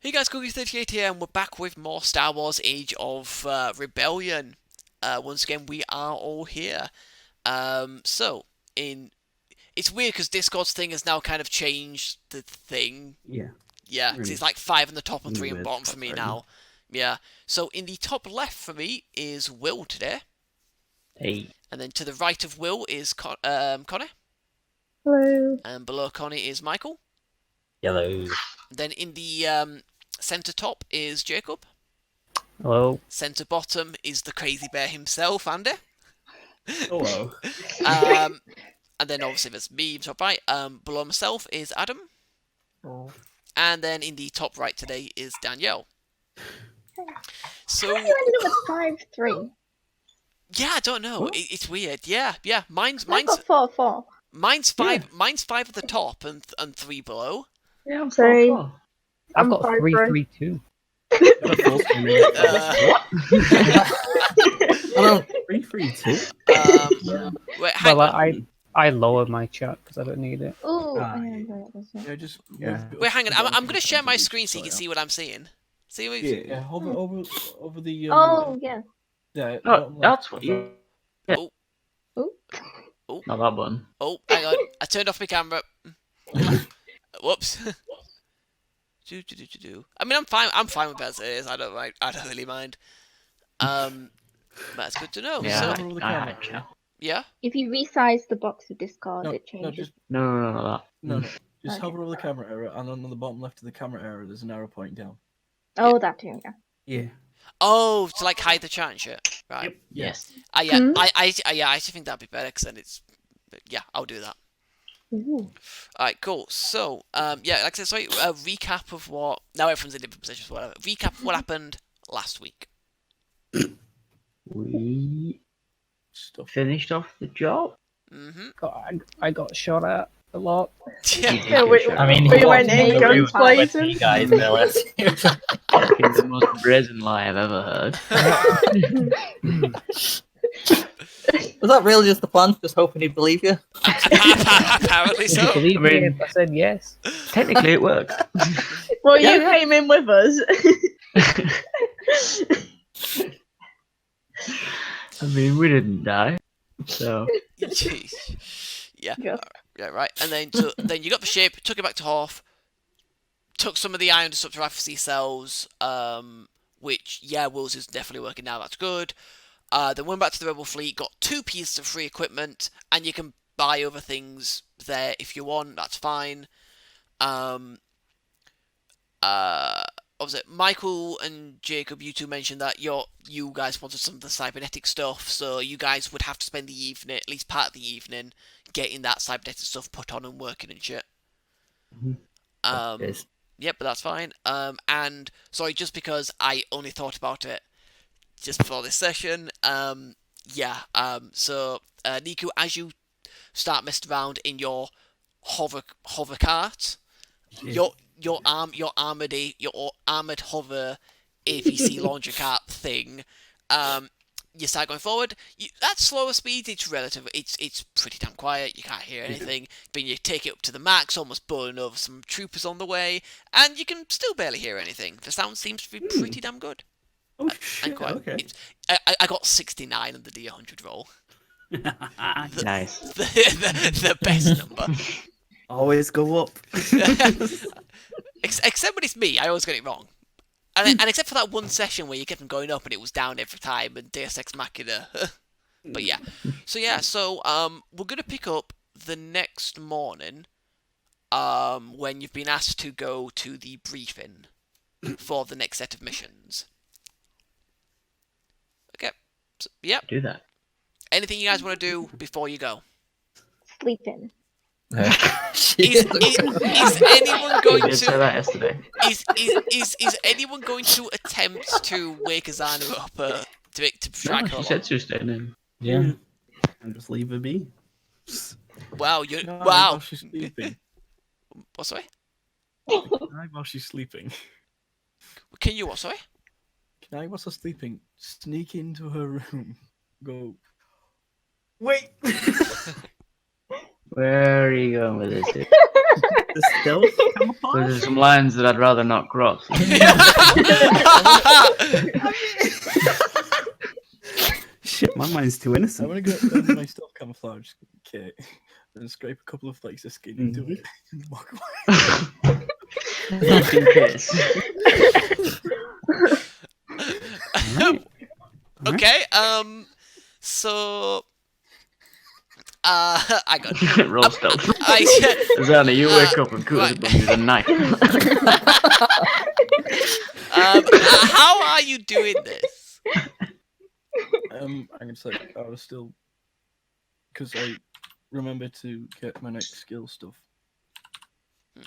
Hey guys, Cookie38 here, and we're back with more Star Wars Age of Rebellion. Once again, we are all here. It's weird because Discord's thing has now kind of changed the thing. Yeah. Yeah, because it's like 5 on the top and 3 on the bottom for me right now. Yeah, so in the top left for me is Will today. Hey. And then to the right of Will is Connie. Hello. And below Connie is Michael. Hello. Then in the centre top is Jacob. Hello. Centre bottom is the crazy bear himself, Andy. Hello. And then obviously there's me, top right. Below myself is Adam. Oh. And then in the top right today is Danielle. So How do you ended up with 5-3? yeah, I don't know. It's weird. Yeah. Mine's I got 4-4. mine's 5. Yeah. Mine's 5 at the top and 3 below. Yeah, I'm Sorry. I've got 5-3. 3-3-2. What? Hello. 3-3-2. Wait, hang on. I lowered my chat because I don't need it. Ooh, Ah, I remember what that was. Yeah. Wait, hang on. I'm gonna share my screen so you can see what I'm seeing. See what? Yeah. Hover over the. Oh, yeah. Yeah. Oh, that's what you. Oh. Ooh. Oh. Not that one. Oh, hang on. I turned off my camera. Whoops. I mean, I'm fine. I'm fine with as it is. I don't really mind. That's good to know. Yeah, So, yeah. If you resize the box of Discord, No, it changes. No, not no. Just Okay. hover over the camera area, and on the bottom left of the camera area, there's an arrow pointing down. Oh, that too, yeah. Yeah. Oh, to like hide the chat and shit. Right. Yep. Yes. I actually think that'd be better because then it's. Yeah, I'll do that. Ooh. Alright, cool. So, yeah, like I said, sorry, a recap of what. Now everyone's in different positions, whatever. Recap of what happened last week. We Stuff. finished off the job. Mm-hmm. I got shot at a lot. Yeah, we went in guns blazing. You guys, Miller. Fucking the most brazen lie I've ever heard. Was that really just the plan? Just hoping he'd believe you? Apparently so. Believe me if I said yes. Technically, it works. Well, you came in with us. I mean, we didn't die, so. Jeez. Yeah. Yeah. Yeah, right. And then then you got the ship, took it back to Hoth, took some of the iron disruptor IFC cells, which, yeah, Will's is definitely working now, that's good. Then went back to the Rebel fleet, got 2 pieces of free equipment, and you can buy other things there if you want, that's fine. Obviously, Michael and Jacob, you two mentioned that you guys wanted some of the cybernetic stuff, so you guys would have to spend the evening, at least part of the evening, getting that cybernetic stuff put on and working and shit. Yep, but that's fine. And sorry, just because I only thought about it just before this session. So Niku, as you start messing around in your hover cart, your armored hover APC launcher cart thing, you start going forward. At slower speed, it's relative. It's pretty damn quiet. You can't hear anything. But you take it up to the max, almost burning over some troopers on the way, and you can still barely hear anything. The sound seems to be pretty damn good. Oh shit! Okay. I got 69 on the D100 roll. Nice. The best number. Always go up. Except when it's me, I always get it wrong. And except for that one session where you kept them going up and it was down every time, and Deus Ex Machina. But yeah. So we're gonna pick up the next morning, when you've been asked to go to the briefing for the next set of missions. Okay. So, yep. Do that. Anything you guys want to do before you go? Sleeping. Is anyone going We did say to? that yesterday. Is anyone going to attempt to wake Azana up to drag No, her she along? said she was staying in. Yeah. And just leave her be. Wow, you Can I wow. while she's sleeping? What, sorry? Can I while she's sleeping? Can you what, sorry? Can I while she's sleeping sneak into her room? Go. Wait. Where are you going with this? The stealth camouflage? There's some lines that I'd rather not cross. Shit, my mind's too I'm innocent. gonna get my stealth camouflage kit and scrape a couple of flakes of skin into it and walk away. Just in case. Okay, so I got Roll stealth. I Zana, you wake up and right. Kuzabun with a knife. how are you doing this? I'm gonna say I was still because I remember to get my next skill stuff.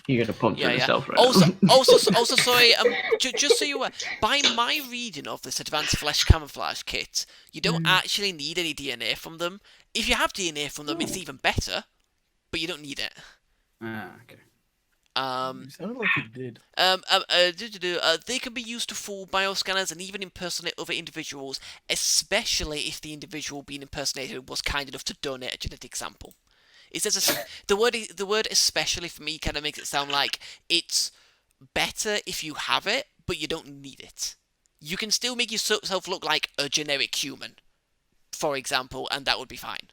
You're gonna punch yourself right also, now. also, sorry. Just so you were, by my reading of this advanced flesh camouflage kit, you don't actually need any DNA from them. If you have DNA from them, it's even better, but you don't need it. Okay. It sounded like it did. They can be used to fool bioscanners and even impersonate other individuals, especially if the individual being impersonated was kind enough to donate a genetic sample. It says the word especially for me kind of makes it sound like it's better if you have it, but you don't need it. You can still make yourself look like a generic human, for example, and that would be fine.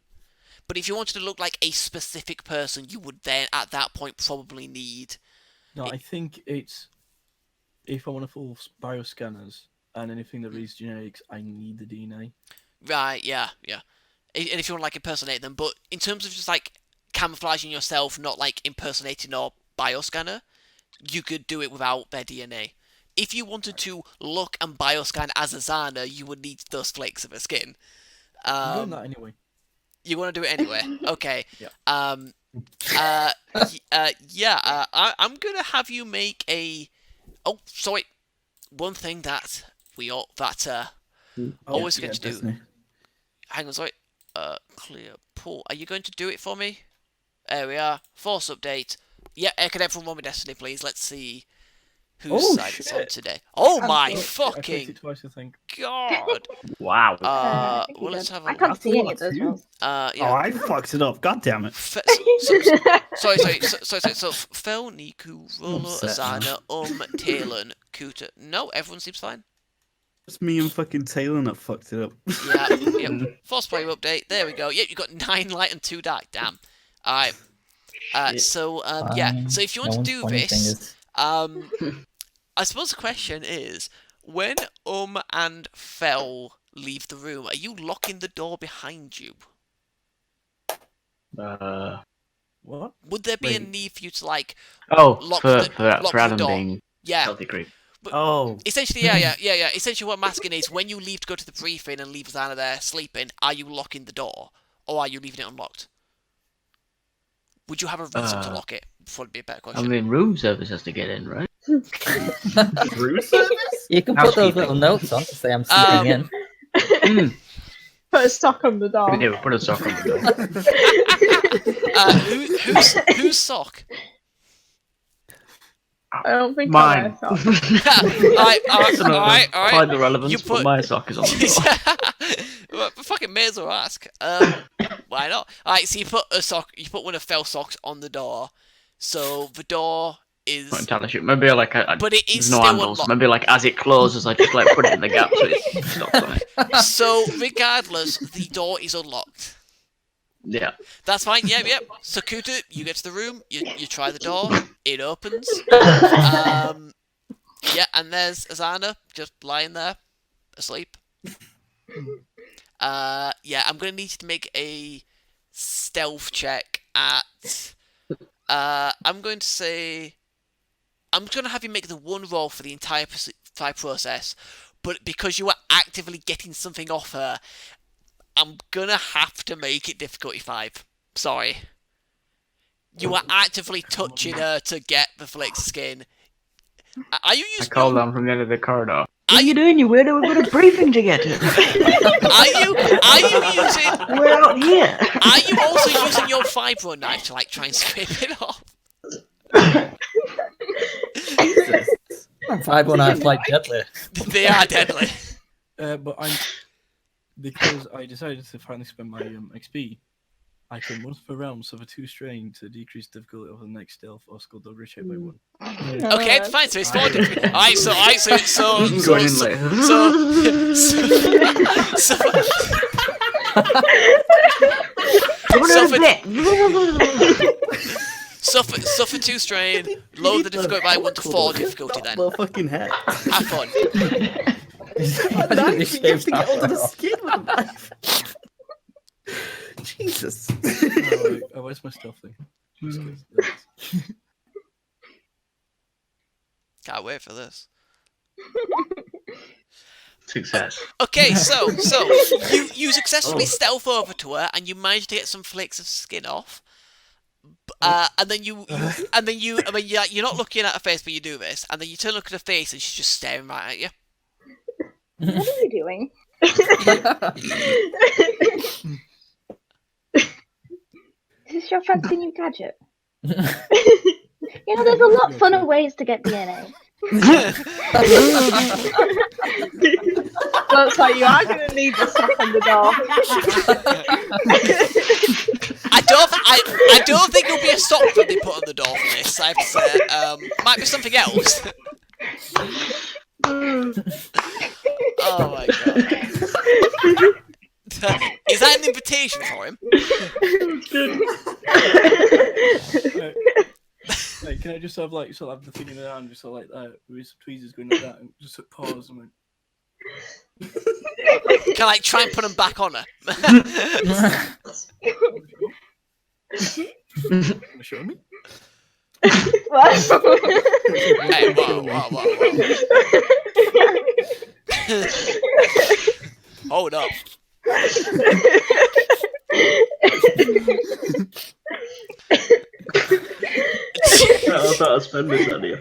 But if you wanted to look like a specific person, you would then, at that point, probably need... No, I think it's... If I want to fool bioscanners and anything that reads genetics, I need the DNA. Right, yeah. And if you want to, like, impersonate them. But in terms of just, like, camouflaging yourself, not, like, impersonating or bioscanner, you could do it without their DNA. If you wanted to look and bioscan as a Zana, you would need those flakes of her skin. I'm doing that anyway. You want to do it anyway? Okay. Yeah. I'm gonna have you make a. Oh, sorry. One thing that always forget to do. Destiny. Hang on, sorry. Clear pool. Are you going to do it for me? There we are. Force update. Yeah, can everyone roll me Destiny, please? Let's see whose side it's on today. Oh my I clicked fucking it twice, I think. god. Wow. Well, let's have a I look. can't see any of those rolls. Oh, Yeah. I fucked it up. God damn it. Sorry. So, Fel, Niku, Rolo, upset Azana, Talon, Kuta. No, everyone seems fine. It's me and fucking Taylor that fucked it up. Yeah. Force player update. There we go. Yep, you got 9 light and 2 dark. Damn. Alright. So if you want to do this, I suppose the question is, when and Fel leave the room, are you locking the door behind you? What? Would there be a need for you to lock for the Adam door? being Yeah. healthy creep. Oh. Essentially, yeah. Essentially, what I'm asking is, when you leave to go to the briefing and leave Zana there sleeping, are you locking the door, or are you leaving it unlocked? Would you have a reason to lock it? Would be a better question. I mean, room service has to get in, right? Room service? You can put those little notes on to say I'm sleeping in. Put a sock on the door. Yeah, put a sock on the door. Whose sock? I don't think Mine. I wear socks. Alright. Quite the relevance, You but my sock is on the door. Well, fucking may as well ask. Why not? Alright, so you put one of Fel's socks on the door, so the door is... Not entirely sure. Maybe but it is there's no still handles. unlocked. Maybe as it closes, I just put it in the gap so it stops on it. So regardless, the door is unlocked. Yeah. That's fine. Yep. So Kuta, you get to the room. You try the door. It opens. And there's Azana just lying there, asleep. I'm gonna need you to make a stealth check at. I'm going to have you make the one roll for the entire process, but because you are actively getting something off her, I'm gonna have to make it difficulty 5. Sorry. You are actively touching her to get the flakes of skin. Are you using? I called down from the end of the corridor. What are you doing, you weirdo? We've got a briefing to get to. Are you using? We're out here. Are you also using your fibro knife to try and scrape it off? Jesus. 519 like deadly. They are deadly. But because I decided to finally spend my XP, I can once per round suffer 2 strain to decrease difficulty of the next stealth or skill dog reshaped by 1. Okay, fine. So it's 4 different. Alright, so Going in like. Suffer 2 strain, lower the difficulty by 1 to 4 difficulty then. Little fucking head. Have fun. You have to get under the skin with a knife. Jesus. Oh, where's my stealth thing? Can't wait for this. Success. Okay, so you successfully stealth over to her and you manage to get some flakes of skin off. And then you're not looking at her face, but you do this, and then you turn and look at her face, and she's just staring right at you. What are you doing? Is this your fancy new gadget? You know, there's a lot funner ways to get DNA. Looks like you are going to need the sock on the door. I don't think it'll be a sock that they put on the door for this, I have to say. Might be something else. Oh my god. Is that an invitation for him? Like, can I just have like sort of have the thing in the hand, just sort of like that, with some tweezers going like that, and just pause and went. Can I like try and put them back on her? Show me. What? Hey, whoa. Hold up. I thought I'd spend this on you.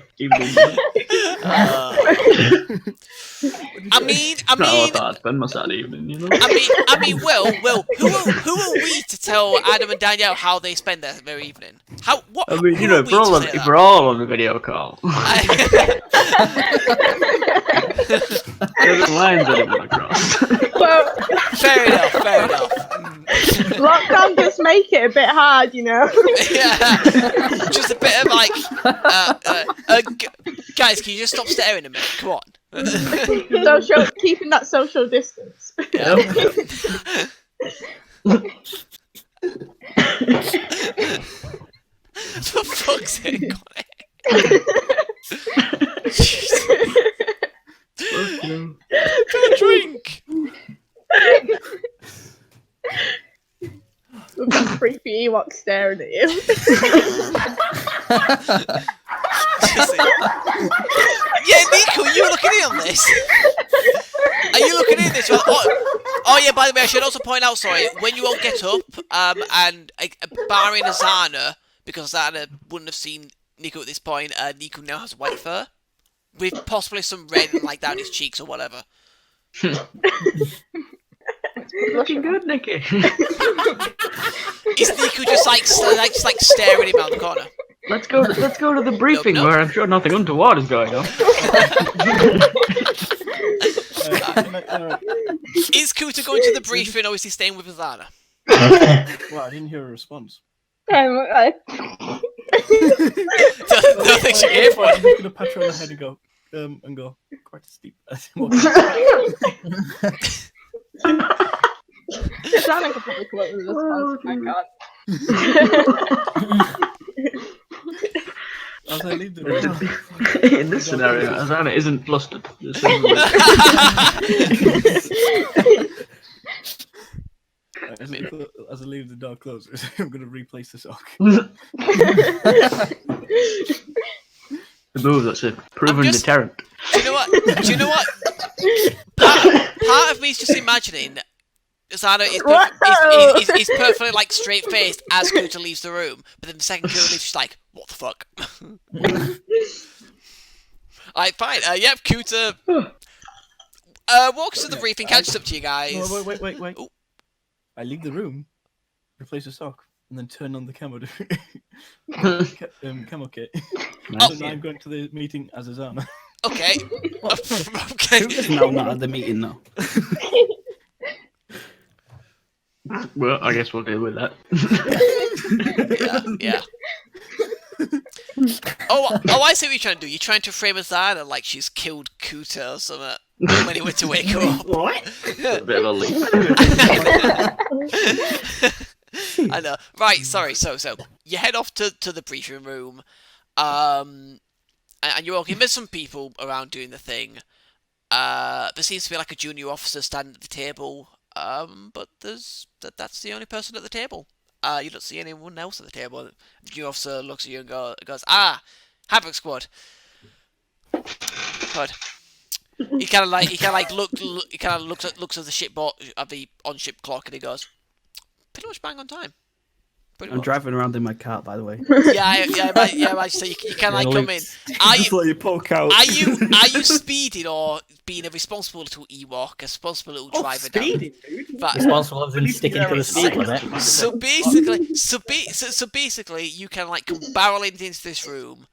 I mean, I thought I'd spend my Saturday evening, you know. I mean, Will, who are we to tell Adam and Danielle how they spend their evening? What? I mean, you know, who are we to say if that? we're all on the video call. There's lines that I want to cross. Well, Fair enough. lockdown just make it a bit hard, you know. Yeah, just a bit of like, guys, can you just stop staring at me? Come on. Keeping that social distance. Yeah. For fuck's sake, got it. Got a drink. With that creepy Ewok staring at you. Yeah, Nico, are you looking in on this? Are you looking in this? Oh yeah, by the way, I should also point out, sorry, when you all get up, and barring Azana, because Azana wouldn't have seen Nico at this point, Nico now has white fur, with possibly some red like down his cheeks or whatever. Looking good, Nicky. Is Nico just like staring him around the corner? Let's go to the briefing Nope. where I'm sure nothing untoward is going on. Is Kuta going to the briefing or is he staying with Azana? Well, I didn't hear a response. Don't think she gave one. I'm just gonna pat her on the head and go, quite steep. Zana could probably come up with a response. I can't. As I leave the room, In this scenario, Azana isn't flustered. as I leave the door closes, I'm gonna replace the sock. The move that's a proven deterrent. Do you know what? Part of me is just imagining Azana is perfectly like straight faced as Kuta leaves the room, but then the second Kuta leaves, she's like, "What the fuck?" Alright, fine. Yep, Kuta walks to the briefing, catches up to you guys. Wait. Ooh. I leave the room, replace the sock, and then turn on the camo kit. Oh. So now I'm going to the meeting as Azana. Okay. Okay. Who's now not at the meeting though? Well, I guess we'll deal with that. Yeah. Oh, I see what you're trying to do. You're trying to frame Azana like she's killed Kuta or something when he went to wake her up. What? A bit of a leap. I know. Right, sorry. So you head off to the briefing room, and you're walking. There's some people around doing the thing. There seems to be like a junior officer standing at the table, but that's the only person at the table. You don't see anyone else at the table. The junior officer looks at you and goes, Havoque Squad. Good. He kind of looks at the shipboard of the on-ship clock and he goes, pretty much bang on time. I'm driving around in my cart, by the way. Yeah. So you can like come in. Just let you poke out. Are you speeding or being a responsible little Ewok, a responsible little driver? Speeding, dude. Responsible as in sticking to the speed limit. So basically, you can like come barreling into this room,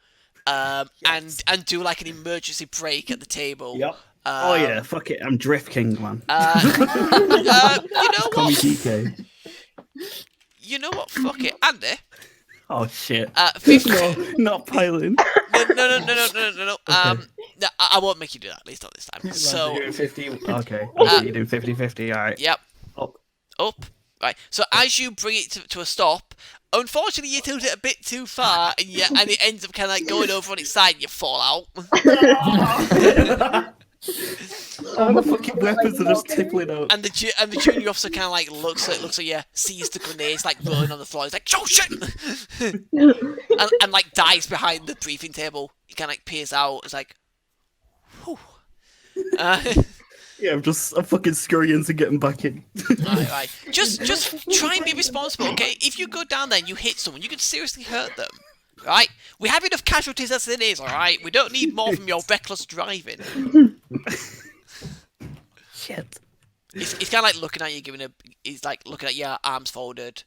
and do like an emergency brake at the table. Yep. Oh yeah, fuck it. I'm Drift King, man. You know Call me what? DK. You know what? Fuck it, Andy. Oh shit. 50. No, not piloting. No. No, I won't make you do that. At least not this time. So. You're doing 50. Okay. You're doing 50-50. All right. Yep. Up. Right. So as you bring it to a stop, unfortunately you tilt it a bit too far, and it ends up kind of like going over on its side, and you fall out. All the fucking weapons are just tippling out. And the junior officer kind of like looks at you, sees the grenades like rolling on the floor. He's like, "Oh shit!" and like dives behind the briefing table. He kind of like peers out. It's like, whew. Yeah, I'm fucking scurrying to getting back in. Right. Just try and be responsible, okay? If you go down there and you hit someone, you can seriously hurt them. Right? We have enough casualties as it is, alright? We don't need more from your reckless driving. Shit. He's kind of like looking at you, he's like looking at your arms folded,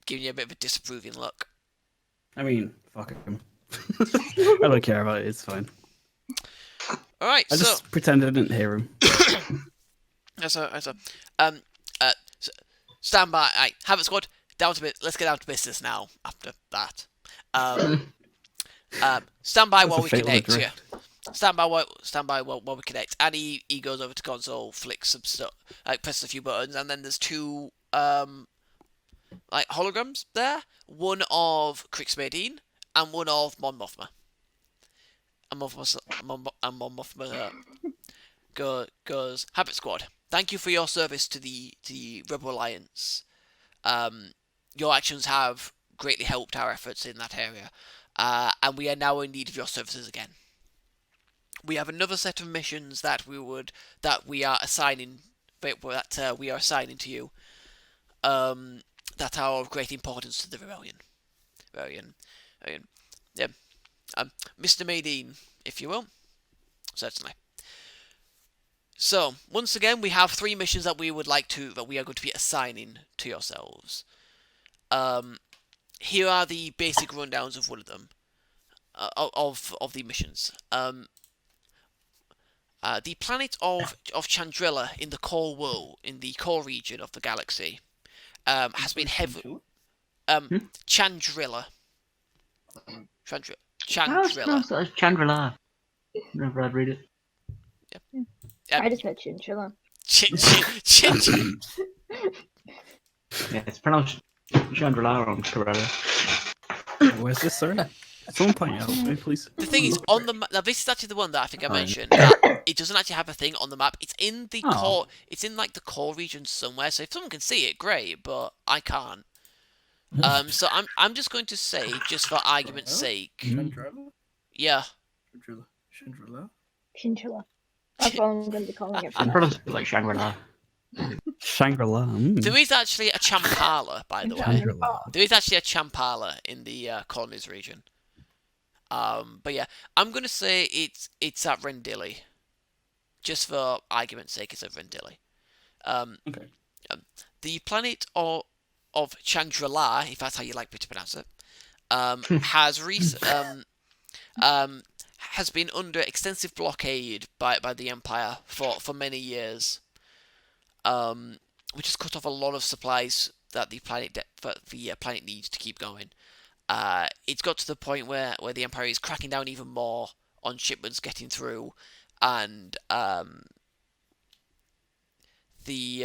giving you a bit of a disapproving look. I mean, fuck him. I don't care about it, it's fine. Alright, I just pretend I didn't hear him. So, stand by. Right, Havoque Squad, let's get down to business now, after that. Stand by while we connect here. Stand by while we connect. And he goes over to console, flicks some stuff, like presses a few buttons, and then there's two like holograms there. One of Crixmadine and one of Mon Mothma. And Mon Mothma goes, Havoque Squad, thank you for your service to the Rebel Alliance. Your actions have greatly helped our efforts in that area, and we are now in need of your services again. We have another set of missions that we are assigning to you, that are of great importance to the rebellion. Yeah. Mr. Madine, if you will. Certainly. So, once again, we have 3 missions that we are going to be assigning to yourselves. Here are the basic rundowns of one of them, of the missions. The planet of Chandrila in the core world, in the core region of the galaxy, has been heavily Chandrila. Chandrila. Chandrila. Whenever I'd read it. Yeah. I just said Chinchilla. Yeah, it's pronounced Chandrila on Corella. Where's this, sorry? Someone point it out to me, please. The thing is, on the map, now this is actually the one that I think I mentioned, that it doesn't actually have a thing on the map. It's in the core, it's in like the core region somewhere, so if someone can see it, great, but I can't. So I'm just going to say, just for argument's sake. Chandrila? Yeah. Chandrila? Chinchilla. That's what I'm going to be calling it. I'm pronounced like Shangri-La. Shangri-La. There is actually a Champala, by the way. Chandrila. There is actually a Champala in the colonies region. But yeah, I'm gonna say it's at Rendili. Just for argument's sake, it's at Rendili. Okay. The planet of Chandrila, if that's how you like me to pronounce it, has been under extensive blockade by the Empire for many years. which has cut off a lot of supplies that the planet needs to keep going. It's got to the point where the Empire is cracking down even more on shipments getting through, and we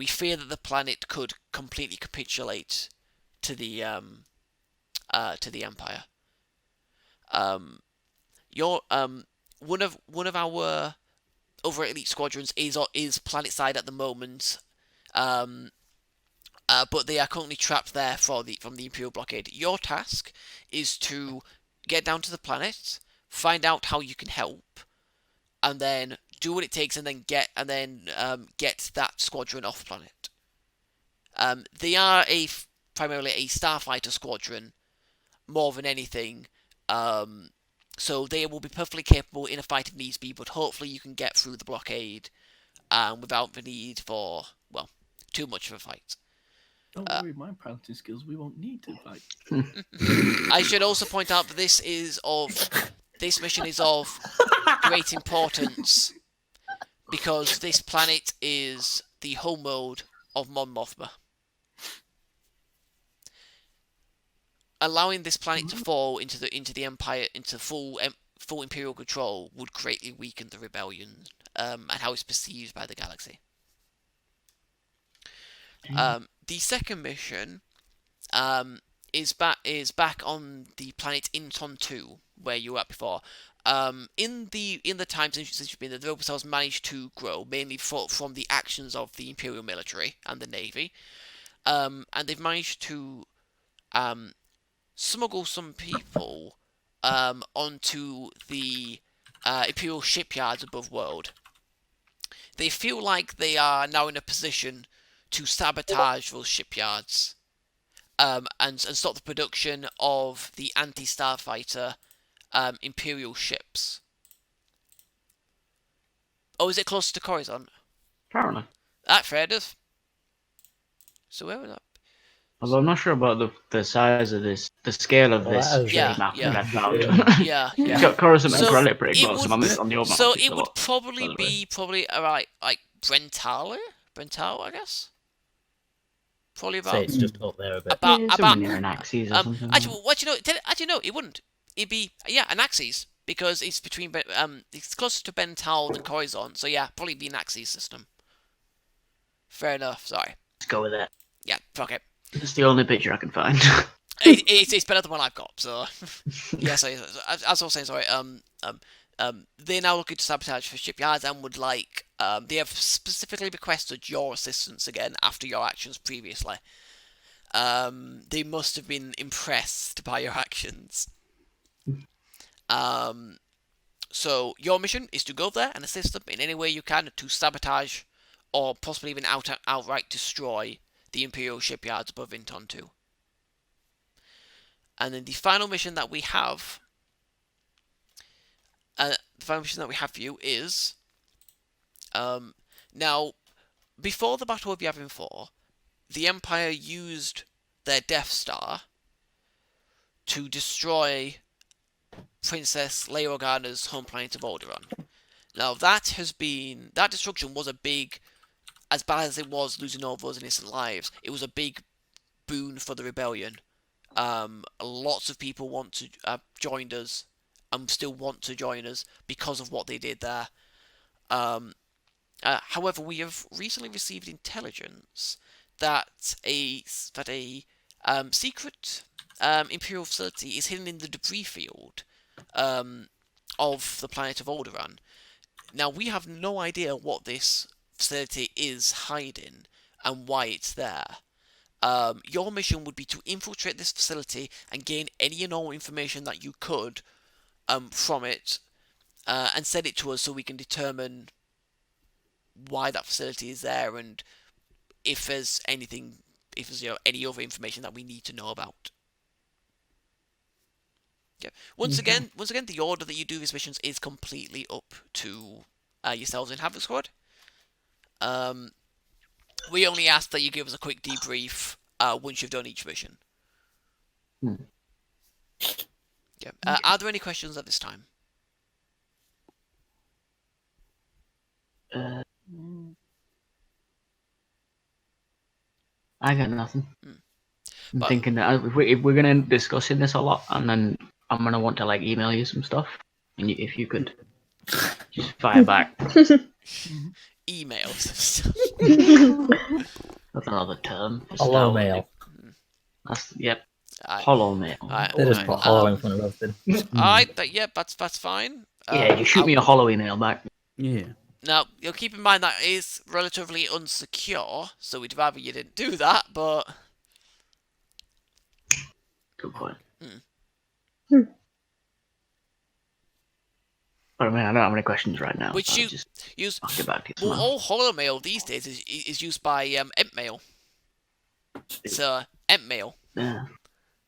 fear that the planet could completely capitulate to the Empire. One of our other elite squadrons is planetside at the moment, but they are currently trapped there from the Imperial blockade. Your task is to get down to the planet, find out how you can help, and then do what it takes, and then get that squadron off planet. They are primarily a starfighter squadron more than anything, so they will be perfectly capable in a fight if needs be. But hopefully, you can get through the blockade without the need for too much of a fight. Don't worry, my piloting skills, we won't need to fight. I should also point out that this mission is of great importance because this planet is the home world of Mon Mothma. Allowing this planet to fall into the Empire, into full Imperial control, would greatly weaken the rebellion and how it's perceived by the galaxy. The second mission is back on the planet Inton 2, where you were at before. In the time since you've been there, the rebel cells managed to grow mainly from the actions of the Imperial military and the Navy, and they've managed to smuggle some people onto the Imperial shipyards above world. They feel like they are now in a position to sabotage those shipyards and stop the production of the anti-starfighter Imperial ships. Oh, is it closer to Coruscant? Apparently. Fair enough. So where was that? Although I'm not sure about the size of this, the scale of this Yeah, map yeah. that I found. Yeah. Coruscant and So Corellia pretty it close. would- I'm on the old map. So it's it a would lot probably further away. be like Brentalo, I guess. Probably about. Say it's just up there a bit. About Somewhere near an axis or something. actually, what you know? No, it wouldn't. It'd be an axis because it's between it's closer to Bental than Coruscant. So yeah, probably be an axis system. Fair enough. Sorry. Let's go with it. Yeah. Fuck it. It's the only picture I can find. It's better than one I've got. So yeah. So as I was saying, sorry. They're now looking to sabotage for shipyards and would like. They have specifically requested your assistance again after your actions previously. They must have been impressed by your actions. So your mission is to go there and assist them in any way you can to sabotage, or possibly even outright destroy the Imperial shipyards above Inton 2. And then the final mission that we have, for you is, now, before the Battle of Yavin 4, the Empire used their Death Star to destroy Princess Leia Organa's home planet of Alderaan. Now, that destruction was a big, as bad as it was losing all those innocent lives, it was a big boon for the rebellion. Lots of people want to join us, and still want to join us because of what they did there. However, we have recently received intelligence that a secret Imperial facility is hidden in the debris field of the planet of Alderaan. Now, we have no idea what this facility is hiding and why it's there. Your mission would be to infiltrate this facility and gain any and all information that you could from it, and send it to us so we can determine why that facility is there and if there's any other information that we need to know about. Yeah. Once again, the order that you do these missions is completely up to yourselves in Havoque Squad. We only ask that you give us a quick debrief once you've done each mission. Yeah. Are there any questions at this time? I got nothing. Hmm. I'm But- thinking that if we're gonna discussing this a lot, and then I'm gonna want to like email you some stuff, and if you could just fire back. Emails. That's another term. For Hello, spell. mail. That's yep. Alright. Hollow mail. Alright, They just alright. put hollow in front of everything. Alright, that's fine. Yeah, you shoot me a hollow email back. Yeah. Now, you'll keep in mind that is relatively unsecure, so we'd rather you didn't do that, but... Good point. Hmm. But I mean, I don't have any questions right now. Which so you I'll just use... I'll get back to you Well, tomorrow. all hollow mail these days is used by Imp Mail. So, Imp Mail. Yeah.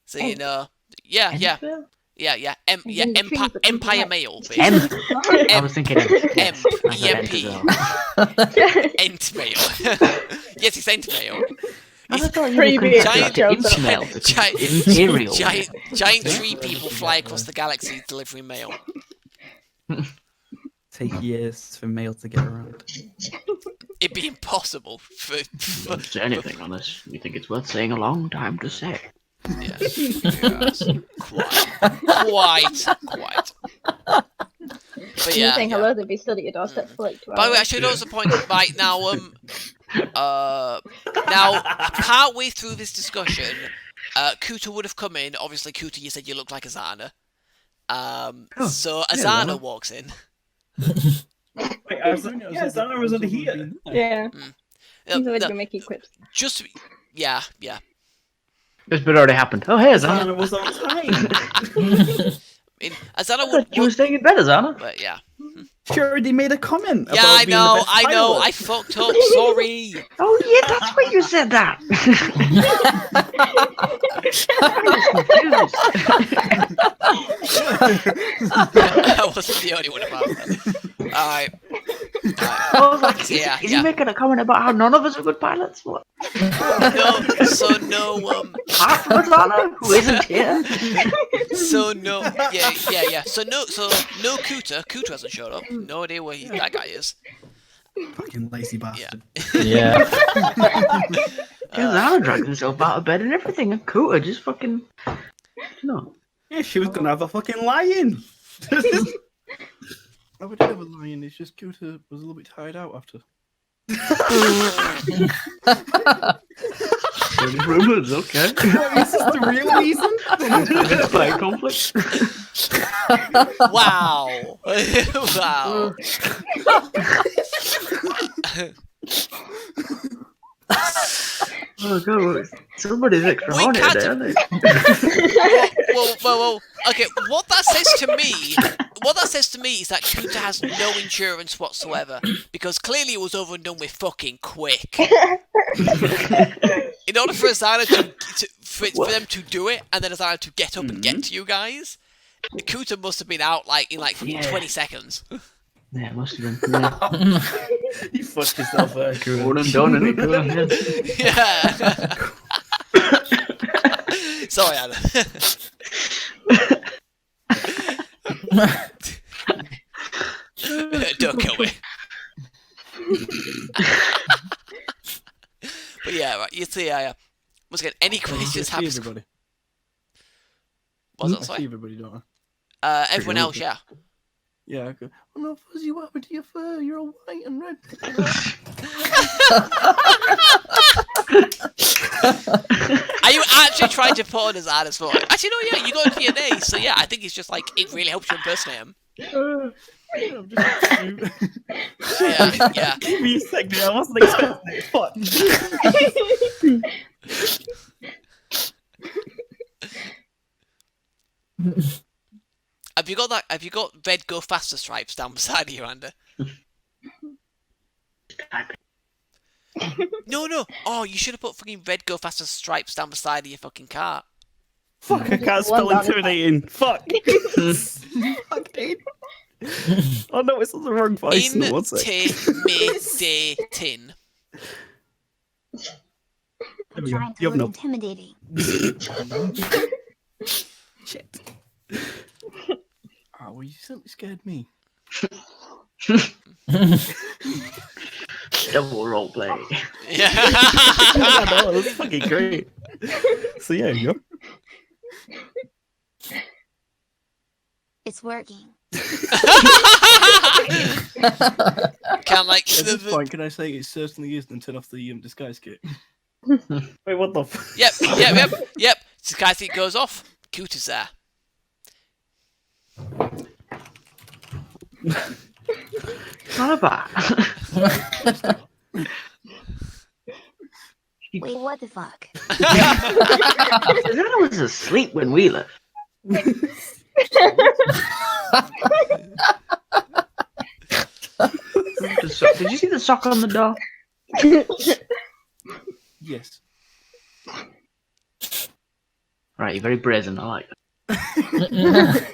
So, you know... Yeah. Empire? Yeah. And then the trees that come Empire back. Mail, Emp. basically. I was thinking Emp. Emp. I said Emp as EMP. well. Ent Mail. Yes, it's Ent Mail. I thought you Pretty were big comparing giant- it to Impmail, because giant- Imperial. Giant tree people fly across the galaxy delivering mail. Take years for mail to get around. It'd be impossible for Don't say anything on this. You think it's worth saying a long time to say? yes. Yes. Quite. But You yeah. saying yeah. hello, they'd be stood at your doorstep for like 2 hours. By the way, I should also point out, right now, now partway through this discussion, Kuta would have come in. Obviously, Kuta, you said you look like Azana. So Azana well. walks in. Wait, Zana was under here. Yeah. No, He's always no, been making quips. just to be, yeah. This bit already happened. Oh, hey, Zana. Zana was on time. I mean, Azana You were would, staying in bed, Zana. but yeah. She already made a comment. Yeah, about I being the know, best I pilot. fucked up. Sorry. Oh, yeah, that's why you said that. I wasn't the only one about that. Alright. I was like, Yeah, is yeah. he making a comment about how none of us are good pilots? What? No, so no, Apart from Zana, who isn't here? so no, yeah. So no Kuta. Kuta hasn't showed up. No idea where that guy is. Fucking lazy Yeah. bastard. Yeah. Zana dragged himself out of bed and everything, and Kuta just fucking... No. Yeah, she was gonna have a fucking lion. I would have a lion. It's just Kuta was a little bit tired out after. Rumors, okay. Is this the real reason? Fight conflict. Wow. Wow. Oh god, somebody's extra We horny can't- there, aren't they? Well. Okay, what that says to me is that Kuta has no insurance whatsoever, because clearly it was over and done with fucking quick. In order for Azana for them to do it, and then Azana to get up and get to you guys, Kuta must have been out in 20 seconds. Yeah, it must have been. Yeah. You fucked yourself there, Kuta. One and done, and it Yeah. Sorry, Anna. Don't kill me. But yeah, right. You see, once again, any questions I have. see everybody. Was I that see sorry? everybody, don't I? Everyone else, yeah. Yeah, I go, oh no, Fuzzy, what happened to your fur? You're all white and red. Are you actually trying to put on his Anna's voice? Actually, no, yeah, you got a DNA, so yeah, I think it's just it really helps you impersonate him. I'm just Yeah. Give me a second, I wasn't expecting it. Fuck. Have you got red go faster stripes down beside you, Andy? No. Oh, you should have put fucking red go faster stripes down beside of your fucking car. Fuck, I can't spell intimidating. Fuck. Fuck, dude. Oh no, it's on the wrong voice. No, one sec. Intimidating. There we go. Trying to You have look no. intimidating. Shit. Oh, well, you certainly scared me. Double roleplay. Yeah. I know, that's fucking great. So yeah, you go. It's working. Can like At this point, can I say it certainly is, and turn off the disguise kit? Wait, what the? Yep. Disguise kit goes off. Cute is there. Not bad. Wait, what the fuck? I was asleep when we left. Did you see the sock on the door? Yes. Right, You're very brazen. I like that.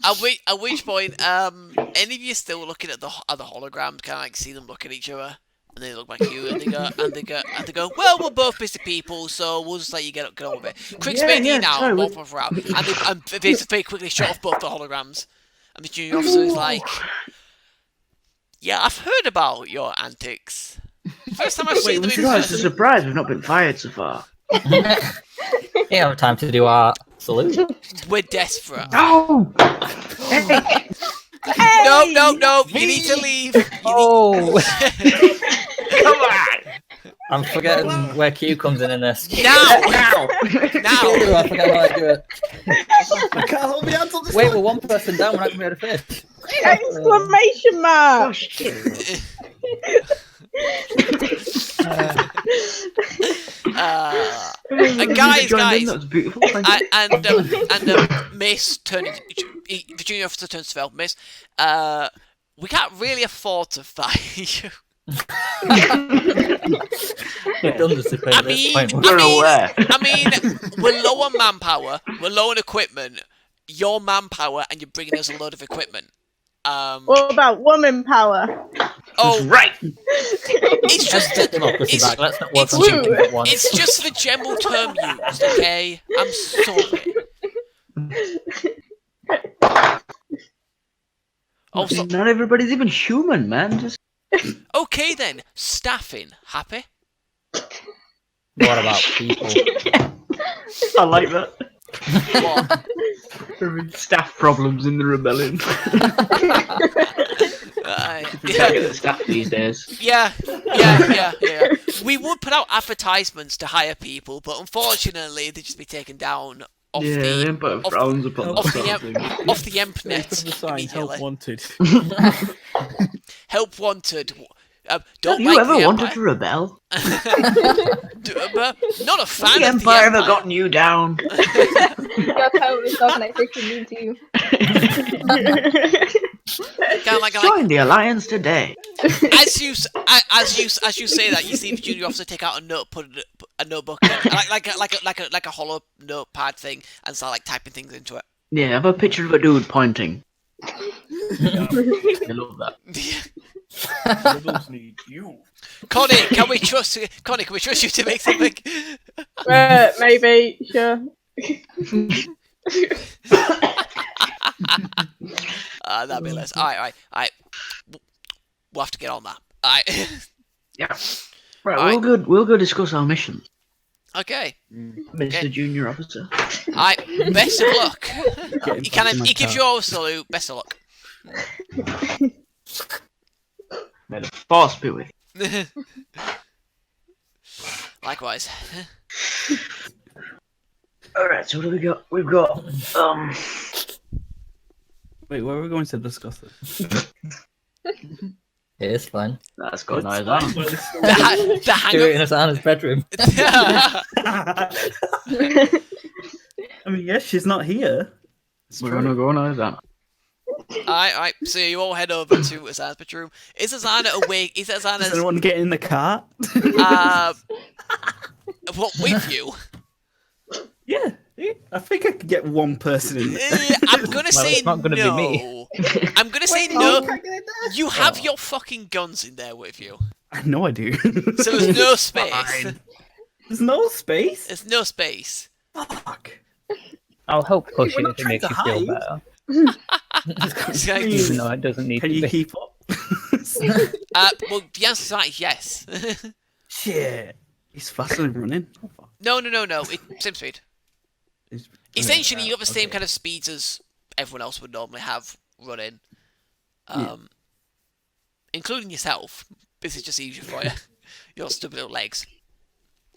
At which point, any of you still looking at the holograms? Can I like see them look at each other, and they look back at you, and they go, well, we're both busy people, so we'll just let you get on with it. Quick spade now, sorry, walk off around, and they very quickly shut off both the holograms, and the junior officer is like, yeah, I've heard about your antics. First time I've seen them in It's a person. surprise we've not been fired so far. You have time to do our salute. We're desperate. No! No, you need to leave. Oh, Come on! I'm forgetting where Q comes in this. Now! Ooh, I forgot how I do it. I can't hold my hands on this. Wait, we're one person down. We're not gonna be able to finish. Exclamation mark! Oh shit. Guys, That's beautiful. Thank you. and Miss the junior officer turns to Vel. Miss, we can't really afford to fire you. We've done this at this point. We're aware. I mean, we're low on manpower, we're low on equipment. Your manpower, and you're bringing us a load of equipment. What about woman power? Oh, right. It's just Back. Let's not work on two things at once. it's just the general term used. Okay, I'm sorry. Also, Not everybody's even human, man. Just okay then. Staffing, happy? What about people? I like that. What? Staff problems in the rebellion. You can't get the staff these days. Yeah. We would put out advertisements to hire people, but unfortunately, they'd just be taken down off the Empire frowns upon that sort of thing. off the Empnet The sign, help immediately. wanted. Help wanted. Have Don't you like ever the wanted Empire. to rebel? Not a fan The of Empire the ever gotten you down? Your tone is organization mean to you. Join the Alliance today. As you say that, you see the junior officer take out a note, put a notebook, in, like a hollow notepad thing, and start like typing things into it. Yeah, have a picture of a dude pointing. I love that. Rebels need you. Connie, can we trust you to make something? Maybe, sure. That'd be less. Alright. We'll have to get on that. Alright. Yeah. Right, Alright. we'll go discuss our mission, Okay. Mr. Junior Officer. Alright. Best of luck. Getting He back in my gives car. you all a salute. Best of luck. May the force be with you. Likewise. Alright, so what do we got? We've got Wait, where are we going to discuss this? It's fine. that's got nice Fine, on. but it's still- The hang Do it in Asana's bedroom. I mean, yes, she's not here. It's We're true. gonna go now, then. Alright, so you all head over to Azana's bedroom. Is Azana awake? Is Does Azana's anyone get in the car? what with you? Yeah, I think I could get one person in there. I'm gonna Well, say it's not gonna be no. me. I'm gonna say no. You have your fucking guns in there with you, I know I do. so there's no space. Fine. There's no space. There's no space. Fuck. I'll help push We're it not if it trying makes to you feel hide. better. It's like- Please. Even though it doesn't need Can to you be. keep up? Well, the answer to that is yes. Shit. He's faster than running. Oh, fuck. No. It's same speed. He's- Essentially, you have the same okay. kind of speeds as everyone else would normally have running. Yeah. Including yourself. This is just easier for you. Your stupid little legs.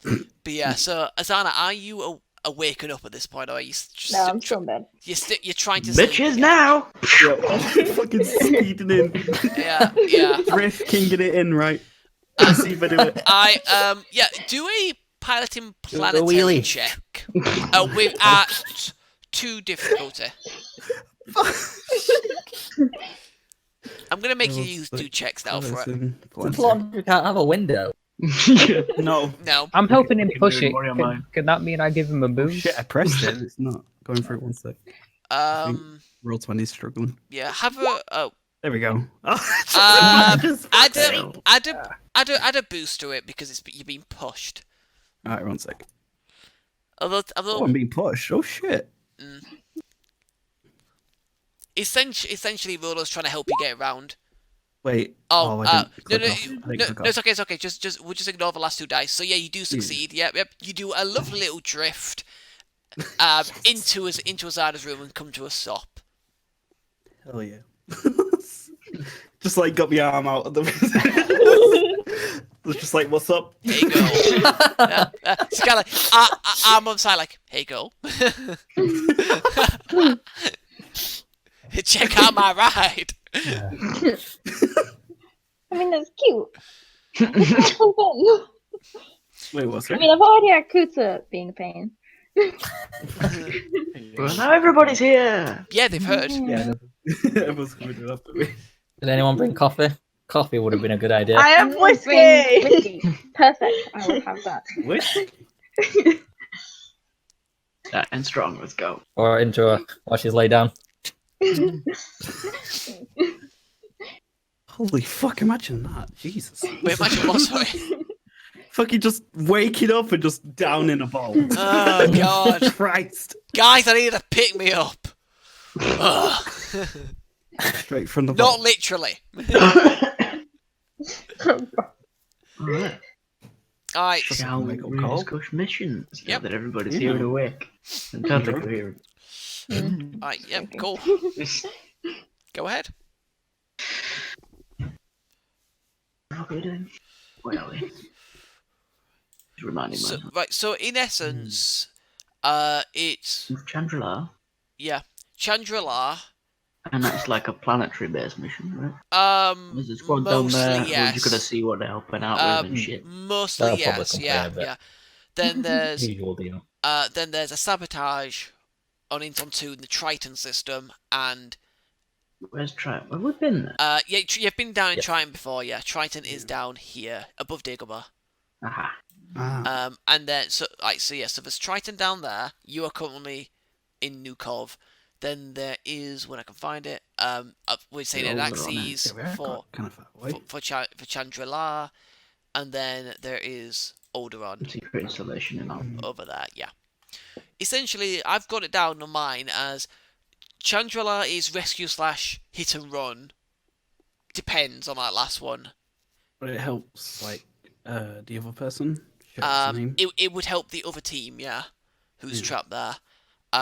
But yeah, so Azana, are you waking up at this point, or are you just No, I'm still in bed. you're trying to sleep Bitches again? now. Yep. Fucking speeding in. Yeah. Drift kinging it in, right? See if I do it. Do a piloting a planetary wheelie. check with at 2 difficulty. I'm gonna make you do checks now for it. It's long, you can't have a window. No. No. I'm helping him Keep push doing it. more on mine. Could that mean I give him a boost? Shit, I pressed it. It's not going through 1 sec. Roll 20's struggling. Yeah. Have a There we go. add a boost to it because you're being pushed. Alright, 1 sec. Although Oh, I'm being pushed. Oh shit. essentially, Rolo's trying to help you get around. Wait. Oh, I didn't no, click off. I didn't click it's off. okay. We'll just ignore the last 2 dice. So yeah, you do succeed. Yep. You do a lovely little drift, into Azada's room and come to a stop. Hell yeah. Just like got my arm out of the. Was just like, what's up? Hey go. It's kind of like arm on side, like, hey go. Check out my ride. I mean, that's cute. That's so fun. Wait, what's I that? mean, I've already had Kuta being a pain. Well, now everybody's here. Yeah, they've heard. Yeah, everyone's coming to after me. Did anyone bring coffee? Coffee would have been a good idea. I have Bring whiskey. whiskey. Perfect. I will have that. Which? And strong. Let's go. Or enjoy while she's laid down. Holy fuck! Imagine that, Jesus. Wait, imagine what? Sorry. Fucking just waking up and just down in a bowl. Oh god, Christ! guys, I need to pick me up. Ugh. Straight from the bowl. Not literally. Alright. Alright. Shall we Make up call. discuss missions? Yep. Now that everybody's Yeah. here and awake. And totally coherent. Alright. Yep. Cool. Go ahead. What are we doing? Where are we? Just reminding So, myself. right. So in essence, it's Chandrila. Chandrila. And that's like a planetary based mission, right? There's a squad down Mostly there. yes. We're just gonna see what they're helping out with and shit. Mostly They'll probably yes. complain Yeah. a bit. Yeah. Then there's Usual deal. then there's a sabotage on Inton 2 in the Triton system, and Where's Triton? Well, we've been there. yeah, you've been down in Yes. Triton before. Yeah, Triton is down here above Dagobah. Aha. Ah, And then so there's Triton down there. You are currently in New Cove. Then there is, when I can find it, we're saying The an Older Axes yeah, we are for kind of far away. for Chandrila, and then there is Alderaan Secret installation and all. over there. Yeah. Essentially, I've got it down on mine as Chandrila is rescue / hit and run. Depends on that last one. But it helps, like, the other person. Shit, what's his name? It would help the other team, yeah, who's trapped there,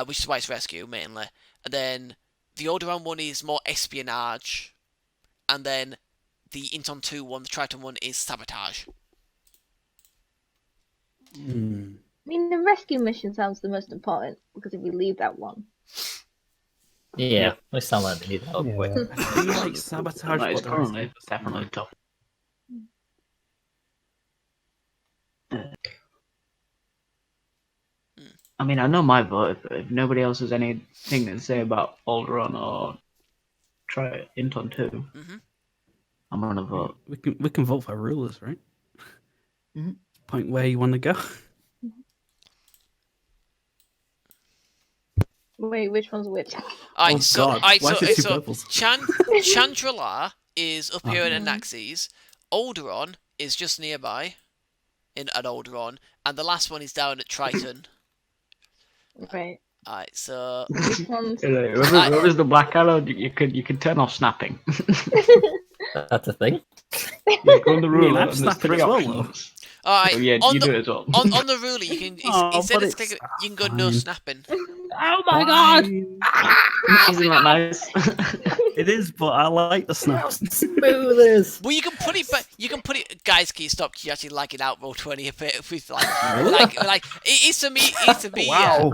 which is why it's rescue mainly. And then the Alderaan one is more espionage, and then the Inton 2 one, the Triton one, is sabotage. Hmm. I mean, the rescue mission sounds the most important because if we leave that one, Yeah, they sound like they need help. I feel like sabotage. That is but currently definitely tough. I mean, I know my vote. If nobody else has anything to say about Alderaan or try Inton 2, Mhm. I'm gonna vote. we can vote for rulers, right? Mhm. Point where you want to go. wait, which one's which? Alright, Oh, so, God. alright, Why so, is it two so purples? Chandrila is up here in Mhm. Anaxes. Alderaan is just nearby at Alderaan, and the last one is down at Triton. Right. Alright, so Which one's? Whoever's the black arrow, you can turn off snapping. That's a thing. Yeah, go on the I mean, ruler. I'm and there's snapping 3 as well, options. All right. Oh, yeah, on you the, do it as well. on the ruler, you can instead but of clicking, you can go no fine. snapping. Oh my god! Isn't that nice? It is, but I like the snaps. Smooth as. Well, you can put it, but you can put it. Guys, can you stop? You actually like it out Roll20 a bit with like, it is to me. It's to me. Wow.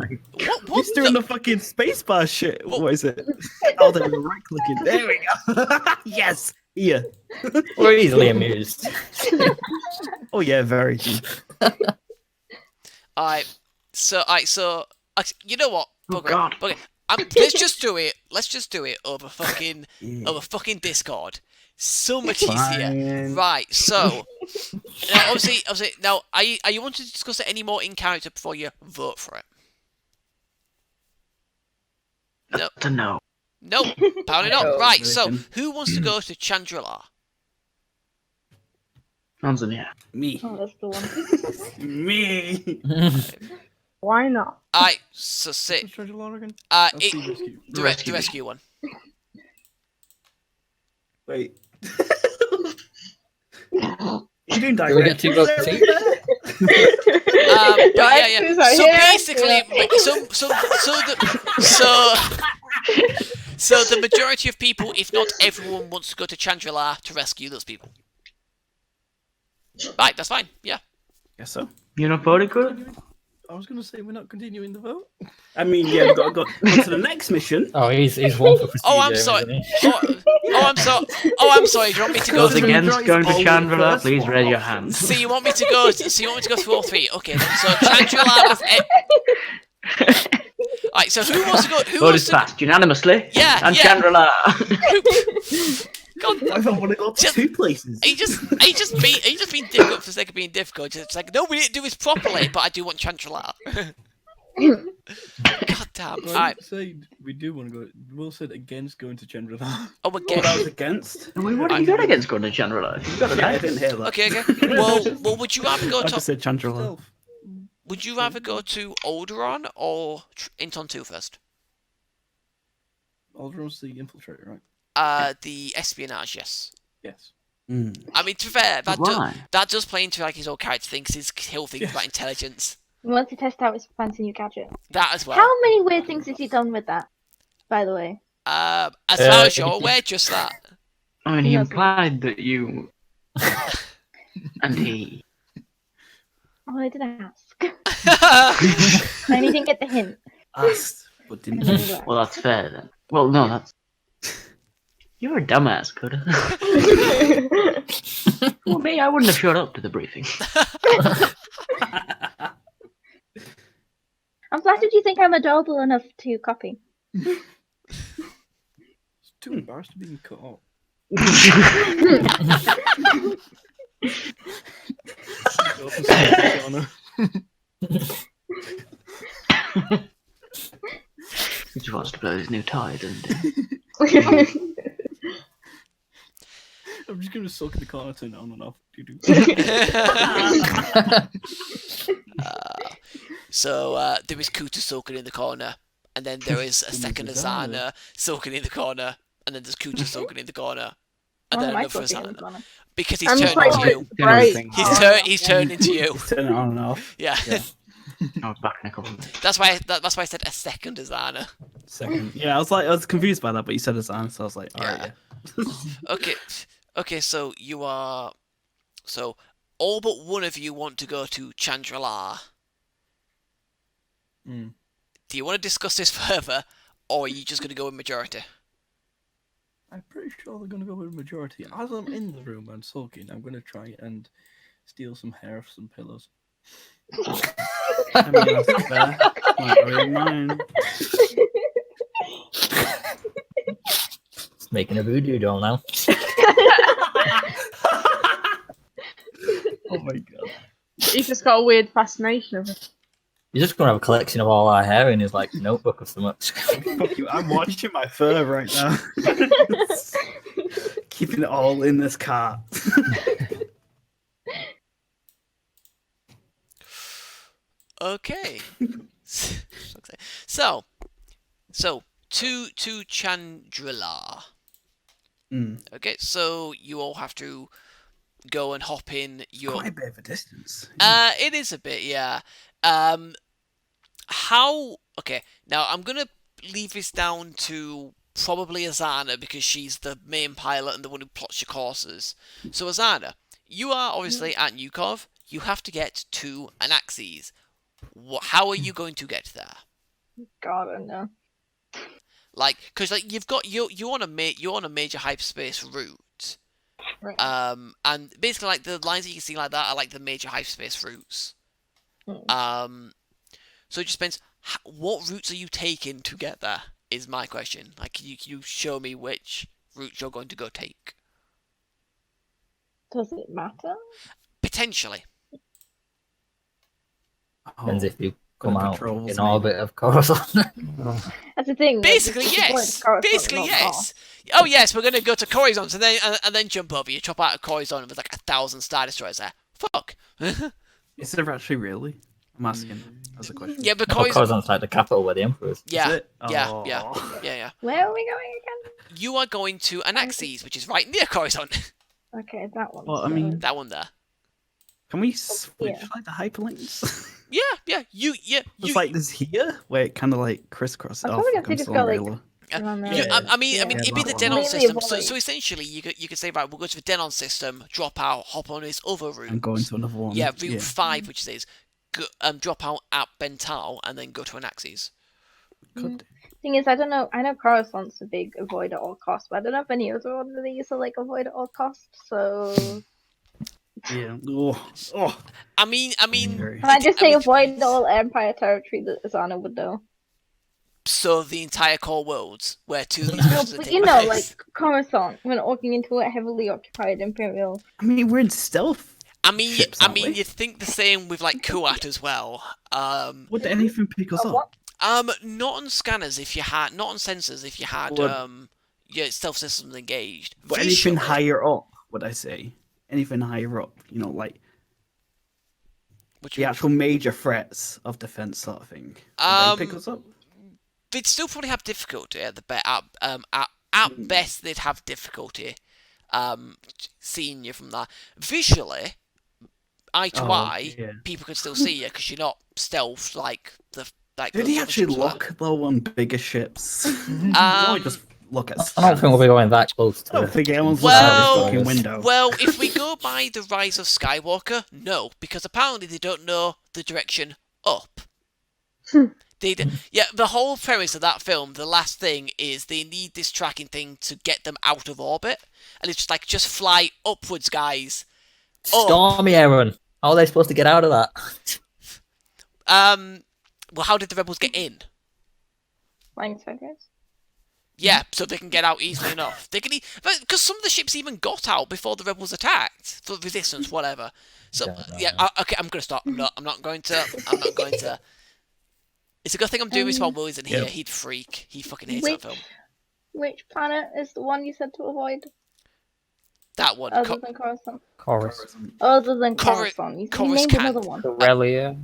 What He's doing the fucking spacebar shit. What is it? Oh, they're right clicking. There we go. Yes. Here. We're easily amused. Oh yeah, very. Alright. So you know what? Oh, Okay, God. okay. Let's just do it. Let's just do it over fucking Discord. So much easier. Fine. Right. So now, obviously, now are you wanting to discuss it any more in character before you vote for it? No. No. No, apparently not. Right, so Listen. who wants to go to Chandrila? Hands in the air. Me. Oh, that's the one. Me. Why not? Alright, so sit. What's Chandrila again? Uh, That's the rescue. the rescue one. Wait. You're doing Do we get direct. 2 votes each? But yeah. Directors are So here. basically, so the majority of people, if not everyone, wants to go to Chandrila to rescue those people. Right, that's fine. Yeah. Guess so. You're not voting for it? I was going to say we're not continuing the vote. I mean, yeah, we've got to go on to the next mission. Oh, he's one for prestige. Oh, I'm sorry. isn't he? I'm sorry. Oh, I'm sorry. Do you want me to go? Those against going to Chandrila, please raise your hand. So you want me to go? So you want me to go through all 3? Okay. Then. So Chandrila with. Alright. So who wants to go? Who Vote wants is to? passed unanimously. Yeah. And yeah. Chandrila. God, I don't want to go to 2 places. Are you just being difficult for the sake of being difficult? It's like, no, we didn't do this properly, but I do want Chandrila. God damn. Well, Alright. say we do want to go. Will said against going to Chandrila. Oh, What I was against. What are you doing against going to Chandrila? You've got a Yeah, I knife. didn't hear that. Okay. Well, would you rather go I just to? said Chandrila. Stealth. Would you rather go to Alderaan or Inton 2 first? Aldrin's the infiltrator, right? The espionage, yes. Yes. I mean, to be fair, Why? that does play into like his whole character things, his whole thing about intelligence. He wants to test out his fancy new gadget. That as well. How many weird things has he done with that, by the way? As far as you're aware, just that. I mean, he Yes. implied that you and he. Oh, I didn't ask. And he didn't get the hint. Asked, but didn't. Well, that's fair then. Well, no, that's. You're a dumbass, Coda. Well, me, I wouldn't have showed up to the briefing. I'm flattered you think I'm adorable enough to copy. It's too embarrassed to be cut off. He just wants to blow his new tie, doesn't he? I'm just gonna soak in the corner, turn it on and off. So there is Kuta soaking in the corner, and then there is a second Azana soaking in the corner, and then there's Kuta soaking in the corner, and then another Azana. Because he's I'm turned quite into you. great. He's turned into you. Turn it on and off. Yeah. I was back in a couple of minutes. That's why I said a second Azana. Second. Yeah, I was confused by that, but you said it's on, so I was like, alright, yeah. Okay, so you are... So, all but one of you want to go to Chandrila. Mm. Do you want to discuss this further, or are you just going to go with majority? I'm pretty sure they're gonna go with a majority. As I'm in the room and soaking, I'm gonna try and steal some hair off some pillows. I mean, that's fair. Not very mine. It's making a voodoo doll now. Oh my god. He's just got a weird fascination of it. He's just gonna have a collection of all our hair in his like notebook or something. Fuck you, I'm watching my fur right now. Keeping it all in this cart. Okay. So to Chandrila. Okay, so you all have to go and hop in your. Quite a bit of a distance. It is a bit, yeah. How? Okay, now I'm gonna leave this down to probably Azana because she's the main pilot and the one who plots your courses. So Azana, you are obviously at Newkov. You have to get to Anaxes. How are you going to get there? God, I don't know. Like, because like you've got you're on a major hyperspace route. Right. And basically like the lines that you can see like that are like the major hyperspace routes. So it just depends. What routes are you taking to get there? Is my question. Like, can you show me which route you're going to go take? Does it matter? Potentially. Depends if you come Bit of out patrols, in orbit, of course. That's the thing. Basically, like, yes. Coruscant, Basically, not yes. Oh, yes. We're gonna go to Coruscant and then jump over. You chop out of Coruscant and there's like 1,000 Star Destroyers there. Fuck. Is there actually really? I'm asking as a question. Yeah, but Coruscant's like the capital where the Emperor is. Yeah, Is it? yeah, Oh. yeah. Where are we going again? You are going to Anaxes, which is right near Coruscant. Okay, that one. Well, I mean, That one there. can we switch Yeah. like the hyperlinks? Yeah. It's like this here where it kind of like crisscross. I Oh, feel like fuck, if you I'm just still go, on like, Rayla. around there. You, I mean, Yeah. it'd be the that Denon one. Completely system. So avoid. essentially, you could say, right, we'll go to the Denon system, drop out, hop on this other route. And go into another one. Yeah, route 5, which is drop out at Bental and then go to Anaxes. Could do. Thing is, I don't know. I know Coruscant's a big avoid at all costs, but I don't know if any other one of these are like avoid at all costs. So Yeah. Oh. I mean, Very. can I just say mean, avoid all Empire territory that Azana would know? so the entire core worlds where two of these No, missions are but taking you know, place. like Coruscant, when walking into a heavily occupied Imperial. I mean, we're in stealth. I mean, ships, aren't we? you'd think the same with like Kuat as well. Would anything pick us Oh, up? what? Not on scanners if you had, not on sensors if you had Would- your stealth systems engaged. But anything Visually- higher up, would I say? Anything higher up, you know, like which the actual major threats of defense sort of thing. Would they pick us up? they'd still probably have difficulty at at best they'd have difficulty seeing you from that. Visually, eye to eye, yeah. people can still see you because you're not stealth like the like. Did those he other actually ships were. look though on bigger ships? Or just look at. I don't think we'll be going that close I don't to. think anyone's looking out Well, this fucking window. Well, if we go by the Rise of Skywalker, no, because apparently they don't know the direction up. Yeah, the whole premise of that film, the last thing, is they need this tracking thing to get them out of orbit, and it's just like, just fly upwards, guys. Stormy, Aaron. How are they supposed to get out of that? Well, how did the rebels get in? Flying sideways. Yeah, so they can get out easily enough. They can, because some of the ships even got out before the rebels attacked for resistance, whatever. So okay, I'm gonna stop. I'm not going to. It's a good thing I'm doing this while Will isn't here. He'd freak. He fucking hates that film. Which planet is the one you said to avoid? That one. Other than Coruscant. Chorus. Other than Corus- Coruscant. You Coruscant. named another one. Corellia.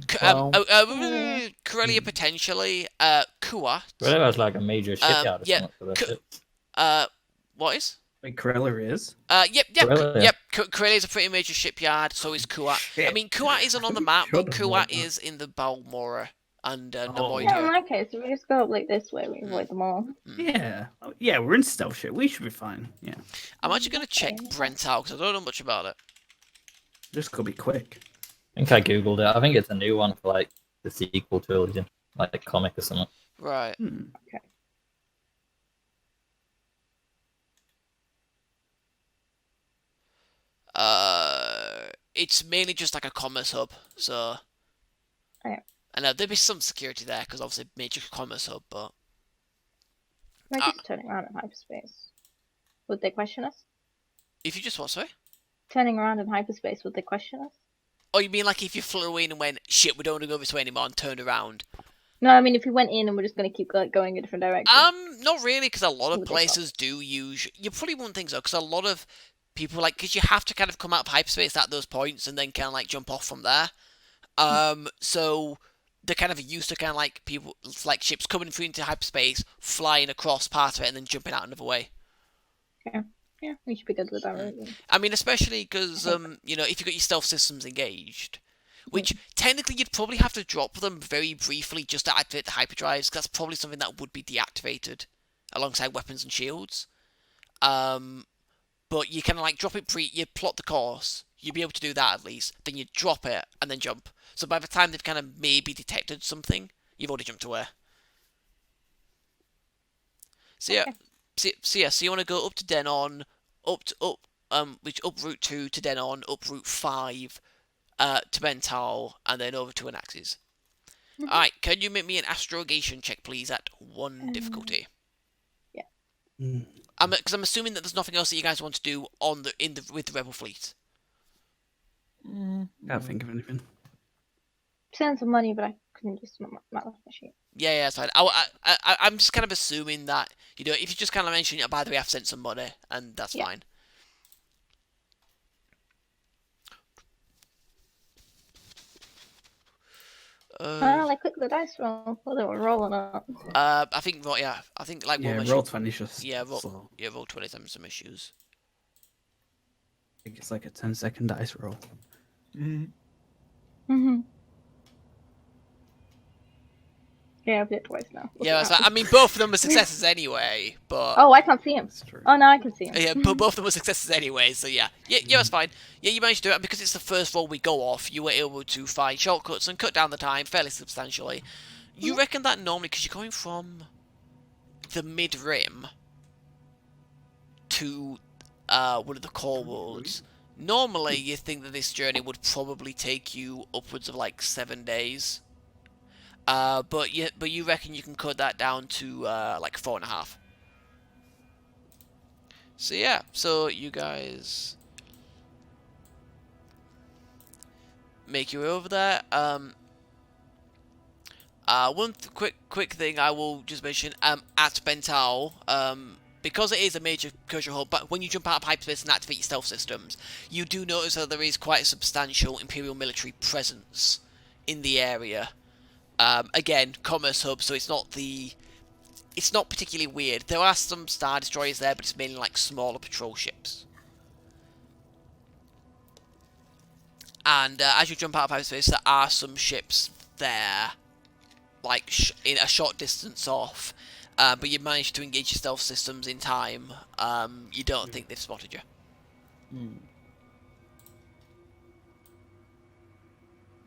Corellia potentially. Kuat. Corellia was like a major shipyard or yeah, something for their Co- ships. What is? Wait, Corella is. Yep. Corellia. Yep. Corellia is a pretty major shipyard. So is Kuat. I Shit. mean, Kuat isn't on the map, but Should have known Kuat that. is in the Balmora and Oh. Yeah, in Nemoidia. that case, if we just go up like this way, we avoid them all. Yeah. Oh, yeah, we're in stealth ship. We should be fine. Yeah. I'm actually gonna check Brent out because I don't know much about it. This could be quick. I think I googled it. I think it's a new one for like the sequel trilogy, like a comic or something. Right. It's mainly just like a commerce hub, so. Okay. I know there'd be some security there because obviously major commerce hub, but We're just turning around in hyperspace. Would they question us? if you just what, sorry? Turning around in hyperspace, would they question us? Oh, you mean like if you flew in and went, shit, we don't want to go this way anymore, and turned around? No, I mean if we went in and we're just gonna keep going a different direction. Not really, because a lot of Would they places do use. You probably wouldn't think so, because a lot of people because you have to kind of come out of hyperspace at those points and then kind of like jump off from there. So they're kind of used to kind of like people like ships coming through into hyperspace, flying across part of it, and then jumping out another way. Yeah, Yeah, we should be good with that. Really. I mean, especially because you know, if you've got your stealth systems engaged, which technically you'd probably have to drop them very briefly just to activate the hyperdrives, 'cause that's probably something that would be deactivated alongside weapons and shields. But you kind of like drop it you plot the course, you'd be able to do that at least, then you drop it and then jump. So by the time they've kind of maybe detected something, you've already jumped away. So yeah, so you want to go up to Denon, up Route 2 to Denon, up Route 5 to Bental, and then over to Anaxes. Alright, can you make me an astrogation check, please, at 1 difficulty? Yeah. Because I'm assuming that there's nothing else that you guys want to do with the Rebel fleet. Can't think of anything. Send some money, but I couldn't just my sheet. Yeah, that's fine. I'm just kind of assuming that, you know, if you just kind of mention, by the way, I've sent some money, and that's fine. Like click the dice roll. Well, they were rolling up. I think like roll 20 just. roll 20 times some issues. I think it's like a 10-second dice roll. Yeah, I've did it twice now. Yeah, I mean, both of them were successes anyway, but... Oh, I can't see him. Oh, now I can see him. Yeah, but both of them were successes anyway, so yeah. Yeah, that's fine. Yeah, you managed to do it, and because it's the first roll we go off, you were able to find shortcuts and cut down the time fairly substantially. You reckon that normally, because you're going from the mid-rim to one of the core worlds, normally you think that this journey would probably take you upwards of like 7 days. But you reckon you can cut that down to like 4.5. So yeah, so you guys make your way over there. One quick thing I will just mention at Bental, because it is a major cultural hub, but when you jump out of hyperspace and activate your stealth systems, you do notice that there is quite a substantial Imperial military presence in the area. Again, commerce hub, so it's not particularly weird. There are some Star Destroyers there, but it's mainly like smaller patrol ships. And as you jump out of hyperspace, there are some ships there, like in a short distance off. But you managed to engage your stealth systems in time. You don't think they've spotted you.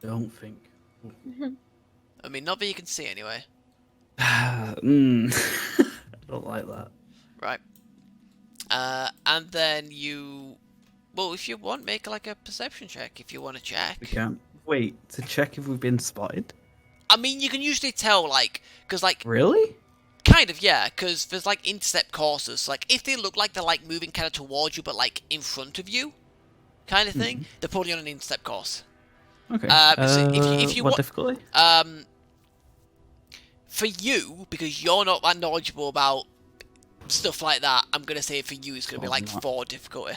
Don't think. I mean, not that you can see anyway. I don't like that. Right. And then you... Well, if you want, make like a perception check if you want to check. We can't wait to check if we've been spotted. I mean, you can usually tell, like... Because, like... Really? Kind of, yeah. Because there's, like, intercept courses. Like, if they look like they're, like, moving kind of towards you, but, like, in front of you, kind of thing, they're probably on an intercept course. Okay. So if you what difficulty? For you, because you're not that knowledgeable about stuff like that, I'm gonna say for you it's gonna be like 4 difficulty.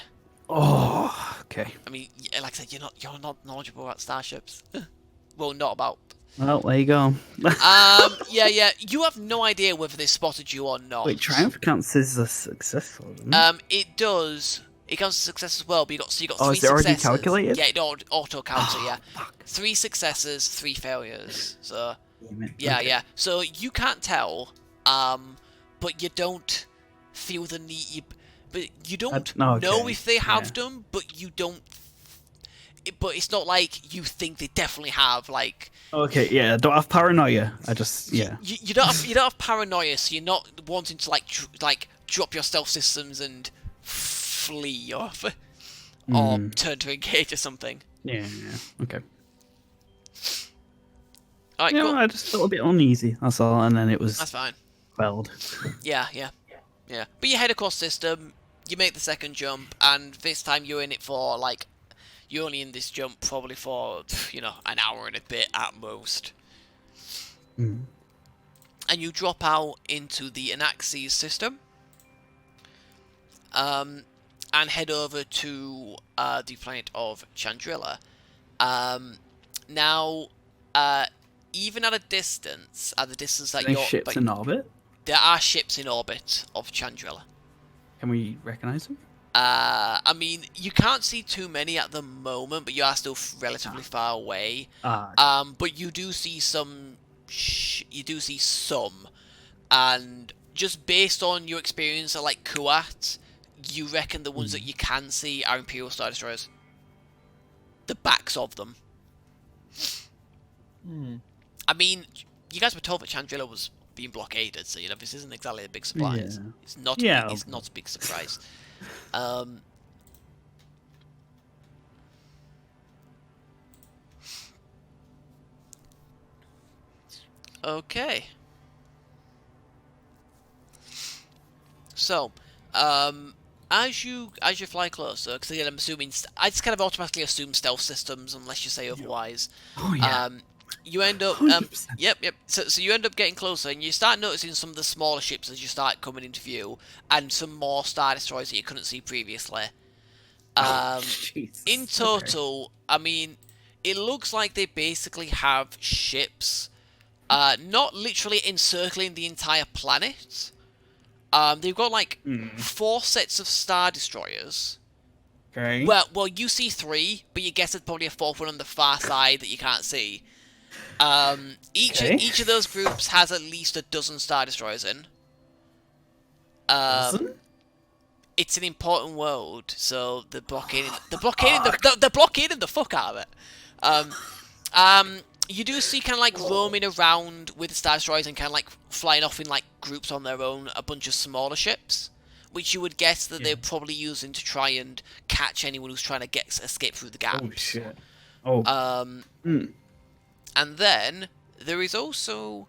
Oh, okay. I mean, like I said, you're not knowledgeable about starships. Well, not about. Well, there you go. Yeah. You have no idea whether they spotted you or not. Wait, triumph counts as a successful. It does. It counts as a success as well, but you got 3 successes. Oh, is it already calculated? Yeah, it auto counts it, yeah. Fuck. 3 successes, 3 failures. So Okay. yeah. So you can't tell, but you don't feel the need. But you don't know if they have them, but you don't. But it's not like you think they definitely have. Like. Okay, yeah, I don't have paranoia. I just You don't have paranoia, so you're not wanting to like drop your stealth systems and flee or turn to engage or something. Yeah. Okay. Alright, Yeah, cool. I just felt a bit uneasy. That's all, and then it was That's fine. quelled. Yeah. But you head across system, you make the second jump, and this time you're in it for like. You're only in this jump probably for, an hour and a bit at most. Mm. And you drop out into the Anaxes system. And head over to the planet of Chandrila. Now, even at a distance, the that Any you're... ships in orbit? There are ships in orbit of Chandrila. Can we recognize them? I mean, you can't see too many at the moment, but you are still relatively far away. But you do see some. You do see some, and just based on your experience at like Kuat, you reckon the ones that you can see are Imperial Star Destroyers. The backs of them. I mean, you guys were told that Chandrila was being blockaded, so you know this isn't exactly a big surprise. Yeah. It's not. Yeah. It's not a big surprise. Okay. So, as you fly closer, because again I'm assuming I just kind of automatically assume stealth systems unless you say otherwise. Oh yeah. You end up 100%. yep. So you end up getting closer, and you start noticing some of the smaller ships as you start coming into view, and some more Star Destroyers that you couldn't see previously. Jesus. In total, I mean, it looks like they basically have ships, not literally encircling the entire planet. They've got like 4 sets of Star Destroyers. Okay. Well, you see 3, but you guess there's probably a 4th one on the far side that you can't see. Each of those groups has at least a dozen Star Destroyers in. Dozen? It's an important world, so they're blockading the fuck out of it. You do see kind of like roaming around with the Star Destroyers and kind of like flying off in like groups on their own, a bunch of smaller ships, which you would guess that they're probably using to try and catch anyone who's trying to escape through the gaps. Oh shit. Oh. And then there is also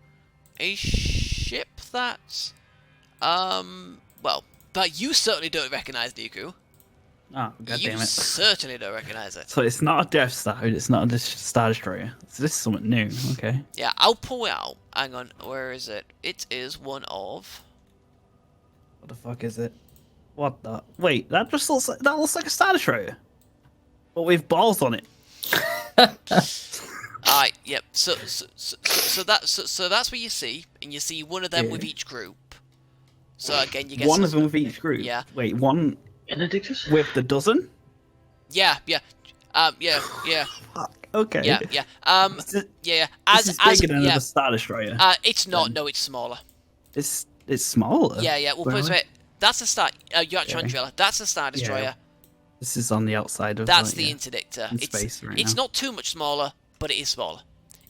a ship that, well, but you certainly don't recognize, Dooku. Oh, god You damn it. certainly don't recognize it. So it's not a Death Star, it's not a Star Destroyer. So this is something new, okay. Yeah, I'll pull it out. Hang on, where is it? It is one of... What the fuck is it? What the? Wait, that looks like a Star Destroyer. But with balls on it. Alright, yep. So that's what you see, and you see one of them with each group. So again, you get one of them with each group. Yeah. Wait, one Benedictus? with the dozen? Yeah. Fuck. Okay. Yeah. Yeah. This is bigger than another Star Destroyer. It's not. No, it's smaller. It's smaller. Yeah. We'll put it this way. That's a star. You're at Chandrila. That's a Star Destroyer. Yeah. This is on the outside of. That's the interdictor. In space right it's now. not too much smaller, but it is smaller.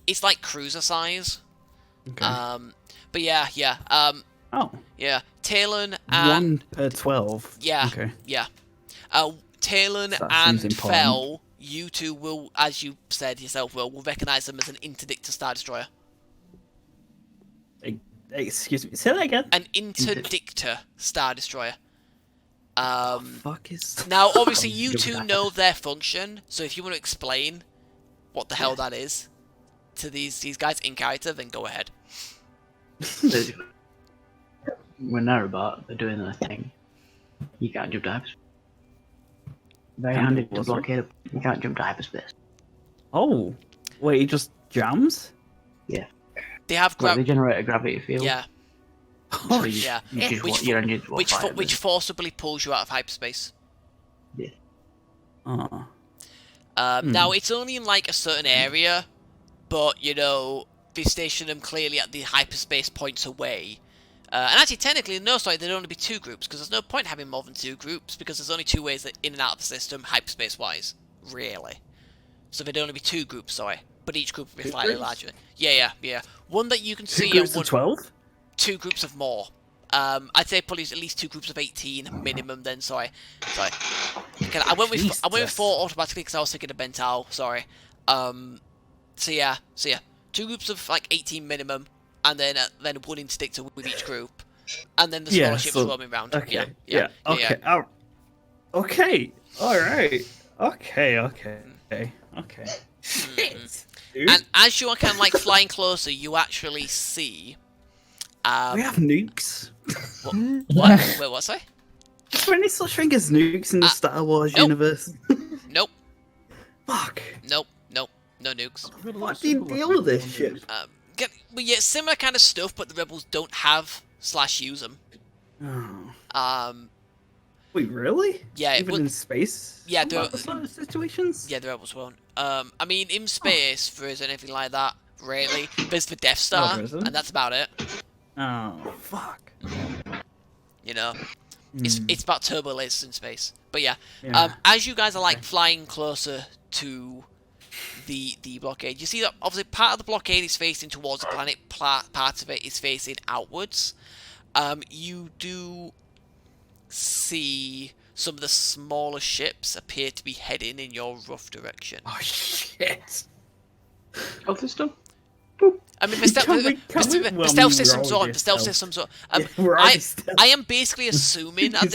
It's like cruiser size. Okay. But yeah. Oh. Yeah. Talon and 1 per 12. yeah. Okay. Yeah. Talon That and seems important. Fell, you two will, as you said yourself, will recognize them as an interdictor Star Destroyer. Excuse me. Say that again. An interdictor Star Destroyer. Fuck is. Now, obviously, you two know their function, so if you want to explain what the hell that is to these guys in character, then go ahead. Basically, when they're about, they're doing their thing. You can't jump to hyperspace. Very handy to blockade. You can't jump to hyperspace. Oh. Wait, it just jams? Yeah. They have They generate a gravity field. Yeah. So you, Yeah. you just your engines will fire Which forcibly pulls you out of hyperspace. Yeah. Oh. Now, it's only in, like, a certain area, but, you know, they station them clearly at the hyperspace points away. And actually, technically, no, sorry, there'd only be 2 groups, because there's no point having more than 2 groups, because there's only 2 ways in and out of the system, hyperspace-wise. Really. So there'd only be 2 groups, sorry. But each group would be slightly larger. Yeah. One that you can see... 2 groups and of 12? 2 groups of more. I'd say probably at least 2 groups of 18 minimum. Then sorry. Okay, I went with 4 automatically because I was thinking of Bental. Sorry. So yeah. 2 groups of like 18 minimum, and then 1 interdictor with each group, and then the smaller ships roaming around. Okay. Yeah. Okay. Okay. All right. Okay. Shit. Dude. And as you are kind of like flying closer, you actually see. We have nukes. What? Wait, what's that? Is there any such thing as nukes in the Star Wars universe? Nope. Fuck. Nope. No nukes. What do you deal with this shit? Well, yeah, similar kind of stuff, but the rebels don't have / use them. Oh. Wait, really? Yeah, Even in space? yeah, there- sort of situations? Yeah, the rebels won't. I mean, in space, there isn't anything like that, really. There's the Death Star, there isn't? and that's about it. Oh, fuck. You know, it's about turbulence in space. But yeah, Yeah. as you guys are like flying closer to the blockade, you see that obviously part of the blockade is facing towards the planet, part of it is facing outwards. You do see some of the smaller ships appear to be heading in your rough direction. Oh, shit. Health system? I mean, the stealth system's on. The stealth system's on. I am basically assuming at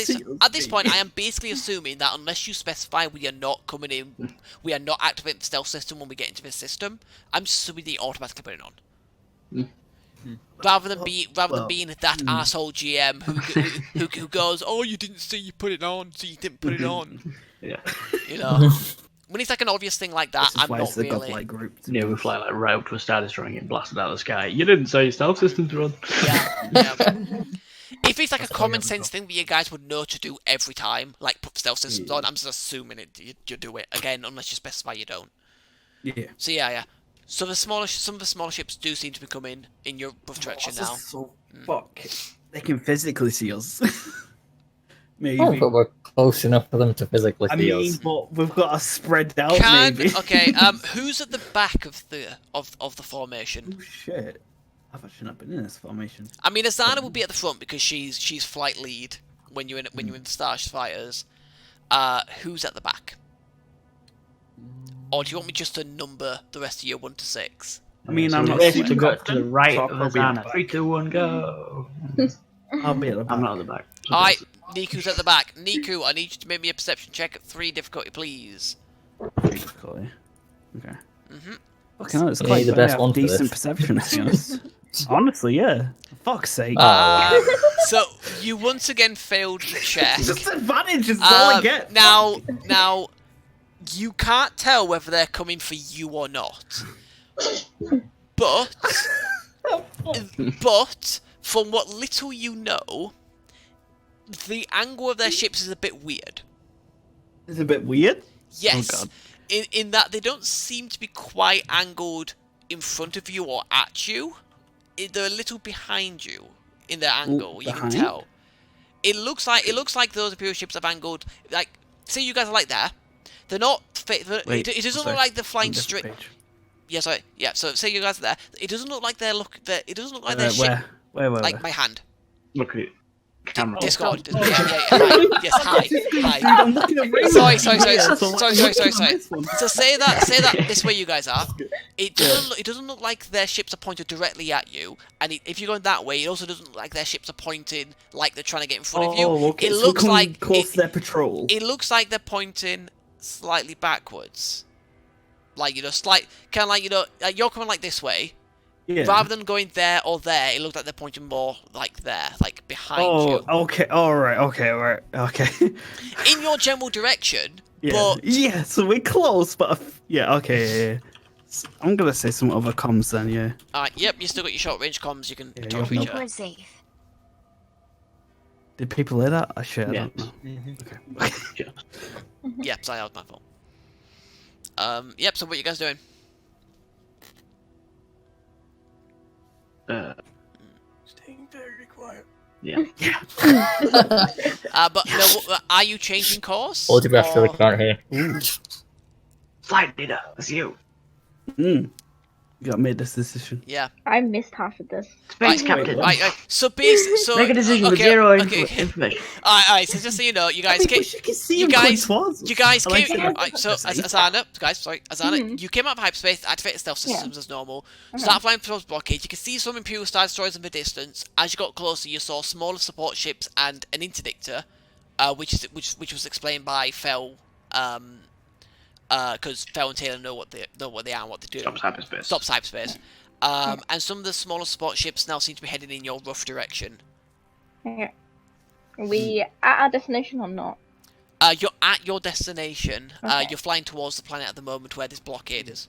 this point, I am basically assuming that unless you specify we are not coming in, we are not activating the stealth system when we get into this system. I'm assuming they automatically put it on. Rather than being that asshole GM who goes, oh, you didn't say you put it on, so you didn't put it on. Yeah. You know, when it's like an obvious thing like that, I'm not really. Yeah, we fly like right up to a Star Destroyer and get blasted out of the sky. You didn't say your stealth systems were on. Yeah. If it's like a common sense thing that you guys would know to do every time, like put stealth systems on, I'm just assuming you do it again, unless you specify you don't. Yeah. So yeah. So some of the smaller ships do seem to be coming in your rough direction now. So fuck. They can physically see us. Maybe. Oh, but we're close enough for them to physically see us. But we've got to spread out. Maybe. Okay. Who's at the back of the formation? Oh shit! I've actually not been in this formation. I mean, Azana will be at the front because she's flight lead when you're in the Starfighters. Who's at the back? Or do you want me just to number the rest of your 1 to 6? I mean, I'm not to go to the right so of I'll be at the Azana. back. 3, 2, 1, go. I'll be at the back. I'm not at the back. Alright, Niku's at the back. Niku, I need you to make me a perception check at 3 difficulty, please. Difficulty. Okay. Mhm. Fucking hell, it's You quite need the bad. I best have one for decent this. perception, to be honest. Honestly, yeah. For fuck's sake. So you once again failed the check. Disadvantage is all I get. Now, you can't tell whether they're coming for you or not. But from what little you know, the angle of their ships is a bit weird. It's a bit weird? Yes. Oh, God. In that they don't seem to be quite angled in front of you or at you. They're a little behind you in their angle. You can tell. It looks like those Imperial ships have angled like. Say you guys are like there. They're not. Wait, it doesn't look like they're flying straight. Yeah, sorry. Yeah, so say you guys are there. It doesn't look like it doesn't look like they're ship. Where? Like my hand. Look at it. Camera. Discord. Yeah, hi. Yes, hi. I'm looking at Sorry. So say that this way you guys are. It doesn't look like their ships are pointed directly at you, and if you're going that way, it also doesn't look like their ships are pointing like they're trying to get in front of you. Okay. It So looks like close to their patrol. It looks like they're pointing slightly backwards, like kind of like you're coming like this way. Yeah. Rather than going there or there, it looks like they're pointing more like there, like behind you. Oh, okay. All right. Okay. In your general direction, Yeah. but Yeah. So we're close, but yeah. Okay. Yeah. So I'm gonna say some other comms then. Yeah. yep, you still got your short range comms. You can Yeah, talk to you each have other. We're safe. Did people hear that? I shit. I Yeah. don't know. Okay. Yep, sorry, that was my fault. Yep. So what are you guys doing? Staying very quiet. Yeah. But no, are you changing course? Autograph still or- can't hear. Flight leader, it's you. You got made this decision. Yeah. I missed half of this. Space captain. Right. So Make a decision with okay, zero okay. information. Alright, so just so you know, you guys came. You guys came. So Azana, you came out of hyperspace, activated stealth systems as normal. Start flying towards blockade. You can see some Imperial Star Destroyers in the distance. As you got closer, you saw smaller support ships and an interdictor, which was explained by Fel, because Fel and Taylor know what they are and what they do. Stops hyperspace. Stops hyperspace. And some of the smaller support ships now seem to be heading in your rough direction. Okay. Are we at our destination or not? You're at your destination. Okay. You're flying towards the planet at the moment where this blockade is.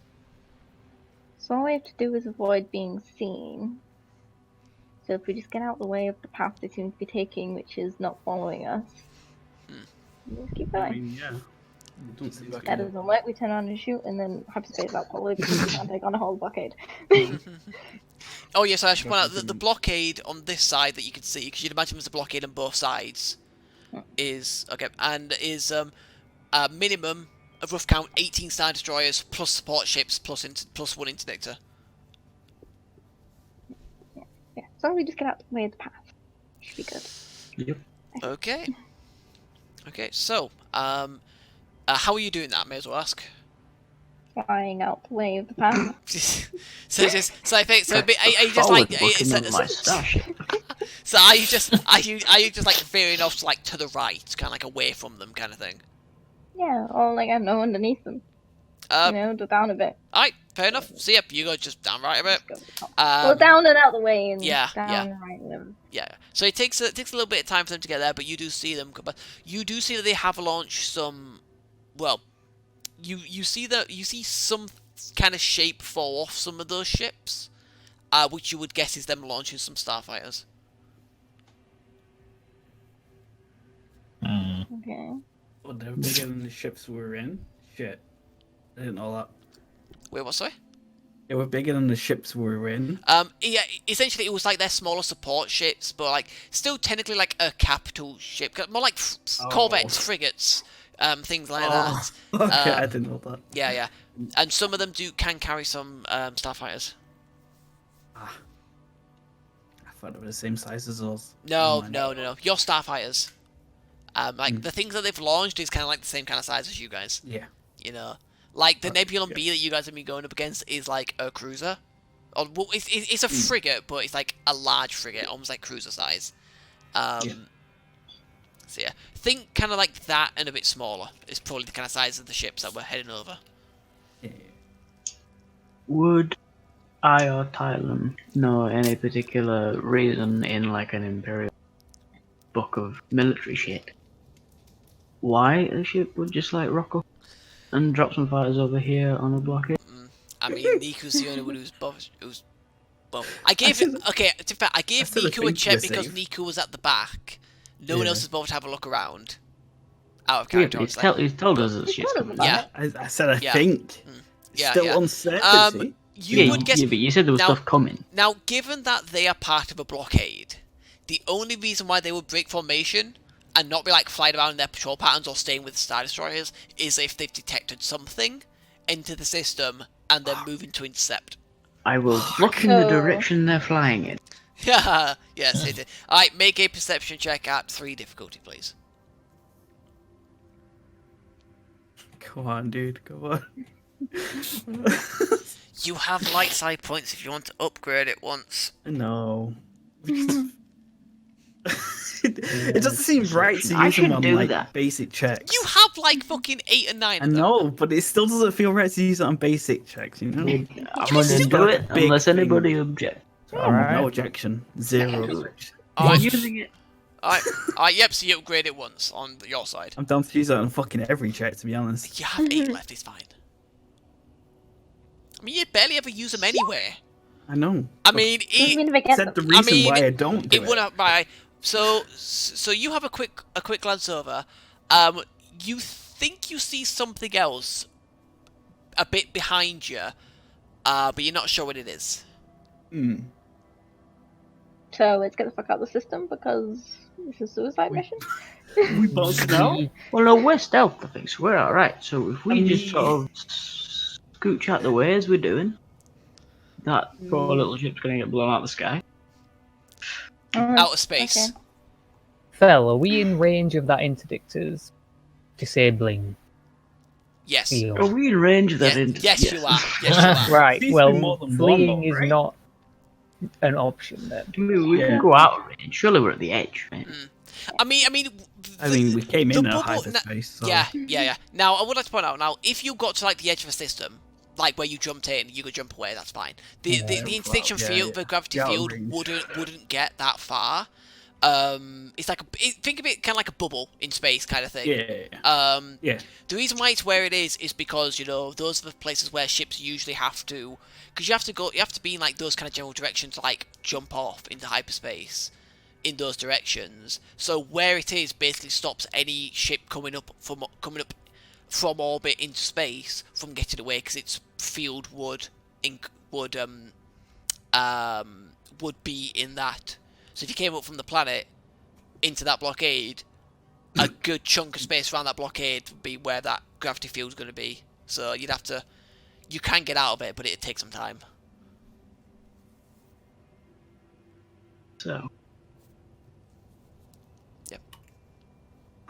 So all we have to do is avoid being seen. So if we just get out of the way of the path they seem to be taking, which is not following us, Just keep I going. mean, yeah. It don't seem like That it. doesn't work. We turn around and shoot, and then hyperspace out probably because we can't take on a whole blockade. Oh yes, I should point out that the blockade on this side that you can see, because you'd imagine there's a blockade on both sides, is a minimum of rough count 18 Star Destroyers plus support ships plus one interdictor. Yeah, so we just get out the way of the path. Should be good. Yep. Okay. Okay, so how are you doing that? May as well ask. Flying out the way of the path. I think so. Are you just like? So are you just like veering off like to the right, kind of like away from them, kind of thing? Yeah, or like I don't know, underneath them. You know, go down a bit. Alright, fair enough. So yep, you go just down right a bit. Go to the top. Well, down and out the way, and yeah, down yeah. and right and them. Yeah. So it takes a little bit of time for them to get there, but you do see them. But you do see that they have launched some. Well, you see some kind of shape fall off some of those ships, which you would guess is them launching some starfighters. Okay. Oh, they're bigger than the ships we were in. Shit. I didn't know that. Wait, what? Sorry. They were bigger than the ships we were in. Yeah, essentially it was like their smaller support ships, but like still technically like a capital ship, more like corvettes, frigates, things like that. Okay, I didn't know that. Yeah, yeah, and some of them can carry some starfighters. I thought they were the same size as us. No. Your starfighters. Like the things that they've launched is kind of like the same kind of size as you guys. Yeah. You know. Like, the Nebulon B that you guys have been going up against is, like, a cruiser. Or, well, it's a frigate, but it's, like, a large frigate, almost like cruiser size. So, yeah. Think kind of like that and a bit smaller. It's probably the kind of size of the ships that we're heading over. Yeah. Would I or Tylen know any particular reason in, like, an Imperial book of military shit why a ship would just, like, rock up and drop some fighters over here on a blockade? I mean, Niku's the only one who's I gave Niku a check because Niku was at the back. No one else is bothered to have a look around. Out of character, He's told us that shit's coming. Yeah. I said I think. Yeah, Still uncertainty. You would guess. Yeah, but you said there was stuff coming. Now, given that they are part of a blockade, the only reason why they would break formation and not be like flying around in their patrol patterns or staying with the Star Destroyers is if they've detected something into the system and they're moving to intercept. I will look in the direction they're flying in. Yeah, yes, it is. Alright, make a perception check at 3 difficulty, please. Come on, dude, come on. You have light side points if you want to upgrade it once. No. It doesn't seem right to use them on like basic checks. You have like fucking 8 and 9. I know, but it still doesn't feel right to use it on basic checks, you know? I'm gonna do it unless anybody objects. Alright. No objection. 0. I'm using it. Alright, yep, so you upgrade it once on your side. I'm down to use it on fucking every check, to be honest. You have 8 left, it's fine. I mean, you barely ever use them anywhere. I know. I mean, said the reason why I don't do it. Right. So you have a quick glance over. You think you see something else a bit behind you, but you're not sure what it is. So let's get the fuck out of the system because it's a suicide mission. We both know. Well, no, we're stealth, I think, so we're alright. So if we just sort of scooch out the way as we're doing, that poor little ship's gonna get blown out of the sky. Out of space. Okay. Phil, are we in range of that interdictor's disabling? Yes. Are we in range of that? Yes, you are. Yes, you are. Right. Well, fleeing is not an option then. I mean, we can go out of range. Surely we're at the edge, right? I mean, we came in at hyperspace. So. Yeah. Now, I would like to point out, if you got to like the edge of a system, like where you jumped in, you could jump away. That's fine. The interdiction field, the gravity field, wouldn't get that far. It's like think of it kind of like a bubble in space, kind of thing. Yeah. The reason why it's where it is because those are the places where ships usually have to, because you have to be in like those kind of general directions to like jump off into hyperspace. in those directions. So where it is basically stops any ship coming up from orbit into space from getting away, because its field would be in that. So if you came up from the planet into that blockade, a good chunk of space around that blockade would be where that gravity field's going to be. So you can get out of it, but it'd take some time. So. Yep.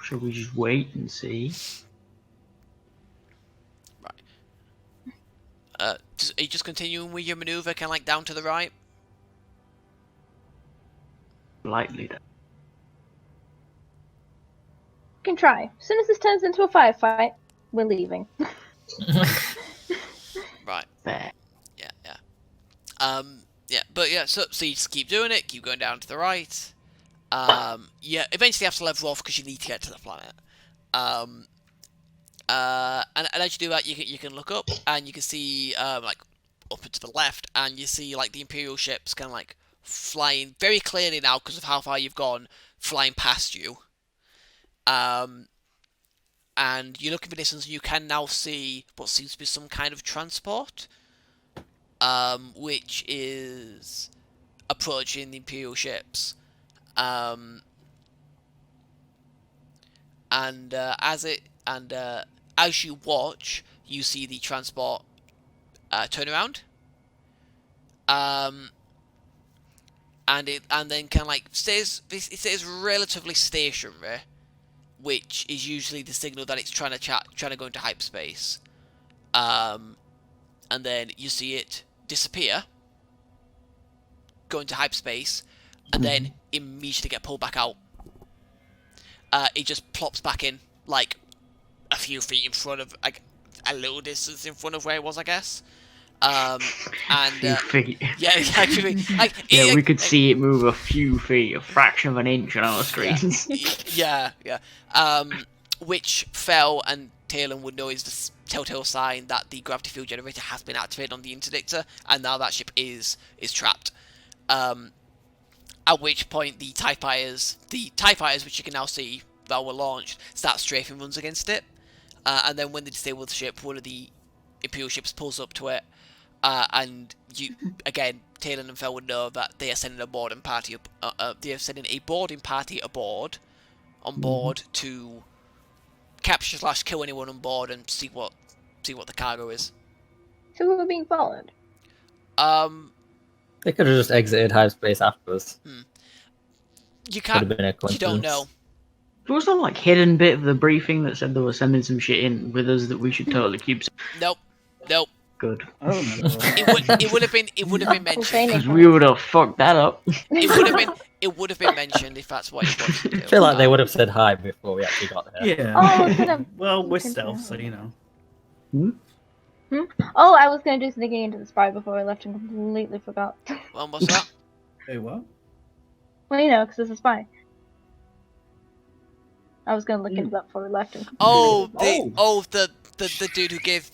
Shall we just wait and see? Right. Are you just continuing with your maneuver, kind of like down to the right? Lightly then. Can try. As soon as this turns into a firefight, we're leaving. Right. Fair. Yeah. But yeah. So you just keep doing it. Keep going down to the right. Yeah. Eventually, you have to level off because you need to get to the planet. And as you do that, you can look up and you can see like up and to the left, and you see like the Imperial ships kind of like flying very clearly now because of how far you've gone, flying past you. And you look in the distance, and you can now see what seems to be some kind of transport, which is approaching the Imperial ships. As you watch, you see the transport turn around, and then kind of like stays relatively stationary, which is usually the signal that it's trying to go into hyperspace. And then you see it disappear, go into hyperspace, and then immediately get pulled back out. It just plops back in, like, a few feet in front of, like, a little distance in front of where it was, I guess. Feet. Yeah, exactly. Yeah, we could see it move a few feet, a fraction of an inch on our screens. Yeah. Which Fel and Talon would know is the telltale sign that the gravity field generator has been activated on the interdictor, and now that ship is trapped. At which point the TIE fighters, which you can now see that were launched, start strafing runs against it. And then when they disable the ship, one of the Imperial ships pulls up to it, and you again, Talon and Fel would know that they are sending a boarding party on board to capture/kill anyone on board and see what the cargo is. So who are being followed? They could have just exited hyperspace afterwards. You can't. Could have been a You coincidence. don't know. There was some like hidden bit of the briefing that said they were sending some shit in with us that we should totally keep. Nope. Good. I don't remember. It would have been mentioned. Because we would have fucked that up. It would have been mentioned if that's what you wanted to do. I feel like they would have said hi before we actually got there. Yeah. Oh, I was gonna. Well, we're stealth, so you know. Oh, I was gonna do sneaking into the spy before I left and completely forgot. Well, what's that? Hey, what? Well, you know, because it's a spy. I was gonna look into that before we left and. The dude who gave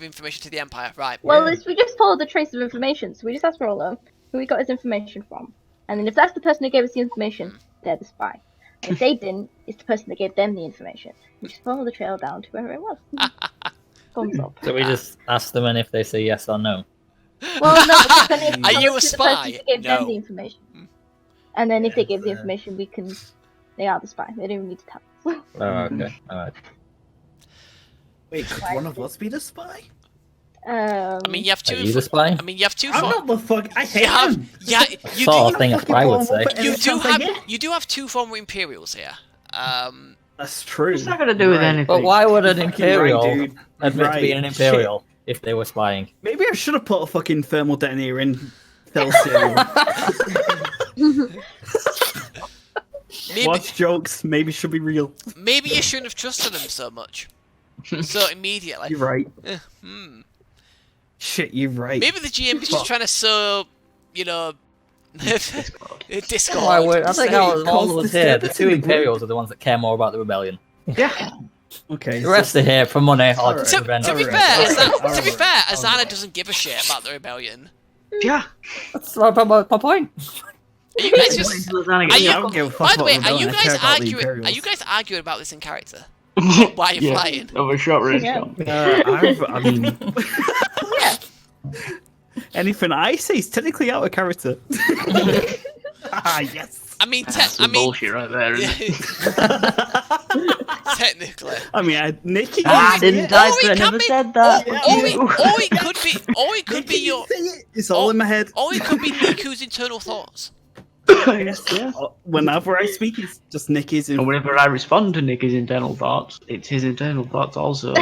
information to the Empire, right? Well, we just followed the trace of information, so we just asked Rollo who we got his information from, and then if that's the person who gave us the information, they're the spy. And if they didn't, it's the person that gave them the information. We just follow the trail down to where it was. Thumbs up. So we just ask them, and if they say yes or no. Well, no, because then it's Are you a to the spy? person who gave them No. the information. And then if they give the information, we can. They are the spy. They don't even need to tell us. Oh, okay. Alright. Wait, could one of us be the spy? I mean, you have two. Are you the spy? I mean, you have two. I'm not the fuck. I hate You have. him. Yeah, you Sort do. of thing a spy would say. You do have two former Imperials here. That's true. It's not gonna do with anything. But why would an Fucking Imperial right, dude. admit to Right. being an Imperial if they were spying? Maybe I should have put a fucking thermal detonator in Phil's cereal. Maybe, Watch jokes. Maybe should be real. maybe you shouldn't have trusted him so much. So immediately. You're right. Shit, you're right. Maybe the GM is just trying to sow, discord. Why would I think Say, all of cause us here, the this two in the group. Imperials are the ones that care more about the rebellion. Yeah. Okay. The rest are here for money or Alright. to prevent. To be Alright, fair, alright, to be alright, fair, Azana doesn't give a shit about the rebellion. Yeah. That's my point. Are you guys just? Are I you, don't give a fuck by the way, what we're are you doing, I guys care about the arguing? Are Imperials. you guys arguing about this in character? Why are you Yeah. flying? Over short range. Yeah. I mean, Yeah. anything I say is technically out of character. Ah, yes. I mean, That's I some mean, bullshit right there. Isn't it? technically. I mean, Nikki. I didn't Or type it it. I can never be- said that. Or Fuck you. it could be your. It's all in my head. Or it could be Niku's internal thoughts. Yes, yeah. Whenever I speak, it's just Nikki's. And whenever I respond to Nicky's internal thoughts, it's his internal thoughts also.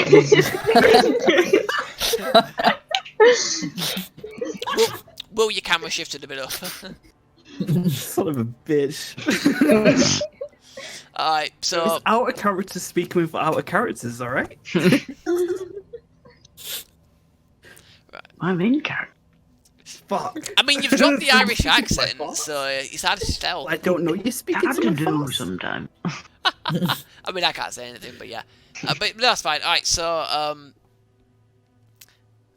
Will your camera shifted a bit up? Son of a bitch. Alright, so It's out of character speaking with out of characters, alright? I'm in character. Fuck. I mean you've dropped the Irish accent, so it's hard to tell. I don't know you're speaking Hard to to my do boss. sometimes. I mean I can't say anything, but yeah. But that's fine. Alright, so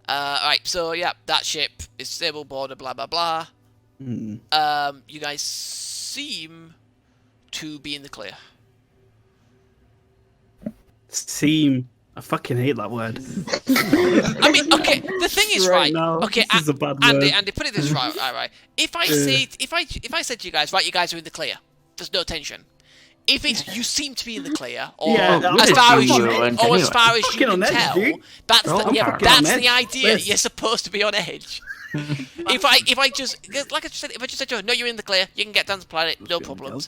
alright, so yeah, that ship is stable border, blah blah blah. Hmm. You guys seem to be in the clear. Seem. I fucking hate that word. I mean, okay, the thing is, Right right, now, okay, this is a bad Andy, word. Andy, put it this right. If I say, if I said to you guys, right, you guys are in the clear. There's no tension. If it's you seem to be in the clear, or Yeah, that as would far be as you, good or anyway. as far as you Fucking can on edge, tell, dude. that's Bro, the, I'm yeah, fucking that's on the edge. idea. Yes. You're supposed to be on edge. if I just like I just said, if I just said to you, no, you're in the clear, you can get down to the planet, no problems.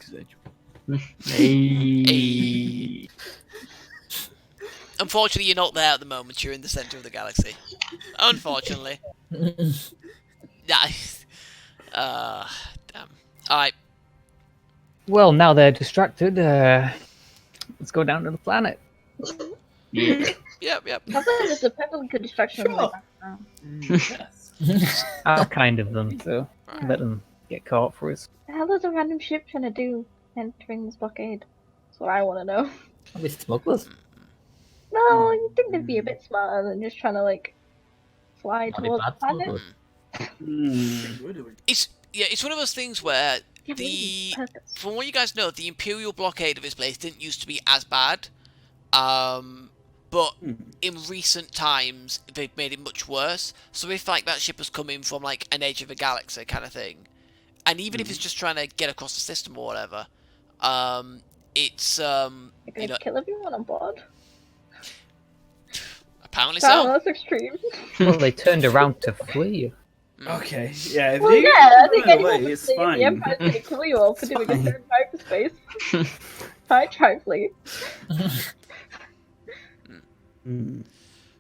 Hey. Unfortunately, you're not there at the moment. You're in the center of the galaxy. Unfortunately. Nice. Damn. Alright. Well, now they're distracted. Let's go down to the planet. Yeah. Yep. I thought it was a perfectly good distraction. Sure. Kind of them, so let them get caught for us. The hell is a random ship trying to do entering this blockade? That's what I want to know. Probably smugglers. No, you'd think they'd be a bit smarter than just trying to like fly Not a towards the bad planet. smugglers. It's one of those things where Yeah, but the it's purpose. from what you guys know, the Imperial blockade of this place didn't used to be as bad. But in recent times they've made it much worse. So if like that ship has come in from like an edge of a galaxy kind of thing, and even if it's just trying to get across the system or whatever, it's They're you gonna know, kill everyone on board. apparently Wow, so. that's extreme. Well, they turned around to flee. Okay, yeah. If Well, you yeah, I think run away, anyone would it's say the fine. Empire's gonna kill you all for It's doing fine. a third hyperspace. Try flee.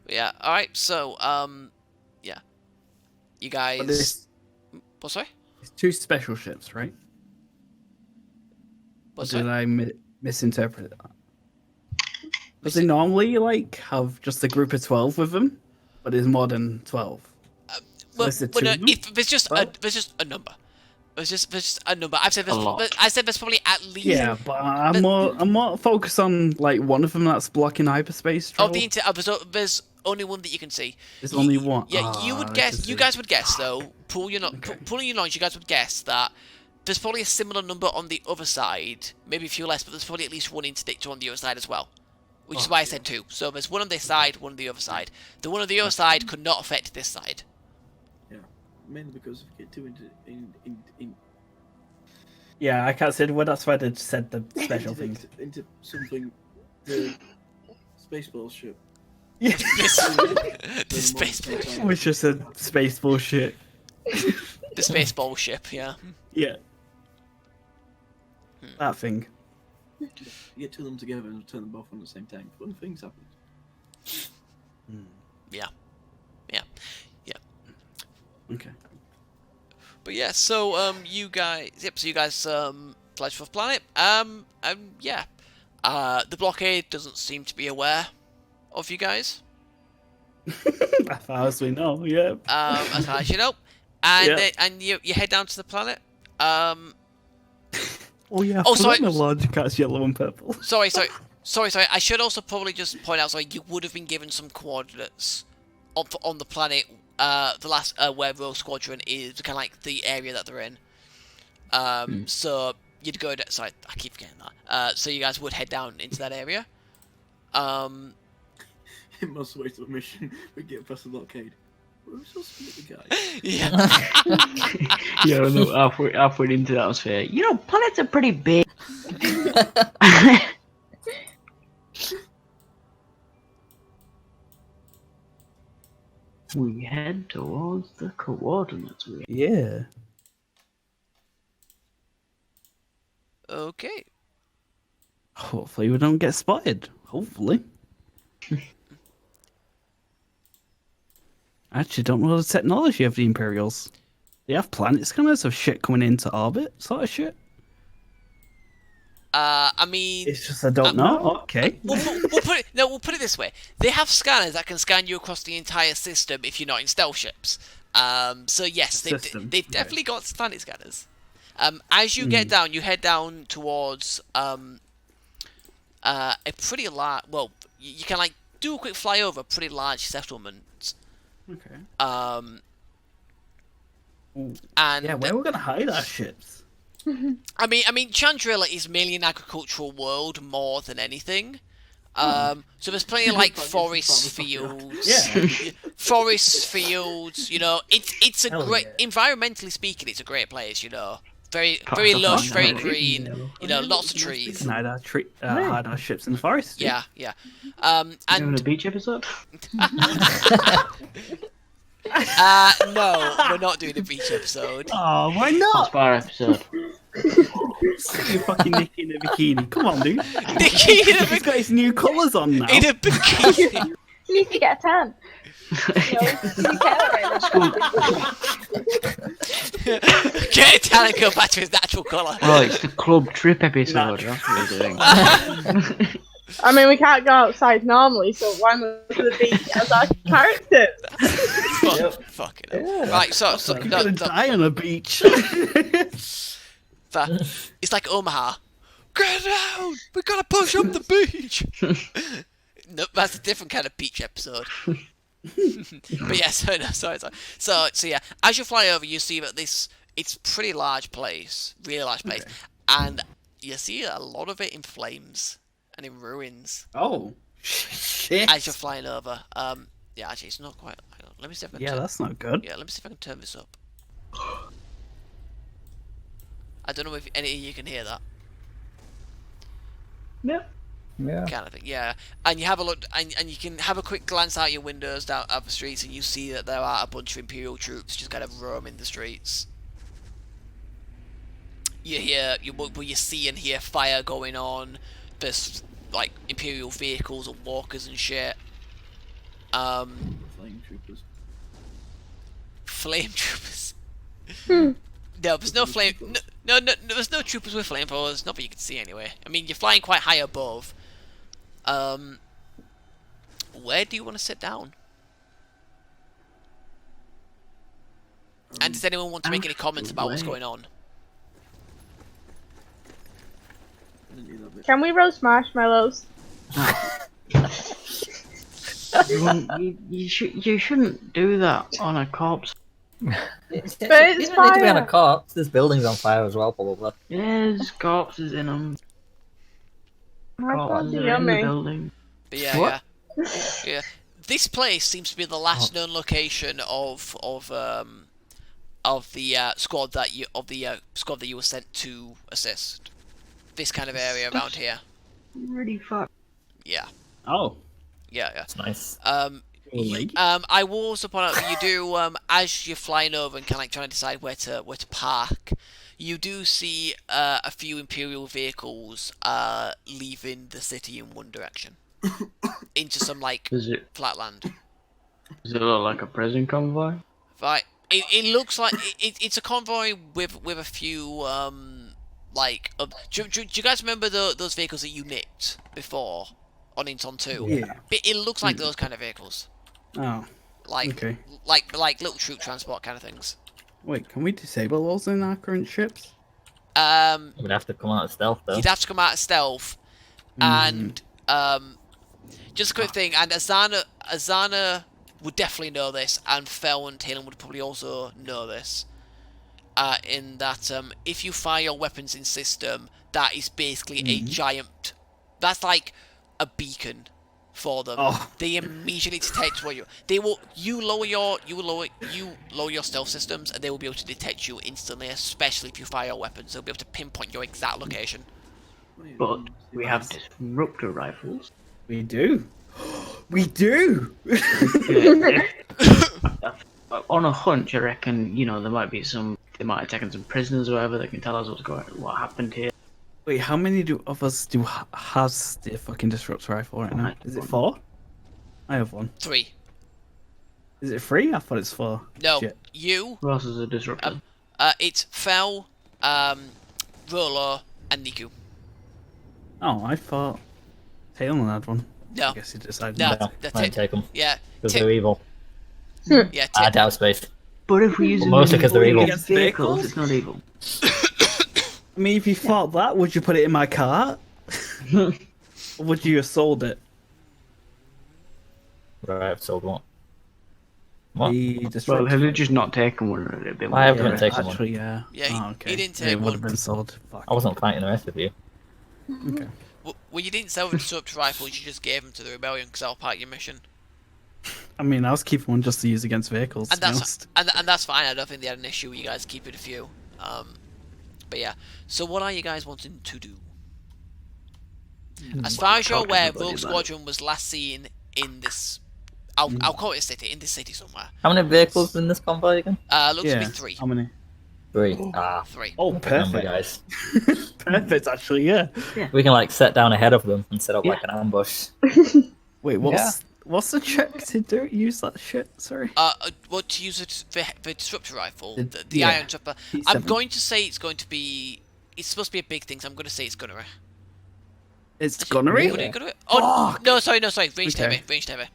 Yeah. All right. So yeah, you guys. But there's, What? Sorry. there's two special ships, right? Or What's did that? I misinterpret that? Does they normally like have just a group of 12 with them? But there's more than 12. Well, Is it well, no, two of them? if there's just Well- there's just a number. There's just a number. I've said there's A lot. I said there's probably at least. Yeah, but I'm more focused on like one of them that's blocking hyperspace Of travel. there's only one that you can see. There's only one. Yeah, you would Ah, guess. this You is- guys would guess though. Pulling your knowledge, you guys would guess that there's probably a similar number on the other side. Maybe a few less, but there's probably at least one interdictor on the other side as well. Which is why I said two. So there's one on this side, one on the other side. The one on the other side could not affect this side. Yeah, mainly because if you get too in Yeah, I can't say the word. That's why they said the special thing. into something, the space bullshit. Yeah, The space bullship. which just said space bullshit. The space ball ship, yeah. Yeah, that thing. You get two of them together and turn them both on at the same time. Fun things happen. Yeah. Okay. But yeah, so you guys fledged for the planet. Yeah. The blockade doesn't seem to be aware of you guys. As far as we know, yeah. As far as you know. And Yeah. and you head down to the planet. Oh yeah. Oh, sorry. My large cat's yellow and purple. Sorry. I should also probably just point out, you would have been given some coordinates on the planet. The last where Rogue Squadron is, kind of like the area that they're in. So you'd go. Sorry, I keep forgetting that. So you guys would head down into that area. It must wait to a mission. We get past the blockade. We're supposed to be the guy. Yeah. Yeah, no, halfway into the atmosphere. You know, planets are pretty big. We head towards the coordinates. Yeah. Okay. Hopefully we don't get spotted. Hopefully. I actually don't know the technology of the Imperials. They have planet scanners of shit coming into orbit, sort of shit. I mean, It's just I don't know. Okay. we'll put it this way: they have scanners that can scan you across the entire system if you're not in stealth ships. So yes, they've definitely got planet scanners. As you get down, you head down towards a pretty large. Well, you can like do a quick flyover, a pretty large settlement. Okay. And Yeah, where are we gonna hide our ships? I mean, Chandrila is mainly an agricultural world more than anything. So there's plenty of like forest fields. Yeah. Forest fields. You know, it's a Hell great, yeah. environmentally speaking, it's a great place. You know, very Parts of lush, very London. green. You know, lots of trees. Hide our ships in the forest. Yeah. Having a And beach episode? no, we're not doing a beach episode. Oh, why not? Far episode. You fucking Nicky in a bikini. Come on, dude. Nicky in a He's got his new colours on now. in a bikini. You need to get a tan. Get a tan and go back to his natural colour. Oh, it's the club trip episode. That's what we're doing. I mean, we can't go outside normally, so why not the beach as our characters? Fucking hell. Right, so I'm gonna die on a beach. it's like Omaha. Get down! We gotta push up the beach. No, that's a different kind of beach episode. But yeah, sorry. So yeah, as you fly over, you see that it's a pretty large place, really large place, and you see a lot of it in flames and in ruins. Oh, shit. As you're flying over, yeah, actually, it's not quite. Hang on, let me see if I can. Yeah, that's not good. Yeah, let me see if I can turn this up. I don't know if any of you can hear that. Yeah. Kind of thing, yeah. And you have a look, and you can have a quick glance out your windows down at the streets, and you see that there are a bunch of Imperial troops just kind of roaming the streets. You see and hear fire going on. There's like Imperial vehicles and walkers and shit. Flying troopers. Flame troopers. No, there's no flame. No, there's no troopers with flamethrowers. Not that you can see anyway. I mean, you're flying quite high above. Where do you want to sit down? And does anyone want to make any comments about what's going on? Can we roast marshmallows? You shouldn't do that on a corpse. It's But you it's don't need to be on a fire. corpse. There's buildings on fire as well, probably. There's corpses in them. Marshmallows Corpses are are in the yummy. building. But yeah. This place seems to be the last known location of the squad that you were sent to assist. This kind of area around here. Really fuck. Yeah. Oh, Yeah. It's nice. I will also point out that you do as you're flying over and kind of like trying to decide where to park. You do see a few Imperial vehicles leaving the city in one direction into some like Does it flatland. look like a prison convoy? Right. It looks like it's a convoy with a few do you guys remember those vehicles that you nicked before on Inton 2? Yeah. It looks like those kind of vehicles. Oh. Like Okay. like little troop transport kind of things. Wait, can we disable those in our current ships? We'd have to come out of stealth, though. You'd have to come out of stealth, and just a quick thing. And Azana would definitely know this, and Fel and Taylor would probably also know this. in that if you fire your weapons in system, that is basically a giant. That's like a beacon for them. Oh. They immediately detect what they will. You lower your stealth systems, and they will be able to detect you instantly. Especially if you fire your weapons, they'll be able to pinpoint your exact location. But we have disruptor rifles. We do. We do. On a hunch, I reckon, there might be they might have taken some prisoners or whatever that can tell us what happened here. Wait, how many of us has the fucking disruptor rifle right now? Is it 4? I have 1. 3. Is it 3? I thought it's 4. No, Shit. you. Who else is a disruptor? It's Fel, Rolo, and Niku. Oh, I thought Talon had 1. No. I guess he decided. No, No, I didn't take them. Yeah. Because they're evil. Yeah. I doubt space. But if we use them Mostly 'cause they're evil. against vehicles, it's not evil. I mean, if you thought that, would you put it in my cart? Or would you have sold it? Right, I've sold what? What? The Well, disruptor. have you just not taken one? Or have I haven't taken one. Actually, yeah. Yeah, Oh, okay. he didn't It take would one. have been sold. Fuck. I wasn't fighting the rest of you. Okay. Well, you didn't sell the disruptor rifles. You just gave them to the rebellion because that was part of your mission. I mean, I was keeping one just to use against vehicles. And to be that's honest. and that's fine. I don't think they had an issue with you guys keeping a few. But yeah. So what are you guys wanting to do? As far as you're aware, Rogue Squadron was last seen in this. I'll call it a city. In this city somewhere. How many vehicles in this convoy again? Looks to be 3. How many? 3. Ah, 3. Oh, number, perfect. guys. Perfect, actually, yeah. We can like set down ahead of them and set up like an ambush. Wait, what's the check to use that shit? Sorry. What to use it for the disruptor rifle? The yeah. iron chopper. I'm going to say it's going to be. It's supposed to be a big thing, so I'm going to say it's gunnery. It's gunnery? Gunnery? Oh no, sorry, ranged Okay. heavy, ranged heavy.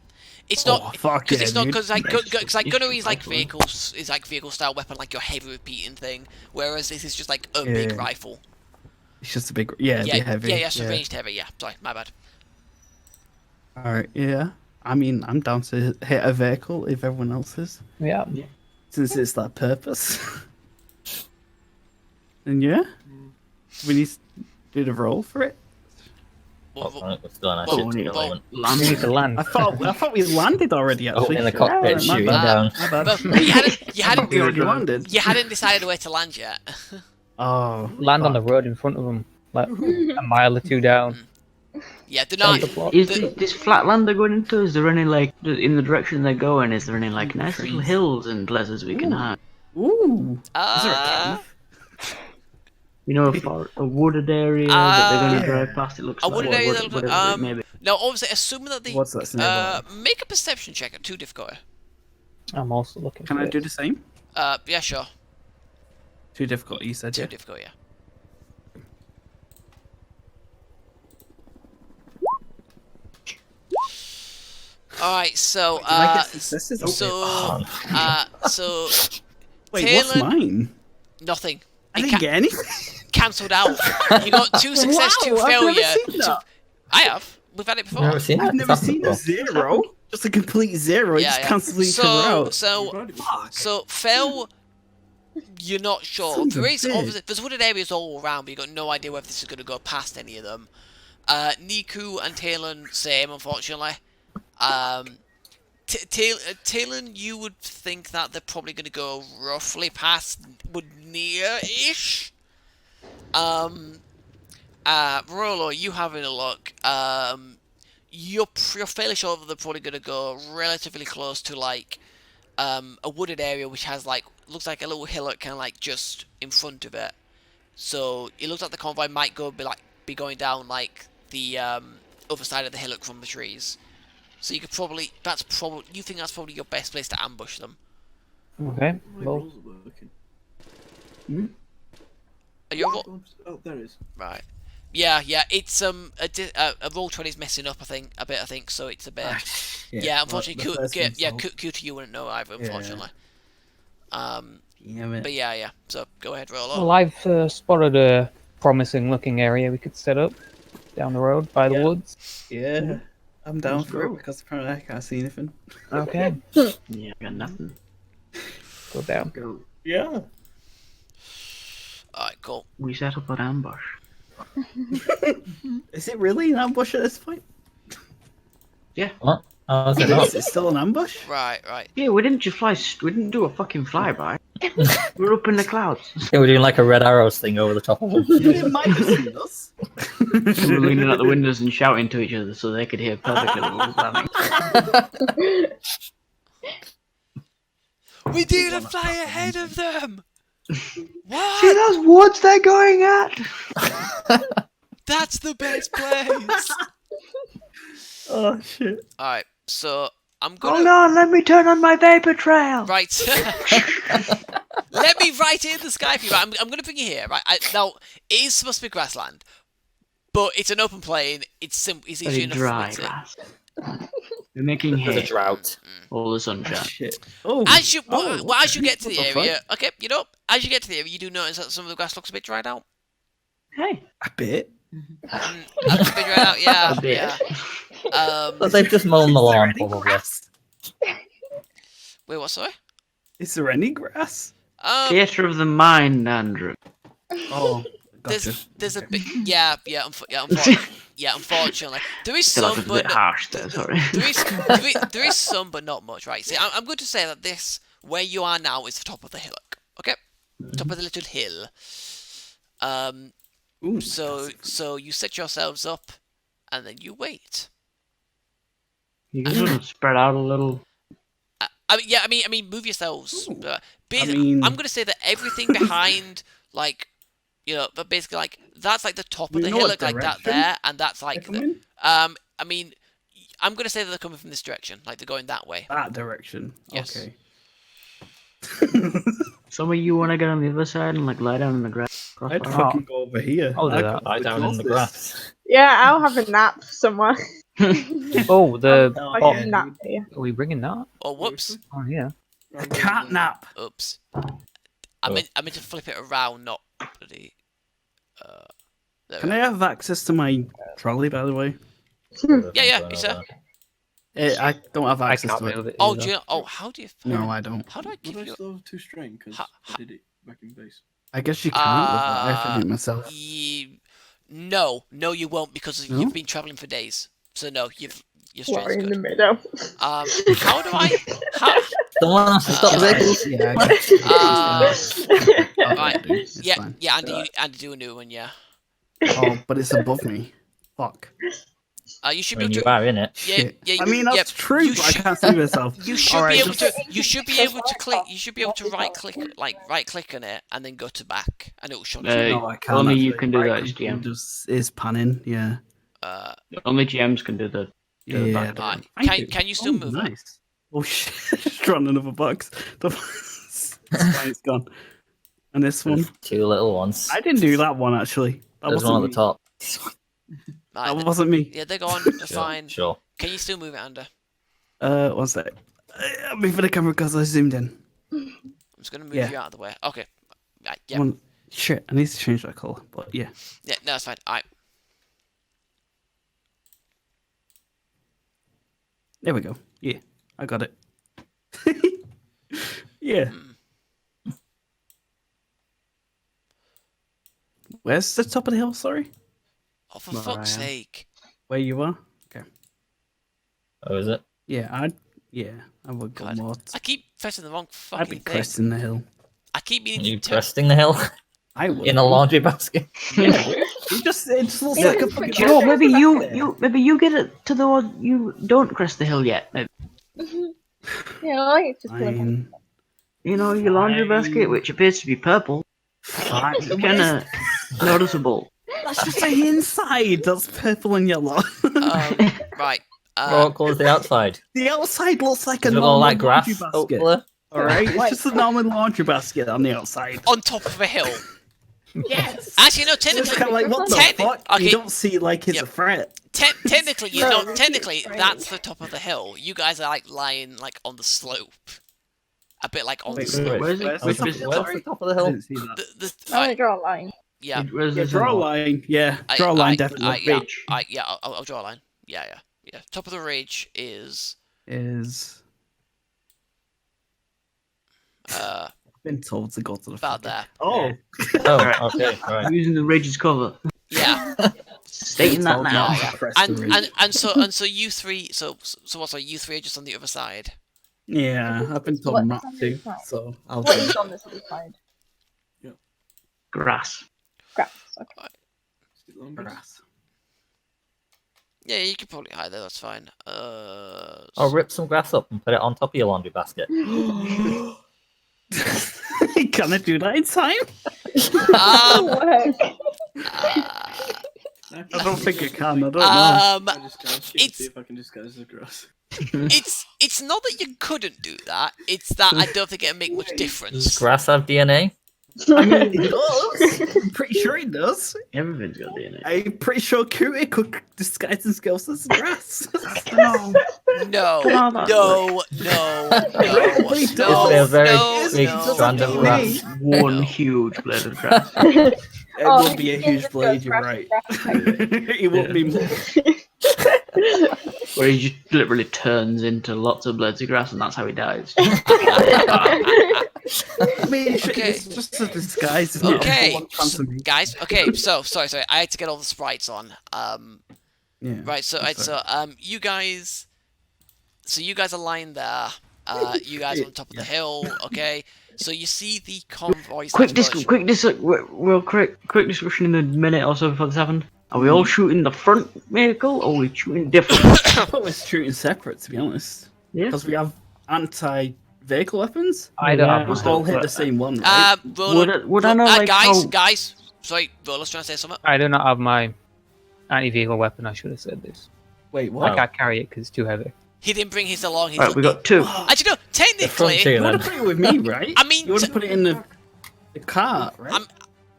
It's not because it's not because like gunnery is like vehicles vehicle style weapon, like your heavy repeating thing, whereas this is just like a big rifle. It's just a big, it'd be heavy. So ranged heavy. Yeah, sorry, my bad. All right, yeah. I mean, I'm down to hit a vehicle if everyone else is, Yeah. since it's that purpose. And yeah, we need to do the roll for it. Oh, right, we're still on our Well, shit we to need the to, like, moment. We need to land. I thought we landed already. Oh, Actually, in the cockpit, my shooting bad. down. My bad. Well, you hadn't We already landed. you hadn't decided where to land yet. Oh, Land on the road in front of them, like a mile or two down. Yeah, they're not. End the plot. Is this flat land they're going into? Is there any in the direction they're going? Is there any nice little hills and places we can hide? Ooh. Is there a cave? A wooded area that they're going to drive past. It looks A like wooded area whatever that it may be. no, obviously, assuming that they What's that scenario? make a perception check at 2 difficulty. I'm also looking. Can for I it. do the same? Yeah, sure. Too difficult, you said, 2 yeah. difficult, yeah. Alright, so Did I get successes? so Wait, what's Talon- mine? nothing. I It didn't get anything. cancelled out. You got 2 success, 2 Wow, I've failure. never seen that. I have. We've had it before. Never seen I've that. never It's seen a happened zero. Just a complete zero. It Yeah, just yeah. cancels each other out. So Phil, you're not sure. Sons of There is bitch. obviously there's wooded areas all around, but you got no idea whether this is going to go past any of them. Niku and Talon, same, unfortunately. Talon, you would think that they're probably going to go roughly past, would near-ish. Rolo, you having a look. You're fairly sure that they're probably going to go relatively close to like a wooded area which has like looks like a little hillock kind of like just in front of it. So it looks like the convoy might be going down like the other side of the hillock from the trees. So you could probably you think that's probably your best place to ambush them. Okay. Well, Are you Oh, there it is. right? Yeah. It's a roll 20 is messing up. I think so. It's a bit. Yeah, unfortunately, Q to you wouldn't know either. Unfortunately. But yeah. So go ahead, roll. well, I've spotted a promising-looking area we could set up down the road by the woods. Yeah, I'm down for it because apparently I can't see anything. Okay. Yeah, I got nothing. Go down. Go. Yeah. Cool. We set up an ambush. Is it really an ambush at this point? What? Oh, is it not? Is it still an ambush? Right. Yeah, we didn't just fly. We didn't do a fucking flyby. We were up in the clouds. Yeah, we're doing like a red arrows thing over the top of them. It might have seen us. We were leaning out the windows and shouting to each other so they could hear perfectly what we were planning. We need to fly ahead of them. What? See those woods they're going at? That's the best place. Oh shit! All right, so I'm gonna. Hold on, let me turn on my vapor trail. Right. Let me write it in the sky for you. Right? I'm gonna bring you here. Right. Now it is supposed to be grassland, but it's an open plain. It's It's easy Very enough dry for me to. grass. We're making There's a hay. drought. All the sunshine. Shit! Oh, As you oh, as you get to the what the area, okay, as you get to the area, you do notice that some of the grass looks a bit dried out. Hey, a bit. Looks a bit dried out, yeah. a bit. Yeah. But they've just mown the Is there lawn, any probably. grass? Wait, what? Sorry. Is there any grass? Theatre of the mind, Andrew. Oh, gotcha. There's a bit. Yeah. Unfortunately, there is I feel like some, it's a bit but harsh there. Sorry. there is some, but not much. Right. See, I'm going to say that this where you are now is the top of the hillock. Okay, top of the little hill. Ooh, So you set yourselves up, and then you wait. You guys want to spread out a little. I mean, move yourselves. Basically, mean- I'm going to say that everything behind, like, but basically, like, that's like the top of We the know what hillock, like that direction there, and that's like, they're coming? I mean, I'm going to say that they're coming from this direction, like they're going that way. That direction. Yes. Okay. Some of you want to get on the other side and like lie down in the grass. cross I'd my fucking go over here. I'll do I that. got Lie down in the closest. grass. Yeah, I'll have a nap somewhere. Oh, the Oh, I bot. can nap here. Are we bringing that? Oh, whoops. Oh yeah. I can't nap. Oops. I meant to flip it around, not bloody. There Can we I go. have access to my trolley, by the way? Yeah, you sir. I don't have I access can't to it. move it. Oh, either. do you? Oh, how do you? No, I don't. How do I give Would I you? still have 2 strain? Because Ha- I did it back in base. I guess you can't with that. I have to do it myself. No, you won't because No? you've been traveling for days. So no, your We're straight's in the good. middle. How do I? How? Someone has to stop the vehicles. Yeah, I guess. Right. It's Yeah, fine. yeah, Andy, do a new one, yeah. Oh, but it's above me. Fuck. You should I be mean, able you to. are in it. Yeah, Shit. yeah. I mean, yeah, that's true, you but I should- can't see myself. You should Alright, be able just- to. You should be able to click. You should be able to right click on it, and then go to back, and it will show you. No, I can't. Only you actually. can do Right that as click GM. Just is panning, yeah. Only GMs can do the. Yeah. back Alright, Thank can you. can you still Oh, move? Nice. Oh shit! Just drawn another box. It's fine, it's gone. And this one, There's 2 little ones. I didn't do that one actually. That There's wasn't one at me. the top. Right, That wasn't me. yeah, they're gone. They're Sure, fine. Sure. Can you still move it under? One sec. I'm moving the camera because I zoomed in. I'm just gonna move Yeah. you out of the way. Okay. Right, yeah. One. Shit, I need to change that color, but yeah. Yeah, no, that's fine. Alright. There we go. Yeah, I got it. Yeah. Where's the top of the hill? Sorry, Oh, for Where I fuck's am. sake. where you are? Oh, is it? Yeah, I would go God. more. I keep pressing the wrong I'd be fucking thing. cresting the hill. I keep meaning You to. cresting the hill I would. in a laundry basket? It just looks Yeah, like a do fucking. you know what? Maybe you get it to the one you don't crest the hill yet. Maybe. Yeah, I like it just like Fine. You know your laundry basket, which appears to be purple, Fine. it's kind of noticeable. That's just the inside. That's purple and yellow. Right. What colour's the outside? The outside looks like a Is it all normal like grass? laundry basket. Hopefully. All right, it's just a normal laundry basket on the outside. On top of a hill. Yes. Actually, no. It's Technically, kind of like what the fuck? Okay. You don't see like it's Yep. a threat. technically, you don't. Technically, that's the top of the hill. You guys are like lying like on the slope, a bit like on Wait, the slope. Where's it? Where's Which the is it? Where's Sorry? the top of the I hill? didn't see that. The, I'm gonna draw a line. yeah. Where's Yeah, this draw a hill? line. Yeah, draw a line definitely. Yeah. I'll draw a line. Yeah. Top of the ridge is Is Been told to go to the about fucking- there. Oh, Oh, okay, right. Using the ridge as cover. Yeah. Stating that told now. not to Yeah. press the ridge. And so you three. So what? So you three are just on the other side. Yeah, I've been told What's not on the to, other side? so I'll What do is it. on this other side? Grass. Grass. Okay. Grass. Yeah, you could probably hide there. That's fine. I'll rip some grass up and put it on top of your laundry basket. Can I do that in time? Um, I don't think I can. I don't know. I disguise it's- see if I can disguise the grass. it's not that you couldn't do that. It's that I don't think it'd make much Does difference. grass have DNA? I mean, it does. I'm pretty sure it does. Everything's got DNA. I'm pretty sure Cootie could disguise himself as grass. No. No, Come on, no, that no, Please Is no, there a very no, big no, strand of no. grass? One No. huge blade of grass. It Oh, will be a he huge just blade, goes you're grass, right. grass, grass. It won't be more. Where he just literally turns into lots of blades of grass and that's how he dies. I mean, Okay. it's just a disguise. Isn't Okay, it? One transformation. guys. Okay, so sorry. I had to get all the sprites on. Yeah. Right. So you guys. So you guys are lying there. You guys are on top of the hill. Okay. So you see the convoy. quick discussion in the minute or so before this happened. Are we all shooting the front vehicle or are we shooting different? I thought we're shooting separate, to be honest. Yeah. Because we have anti-vehicle weapons. I don't Yeah. have Must one. all hit the same one, right? Roller, Would I know like guys, how... guys. Sorry, Roller's trying to say something. I do not have my anti-vehicle weapon. I should have said this. Wait, I what? can't carry it because it's too heavy. He didn't bring his along. He's Right, we got two. Actually, no. Technically, frontier. You want to put it with me, right? I mean, you want to put it in the cart, right?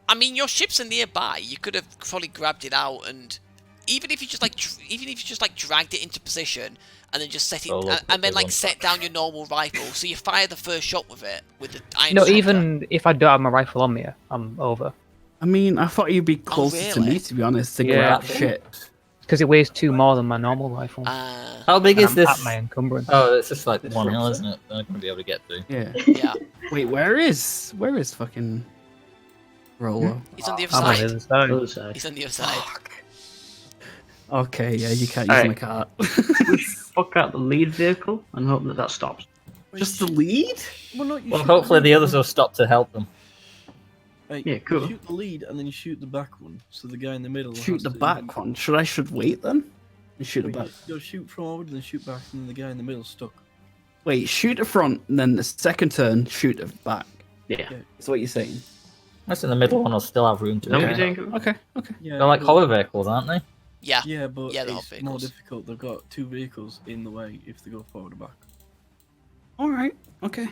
I mean, your ships are nearby. You could have probably grabbed it out, and even if you just like dragged it into position and then just set it, Oh, look, and then there's like one. set down your normal rifle, so you fire the first shot with it with the iron. No, shotgun. even if I don't have my rifle on me, I'm over. I mean, I thought you'd be closer to really? me, to be honest, to get Yeah. that shit. Because it weighs 2 more than my normal rifle. How big And is I'm this? at my encumbrance. Oh, it's just like one hill, isn't it? They're not going to be able to get through. Yeah. Yeah, Wait, where is fucking Roller? he's on the other I'm on the side. other side. Other side. He's on the other side. Okay, yeah, you can't use Alright. my cart. Fuck out the lead vehicle and hope that stops. Just the lead? Well, no, you Well, shoot hopefully the lead. others will stop to help them. Like, Yeah, cool. You shoot the lead and then you shoot the back one, so the guy in the middle. Shoot has the to- back one. Should wait then? And shoot the Wait, back. you shoot forward, then shoot back, and then the guy in the middle stuck. Wait, shoot the front, and then the second turn, shoot the back. Yeah. That's what you're saying. That's in the middle one. I'll still have room to Know what move. you're saying? Okay, okay. Yeah, They're like but- hover vehicles, aren't they? Yeah, Yeah, but Yeah, they're all it's more vehicles. difficult. They've got two vehicles in the way if they go forward or back. Alright, okay.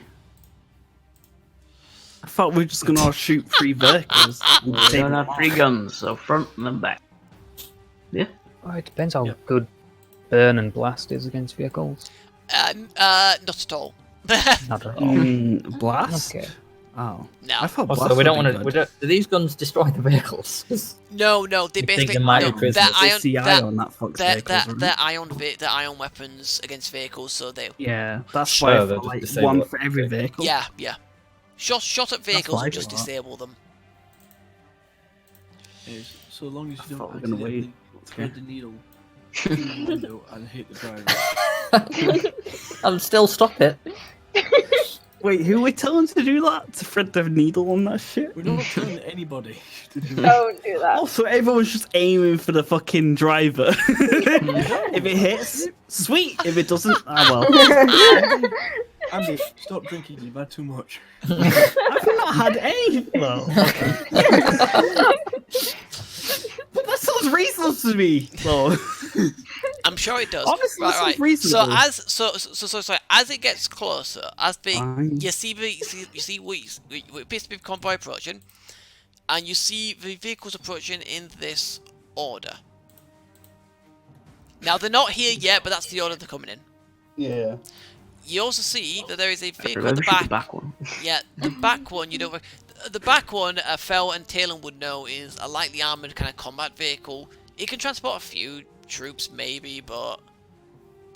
I thought we were just gonna all shoot 3 vehicles. and We take don't them have 3 guns, so front and then back. Oh, it depends how Yeah. good burn and blast is against vehicles. not at all. Not at all. Blast? Okay. Oh. No. I thought Also, blast we don't would be want to. good. Do these guns destroy the vehicles? 'Cause No, they You think basically they might no, be prisoners? they're It's iron. CI They're, on that fuck's they're, vehicles, they're, right? they're iron weapons against vehicles, so they. Yeah, that's Sure, why I they'll thought, like, just disable one it. for every vehicle. Yeah. Shot at vehicles why I will just do that. disable them. Is so long as you thought don't we were gonna accidentally wait. thread the needle through the window and hit the driver. I'll still stop it. Wait, who are we telling to do that? To thread the needle on that shit? We're not telling anybody to do that. Don't do that. Also, everyone's just aiming for the fucking driver. If it hits, sweet. If it doesn't, well. Andy, stop drinking. You've had too much. I've not had any. Well, but that sounds reasonable to me. Well, I'm sure it does. Honestly, that sounds So reasonable. as it gets closer, as the Fine. you see we appears to be convoy approaching, and you see the vehicles approaching in this order. Now they're not here yet, but that's the order they're coming in. yeah. You also see that there is a vehicle Maybe at the shoot the back. back one. Yeah, the back one you don't. The back one, Fel and Talon would know is a lightly armored kind of combat vehicle. It can transport a few troops, maybe, but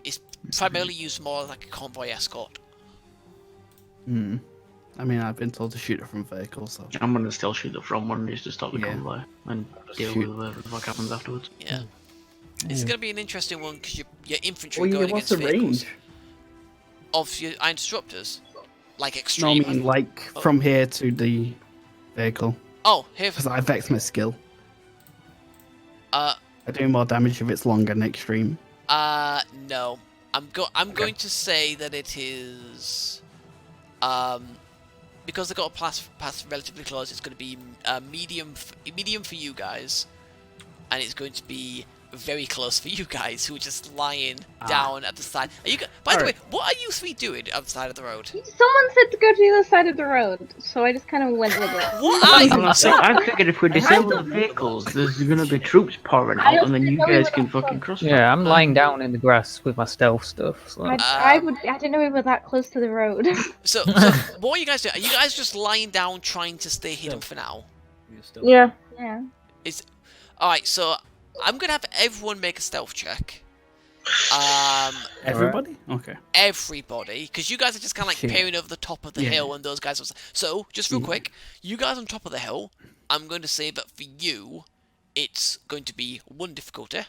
it's primarily used more like a convoy escort. Hmm. I mean, I've been told to shoot it from vehicles, so. I'm gonna still shoot the front one just to stop the Yeah. convoy and deal shoot. with whatever the fuck happens afterwards. Yeah. It's going to be an interesting one because your infantry Well, going what's against the vehicles range? of your iron disruptors. Like No, I extreme. mean, like, from here to the vehicle. Oh, here. Because I vex my skill. Uh, I do more damage if it's longer than extreme. no. I'm going to say that it is, because they got a pass relatively close. It's going to be medium for you guys, and it's going to be very close for you guys who are just lying down at the side. Are you? By the way, what are you three doing at the side of the road? Someone said to go to the other side of the road, so I just kind of went with it. What are you? I figured if we disable the vehicles, there's gonna be troops pouring out, and then you guys can fucking cross. Yeah, I'm lying down in the grass with my stealth stuff. So. I didn't know we were that close to the road. So what are you guys doing? Are you guys just lying down trying to stay hidden for now? Yeah. Yeah. Alright, so I'm gonna have everyone make a stealth check. Everybody? Okay. Everybody, because you guys are just kind of like Shit. peering over the top of the Yeah. hill, and those guys are. So, just real quick, you guys on top of the hill, I'm going to say that for you, it's going to be 1 difficulty.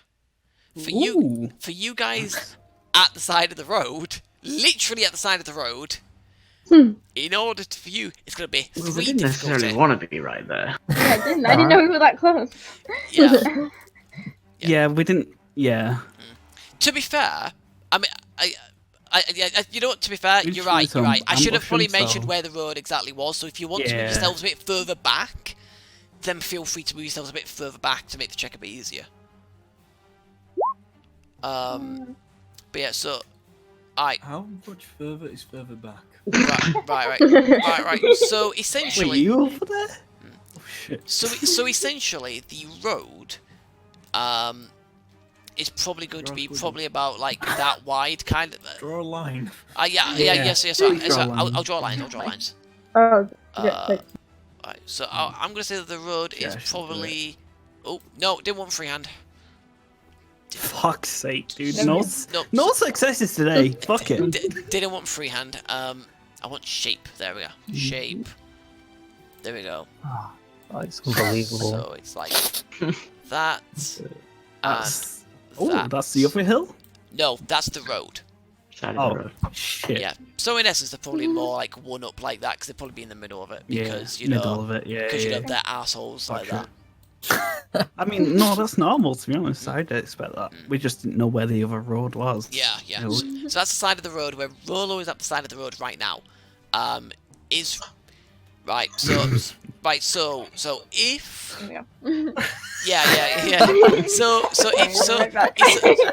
For you guys at the side of the road, literally at the side of the road, in order for you, it's going to be 3 Well, we didn't necessarily difficulty. want to be right there. Yeah, I didn't know we were that close. Yeah. Yeah, we didn't. Yeah. To be fair, I mean, you know what? To be fair, We you're tried right. You're some right. I should have probably ambushing, mentioned so- where the road exactly was. So if you want to move Yeah. yourselves a bit further back, then feel free to move yourselves a bit further back to make the check a bit easier. But yeah. So, alright. How much further is further back? Right. So Wait, essentially, you over there? Oh shit. so essentially, the road, is probably going to be probably about like that wide, kind of. Draw a line. Yes. I'll draw lines. Oh, yeah. Alright, so I'm gonna say that the road is Yeah, I should do probably. Oh no, didn't want freehand. Fuck's sake, dude. No, No successes today. Fuck it. Didn't want freehand. I want shape. There we go. Shape. There we go. Oh, it's unbelievable. So it's like that. That's, that. that's the upper hill? No, that's the road. Side of the road. Shit. Yeah. So in essence, they're probably more like one up like that because they'd probably be in the middle of it because you middle know of it. Yeah, because you yeah. know they're assholes like that. I mean, no, that's normal, to be honest. I'd expect that. We just didn't know where the other road was. Yeah. You know, So that's the side of the road where Rolo is at the side of the road right now. Is right. So if Yeah. yeah.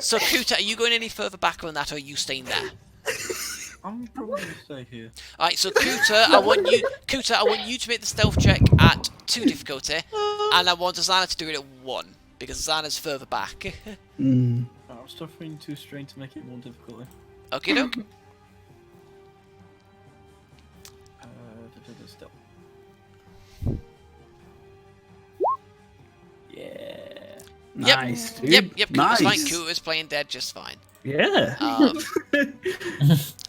So Kuta, are you going any further back on that, or are you staying there? I'm probably gonna stay here. Alright, so Kuta, I want you to make the stealth check at 2 difficulty, and I want Azana to do it at 1 because Azana's further back. mm, I'll stop being too strained to make it more difficult. Okay, doke. Stealth. Yeah. nice, dude. Yep. Kuta's nice. fine. Kuta's playing dead just fine. Yeah.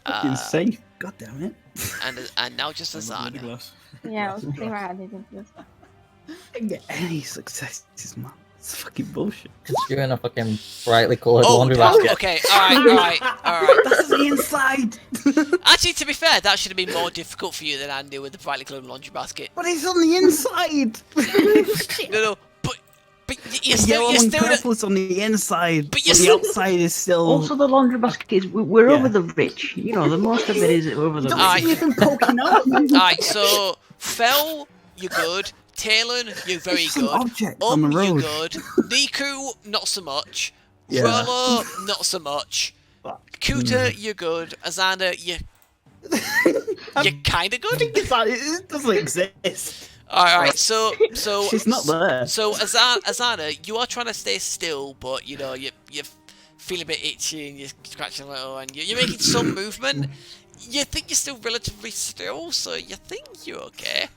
Fucking safe. God damn it. And now just I'm not near the Azana. glass. Yeah, I was thinking about adding into this. I didn't get any successes, man. It's fucking bullshit. Just you in a fucking brightly coloured Oh, laundry basket. okay. Alright. That's the inside. Actually, to be fair, that should have been more difficult for you than Andy with the brightly coloured laundry basket. But it's on the inside. No, but you're Yellow still and purple is on the inside. But But you're the still- outside is still. Also, the laundry basket is we're Yeah. over the rich. You know, the most of it is over the. Alright. even poking out. Alright, so Fel, you're good. Talon, you're very It's an good. object on the You're road. good. Niku, not so much. Yeah. Rolo, not so much. Fuck. Kuta, you're good. Azana, you're kind of good. It doesn't exist. Alright, so She's not there. So Azana, you are trying to stay still, but you know you feel a bit itchy and you're scratching a little, and you're making some movement. You think you're still relatively still, so you think you're okay.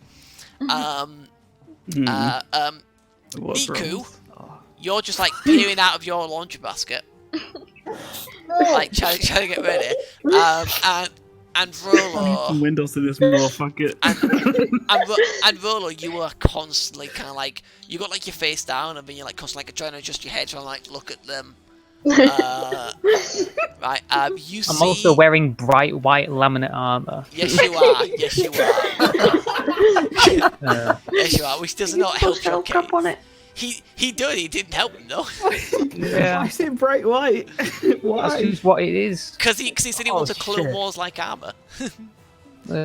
Niku, you're just like peering out of your laundry basket, like trying to get ready. And I need some Rolo, windows in this motherfucker. and Rolo, you were constantly kind of like, you got like your face down, and then you're like constantly like trying to adjust your head, trying to like look at them. Right. You see. I'm also wearing bright white laminate armor. Yes, you are. Yes, you are. Yes, you are. Which does not help your case. on it. He did. He didn't help him though. Yeah. Why is it bright white? That's Why? just what it is. Because he said he wanted Clone shit. Wars like armor.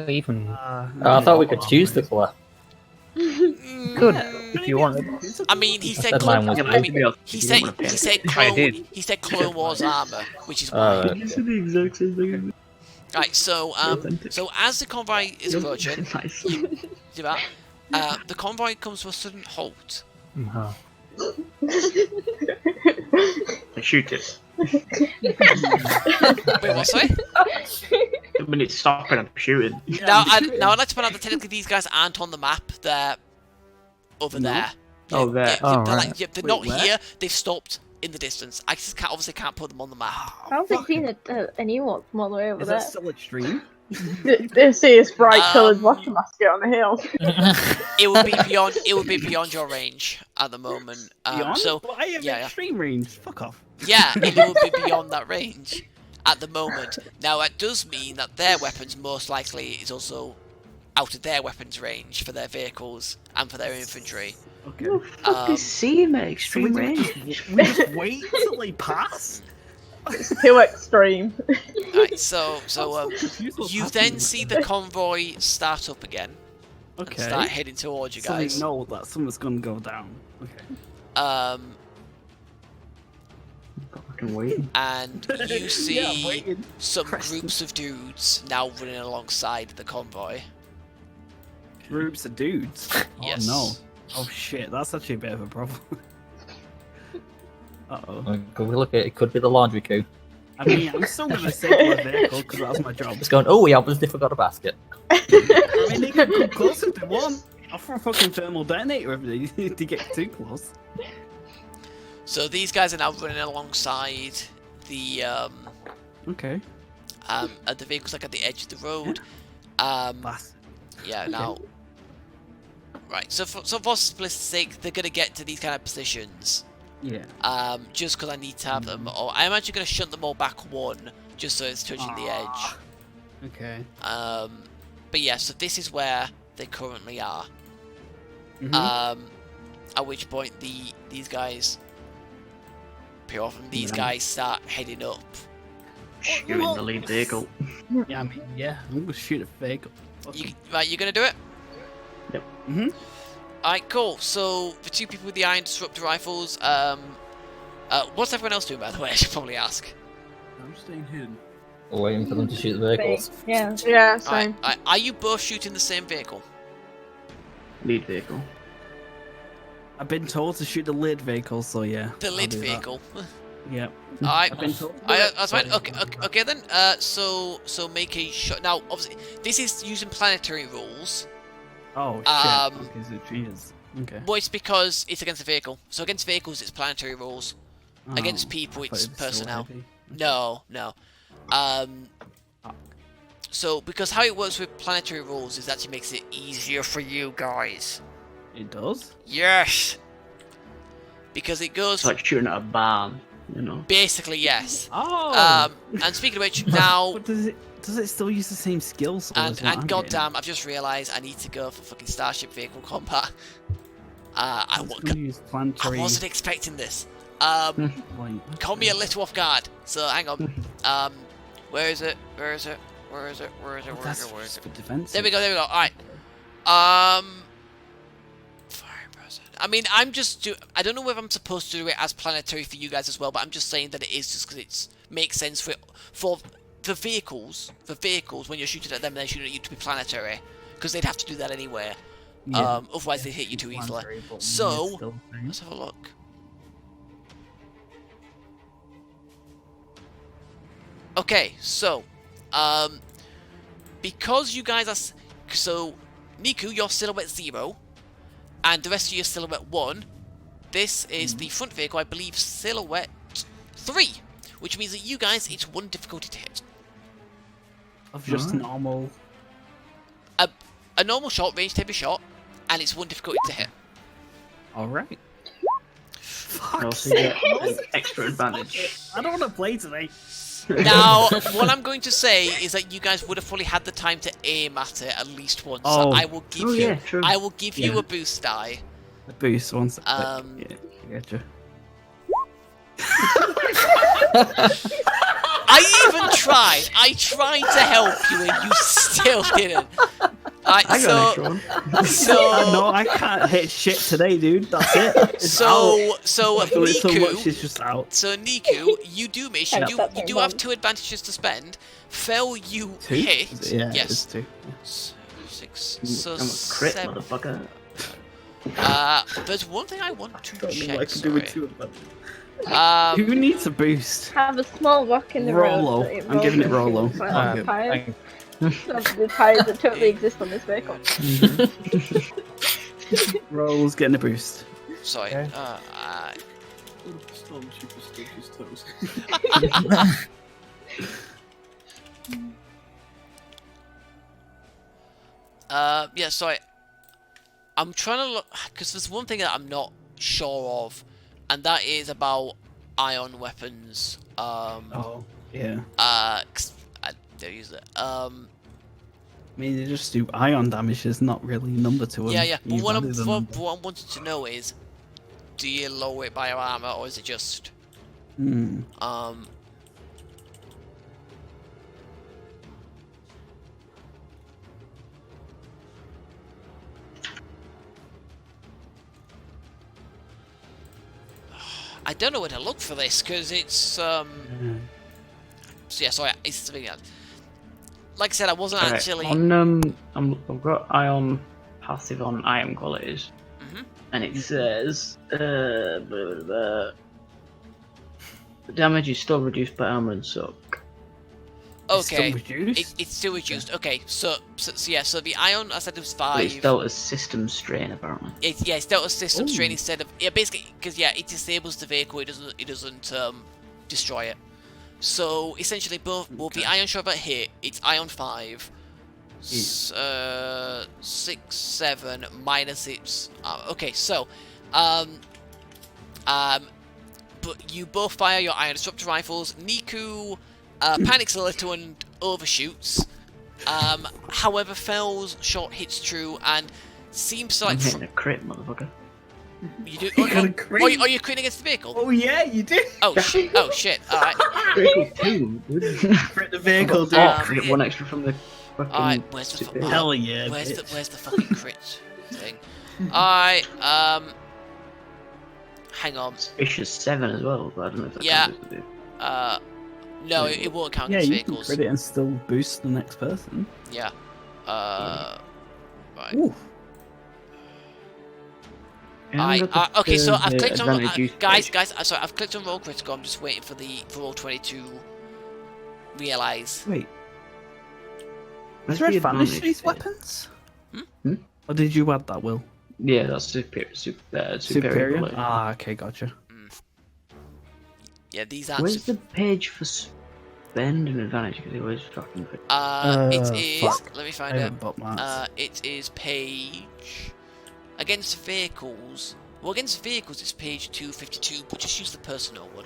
Even I thought we could choose the colour. good if you wanted. I mean, he said said mine Clone. was I blue. mean, he said Clone Wars armor, which is why. Alright. It's the exact same thing. Right. So Authentic. so as the convoy is approaching, Nice. see that? The convoy comes to a sudden halt. Uh-huh. I shoot it. Wait, what? Sorry. When it's stopping, I'm shooting. Now I'd like to point out that technically these guys aren't on the map. They're over there. Oh, there. Yeah, Oh, they're, right. like, they're Wait, not where? here. They've stopped in the distance. I just obviously can't put them on the map. I don't think seen an Ewok from all the way over Is there. that still extreme? They see his bright coloured water basket on the hill. It would be beyond. It would be beyond your range at the moment. Beyond? So But I have yeah, yeah. extreme range. Fuck off. yeah, it would be beyond that range at the moment. Now that does mean that their weapons most likely is also out of their weapons range for their vehicles and for their infantry. Okay. Fuck is see him at extreme range. We just wait till they pass? It's too extreme. Right, so Confused what's you happening. then see the convoy start up again and Okay. start heading towards you So they guys. know that something's gonna go down. Okay. Fucking waiting. And you Yeah, see waiting. some Preston. groups of dudes now running alongside the convoy. Groups of dudes. Yes. Oh no. Oh shit, that's actually a bit of a problem. Uh-oh. Could we look at it? Could be the laundry crew. I mean, I'm still gonna say a vehicle because that's my job. Just going, oh, we obviously forgot a basket. I mean, they can come close if they want. I'll throw a fucking thermal detonator if they get too close. So these guys are now running alongside the Okay. the vehicles like at the edge of the road. Yeah. Now. Right. So for simplicity's sake, they're gonna get to these kind of positions. Yeah. Just because I need to have them, or I'm actually going to shunt them all back one, just so it's touching the edge. Okay. But yeah, so this is where they currently are. Mhm. At which point these guys peel off, and these guys start heading up. Shooting the lead vehicle. Yeah, I mean, yeah, I'm gonna shoot a vehicle. Right, you're going to do it? Yep. Mm-hmm. Alright, cool. So, the two people with the iron disruptor rifles, what's everyone else doing, by the way? I should probably ask. I'm staying hidden. Waiting for them to shoot the vehicles. Yeah. Yeah, same. Alright, are you both shooting the same vehicle? Lead vehicle. I've been told to shoot the lid vehicle, so yeah. The I'll lid do that. vehicle. Yep. Alright. I've been told. That's fine. Okay then. So make a shot. Now, obviously, this is using planetary rules. Oh shit. Okay, so it changes. Okay. Well, it's because it's against a vehicle. So against vehicles, it's planetary rules. Against Oh, people, I thought it's it was so personnel. heavy. No. So because how it works with planetary rules is actually makes it easier for you guys. It does? Yes. Because it goes. It's like shooting at a barn, you know. Basically, yes. Oh! And speaking of which, now. But does it still use the same skills? And goddamn, I've just realised I need to go for fucking Starship Vehicle Combat. I wasn't expecting this. Caught me a little off guard. So hang on. Where is it? Where is it? Where is it? Where is it? Where is it? Where is it? There we go. There we go. All right. Firing person. I mean, I don't know whether I'm supposed to do it as planetary for you guys as well, but I'm just saying that it is just because it makes sense for the vehicles. For vehicles, when you're shooting at them, they're shooting at you to be planetary, because they'd have to do that anyway. Yeah. Otherwise, they hit you too easily. So let's have a look. Okay, so because you guys are so Niku, you're silhouette 0, and the rest of you are silhouette 1. This is the front vehicle, I believe, silhouette 3, which means that you guys, it's 1 difficulty to hit. of just normal. A normal short range type of shot, and it's 1 difficulty to hit. All right. I also get an extra advantage. I don't want to play today. Now, what I'm going to say is that you guys would have probably had the time to aim at it at least once. So I will give you. yeah, true. I will give you a boost die. The boost once. Yeah, I gotcha. I even tried. I tried to help you, and you still didn't. I got an extra one. So no, I can't hit shit today, dude. That's it. It's so out. I've done it so much, it's just out. So Niku, you do miss. You do have 2 advantages to spend. Fel, you 2? hit. Yeah, yes. it's 2. So 6. So I'm a crit, 7. motherfucker. There's one thing I want to check. I can do with 2 sorry. Who needs a boost? Have a small rock in the Rolo. road. I'm giving it Rolo. The tires that totally exist on this vehicle. Rolo's getting a boost. Sorry. Stormtrooper stuck his toes. Yeah, sorry. I'm trying to look, because there's one thing that I'm not sure of, and that is about ion weapons. Oh, yeah. 'Cause I don't use it. I mean, they just do ion damage. There's not really a number to them. Yeah. But what I'm number. wanting to know is, do you lower it by your armor, or is it just I don't know where to look for this because it's So yeah, sorry, it's something else. Like I said, I wasn't actually. On I've got ion passive on item qualities, and it says the damage is still reduced by armor and soak. Okay, it's still reduced. It's still reduced. Okay, so yeah, so the ion I said it was 5. But it's dealt as system strain apparently. It's dealt as system strain instead of basically because it disables the vehicle. It doesn't destroy it. So essentially, both the ion shot that hit, it's ion 5, 6, 7 minus its. Okay, so but you both fire your ion disruptor rifles. Niku panics a little and overshoots. However, Fel's shot hits true and seems to like. I'm hitting a crit, motherfucker. You do? Are you critting against the vehicle? Oh yeah, you do. Oh shit! Oh shit! All right. Critical 2, dude. Crit the vehicle, dude. Crit 1 extra from the fucking. Alright, where's the Hell yeah. Where's the fucking crit thing? Alright, hang on. Vicious 7 as well, but I don't know if that counts as the boost. No, it won't count Yeah, as you vehicles. can crit it and still boost the next person. Yeah. Right. Ooh. Okay, so I've clicked on guys. sorry, I've clicked on roll critical. I'm just waiting for roll 20 to realize. Wait. Where's Is there the advantage to advantage these bit? weapons? Hmm? Or did you add that, Will? Yeah, that's superior. quality. Ah, okay, gotcha. Yeah, these aren't. Where's the page for spend and advantage? Because they always fucking put. It is. fuck. Let me I find haven't it. bought mats. It is page against vehicles. Well, against vehicles, it's page 252, but just use the personal one.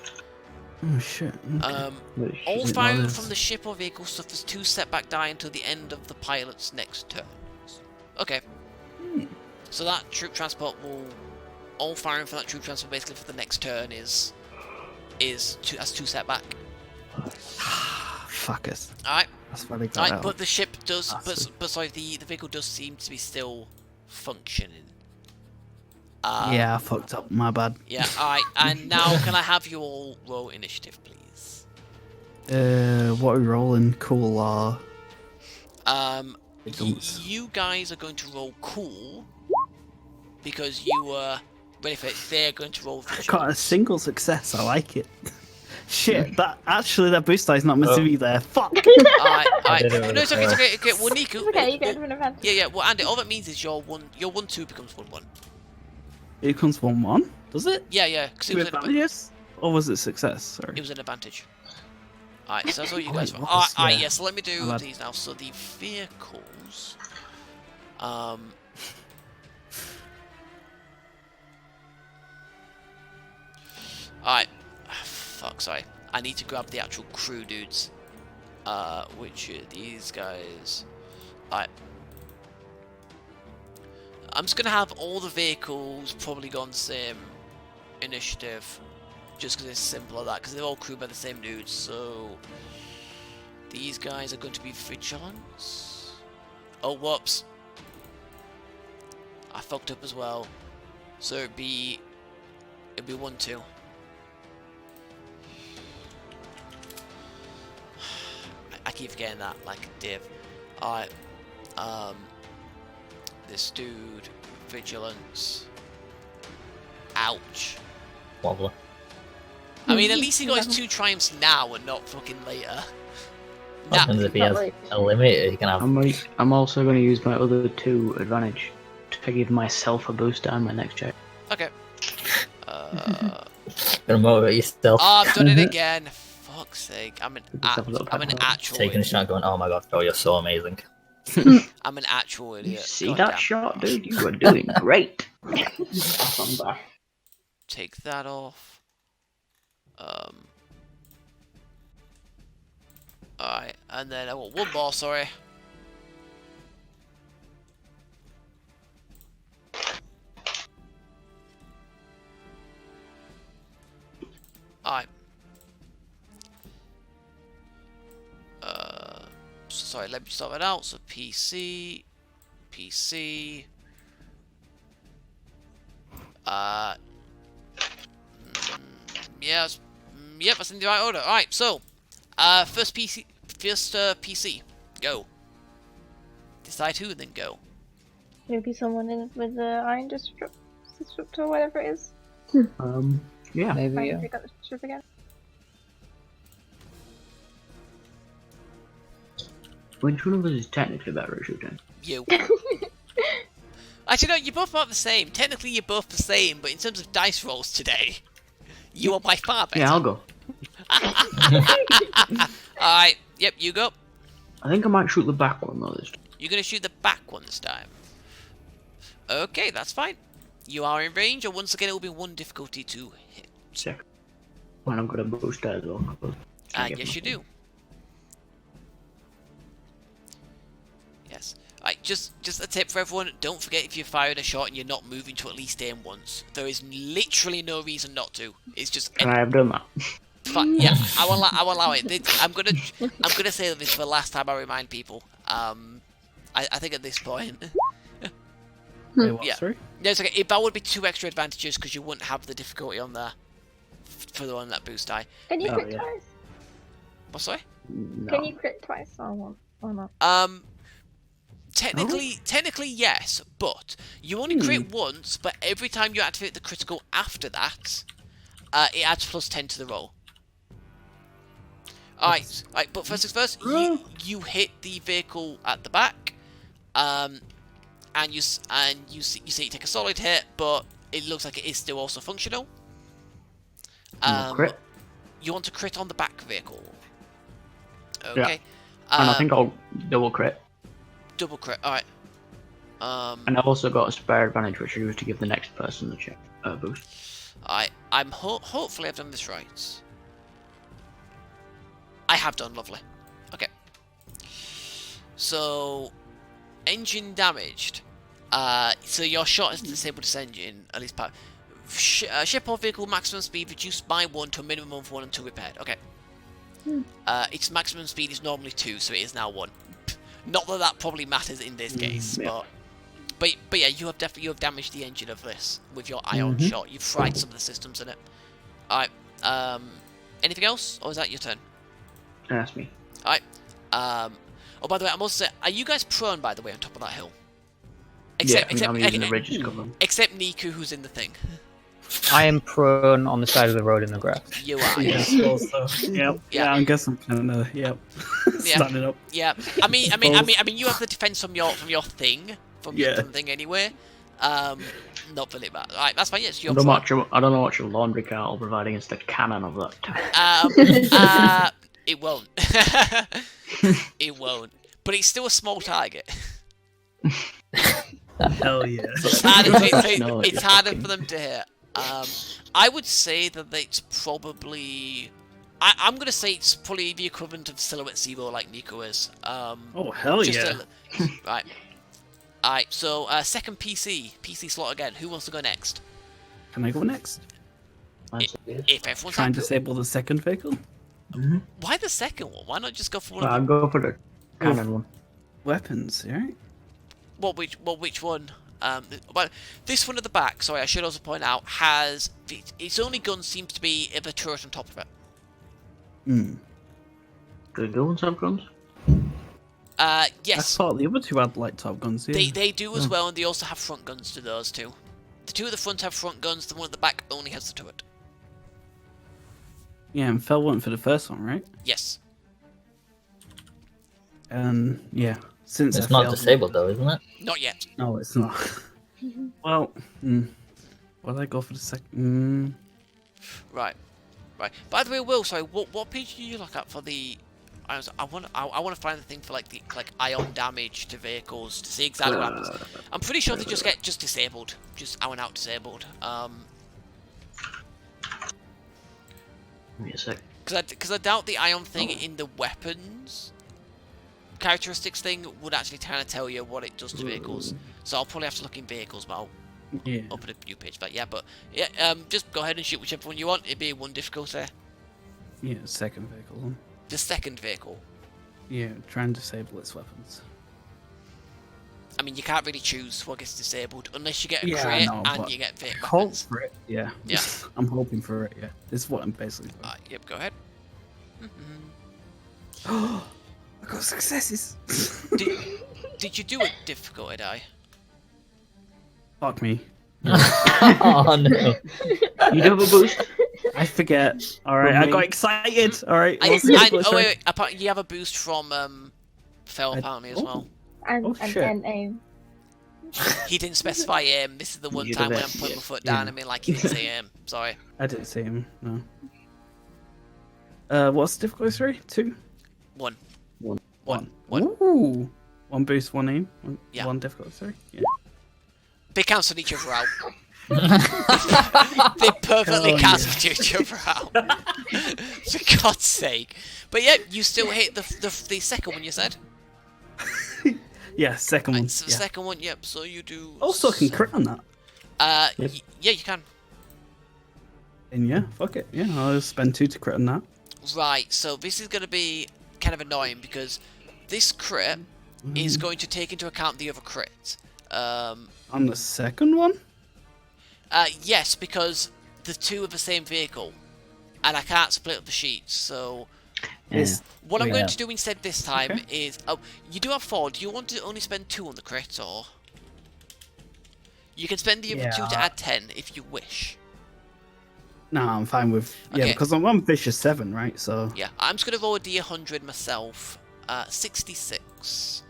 Oh shit. Okay. All Shit, firing that is- from the ship or vehicle suffers 2 setback die until the end of the pilot's next turn. Okay. So that troop transport will. All firing from that troop transport basically for the next turn is 2 setback. Fuck us. Alright. That's why they got Alright, out. but the ship does. Bastard. But sorry, the vehicle does seem to be still functioning. Yeah, I fucked up. My bad. Yeah. Alright, and now can I have you all roll initiative, please? What are we rolling? Cool or You guys are going to roll cool because you were ready for it. They're going to roll I visual. got a single success. I like it. Shit, that boost die's not meant to be there. Fuck. Alright. did it No, with it's okay. It's okay. Okay. Well, Niku. Okay, you get an advantage. Yeah. Well, Andy, all that means is your 1-2 becomes 1-1. It becomes 1-1. Does it? Yeah. Because it With was advantages? Or was it success? Sorry. it was an advantage. Alright, so that's all you Oh, guys wait, want. what was- Alright, yeah. yeah, so let me do I'm these now. So the vehicles. Alright. Fuck, sorry. I need to grab the actual crew dudes. Which are these guys. Alright. I'm just gonna have all the vehicles probably go on the same initiative. Just because it's simple like that, because they're all crewed by the same dudes, so... These guys are going to be vigilance. Oh, whoops. I fucked up as well. So it'd be 1-2. I keep forgetting that, like a div. Alright. This dude, vigilance. Ouch. Wobbler. I mean, at least he got his 2 triumphs now and not fucking later. What happens if he has a limit? He can have. I'm also going to use my other 2 advantage to give myself a boost on my next check. Okay. Gonna motivate yourself. Oh, I've done it again. Fuck's sake. I'm an actual Taking a idiot. shot going, oh my god, bro, you're so amazing. I'm an actual idiot. You see God that damn. shot, dude? You were doing great. I'm back. Take that off. Alright, and then I want one more, sorry. Alright. Sorry, let me start that out. So PC. Yes. Yep, that's in the right order. Alright, so first PC. Go. Decide who, then go. Maybe someone in with the iron disruptor, whatever it is. Yeah. Maybe, I yeah. pick up the strip again. Which one of us is technically better at shooting? You. Actually, no, you're both about the same. Technically, you're both the same, but in terms of dice rolls today, you are by far better. Yeah, I'll go. Alright, yep, you go. I think I might shoot the back one though this time. You're going to shoot the back one this time. Okay, that's fine. You are in range, and once again, it will be 1 difficulty to hit. Sick. And I've got a boost as well. And yes, you do. Yes. Right, just a tip for everyone, don't forget if you're firing a shot and you're not moving to at least aim once. There is literally no reason not to. It's just... Can I have done that? Fine, yeah, I will allow it. I'm gonna say this for the last time I remind people. I think at this point... Wait, what? Yeah. Sorry? No, it's okay. That would be 2 extra advantages because you wouldn't have the difficulty on there for the one that boost die. Can you Oh, crit yeah. twice? What, sorry? No. Can you crit twice or not? Technically yes, but you only crit once, but every time you activate the critical after that, it adds +10 to the roll. Alright, but first things first, you hit the vehicle at the back, and you see you take a solid hit, but it looks like it is still also functional. Crit? You want to crit on the back vehicle. Yeah. Okay. And I think I'll double crit. Double crit. Alright. And I've also got a spare advantage which I use to give the next person the check boost. I'm hopefully I've done this right. I have done, lovely. Okay. So, engine damaged. So your shot has disabled this engine, at least part. Ship or vehicle maximum speed reduced by 1 to a minimum of 1 until repaired. Okay. Its maximum speed is normally 2, so it is now 1. Not that that probably matters in this case, yeah. but yeah, you have damaged the engine of this with your ion shot. You've fried some of the systems in it. Alright, anything else? Or is that your turn? That's me. Alright, oh by the way, I'm also saying, are you guys prone by the way on top of that hill? I'm using the ridge as cover. Except Niku who's in the thing. I am prone on the side of the road in the grass. You are, Yes, yes. also. Yep. Yeah, I guess I'm kind of, yep. Standing up. Yeah, I mean, you have the defense from your thing, from your thing anyway. Not really bad. Alright, that's fine. Yes, I don't know what your laundry cart will provide against the cannon of that. It won't. It won't. But it's still a small target. Hell yeah. It's harder, No, it's it's harder fucking- for them to hit. I would say that it's probably... I'm going to say it's probably the equivalent of Silhouette Zero like Nico is. Oh, hell yeah. Right. Alright, so second PC. PC slot again. Who wants to go next? Can I go next? If everyone's Try and happy. disable the second vehicle? Why the second one? Why not just go for one Well, of I'll the... go for the cannon one. Weapons, right? Which one? Well, this one at the back, sorry, I should also point out, has... Its only gun seems to be the turret on top of it. Hmm. Do the ones have guns? I Yes. thought the other two had like top guns. Yeah. They do as well, and they also have front guns to those two. The two at the front have front guns, the one at the back only has the turret. Yeah, and Fel went for the first one, right? Yes. And yeah, since It's I not failed- disabled though, isn't it? Not yet. No, it's not. Well, why did I go for the second? Right. Right. By the way, Will, sorry, what page do you look at for the... I want to find the thing for like the ion damage to vehicles to see exactly what happens. I'm pretty sure they just get disabled, just out and out disabled. Give me a sec. Because I doubt the ion thing in the weapons characteristics thing would actually kind of tell you what it does to vehicles. So I'll probably have to look in vehicles, but I'll Yeah. open a new page. But yeah, just go ahead and shoot whichever one you want. It'd be one difficulty. Yeah, second vehicle. One. The second vehicle. Yeah, try and disable its weapons. I mean, you can't really choose what gets disabled unless you get a Yeah, I crate know, and but you get vehicle Hope weapons. for it. Yeah. Yeah. I'm hoping for it. Yeah. This is what I'm basically. Yep, go ahead. I got successes. Did you do a difficulty die? Fuck me. Oh no. You do have a boost? I forget. All right, I got excited. All right. Oh wait. Apparently you have a boost from Fel apparently as well. And shit. aim. He didn't specify aim. This is the one You time did when it, I'm putting yeah. my foot down. I mean, like he didn't say aim. Sorry. I didn't see him. No. What's the difficulty? 3? 2? One. One. One. Ooh. One boost, one aim. One, Yeah. one difficulty. 3. Yeah. They cancelled each other out. They perfectly Oh, cancelled each other out. For God's sake. But yeah, you still hit the second one you said. Yeah, second one. So Yeah. second one, yep. So you do. Also, I can crit on that. Yeah, you can. And yeah, fuck it. Yeah, I'll spend 2 to crit on that. Right. So this is going to be kind of annoying because this crit is going to take into account the other crit. On the second one? Yes, because the two are the same vehicle, and I can't split up the sheets. So It's what I'm Yeah. going to do instead this time Okay. is, you do have 4. Do you want to only spend 2 on the crit, or you can spend the other 2 to Yeah. add 10 if you wish? No, I'm fine with Okay. because I'm on vicious 7, right? So Yeah, I'm just going to roll a D100 myself. 66.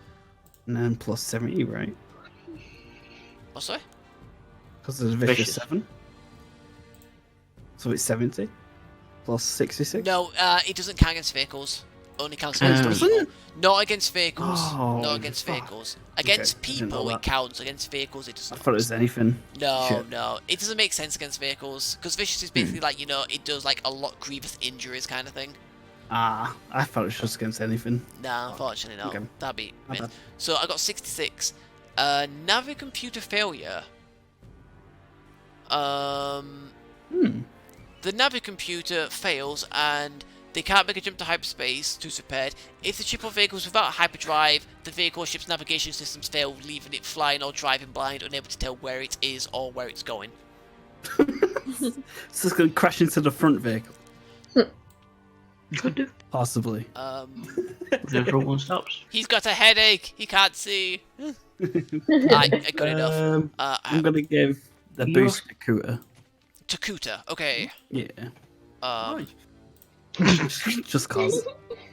and then plus 70, right? Oh, sorry. Because there's vicious Vicious. 7. So it's 70 plus 66. No, it doesn't count against vehicles. Only counts against Doesn't people. it? Not against vehicles. Oh, Not against fuck. vehicles. Against Okay, I didn't know people, it that. counts. Against vehicles, it I doesn't. thought it was anything. No, Shit. no. It doesn't make sense against vehicles. Because vicious is basically like, it does like a lot grievous injuries kind of thing. Ah, I thought it was just against anything. Nah, unfortunately not. Okay. That'd be My missed. bad. So I got 66. Navi computer failure. The Navi computer fails and they can't make a jump to hyperspace to repaired. If the ship or vehicle is without hyperdrive, the vehicle or ship's navigation systems fail, leaving it flying or driving blind, unable to tell where it is or where it's going. So it's going to crash into the front vehicle. Could do. Possibly. The front one stops. He's got a headache. He can't see. I got enough. I'm going to give the You're- boost to Kuta. Takuta. Okay. Yeah. Um. Just cause.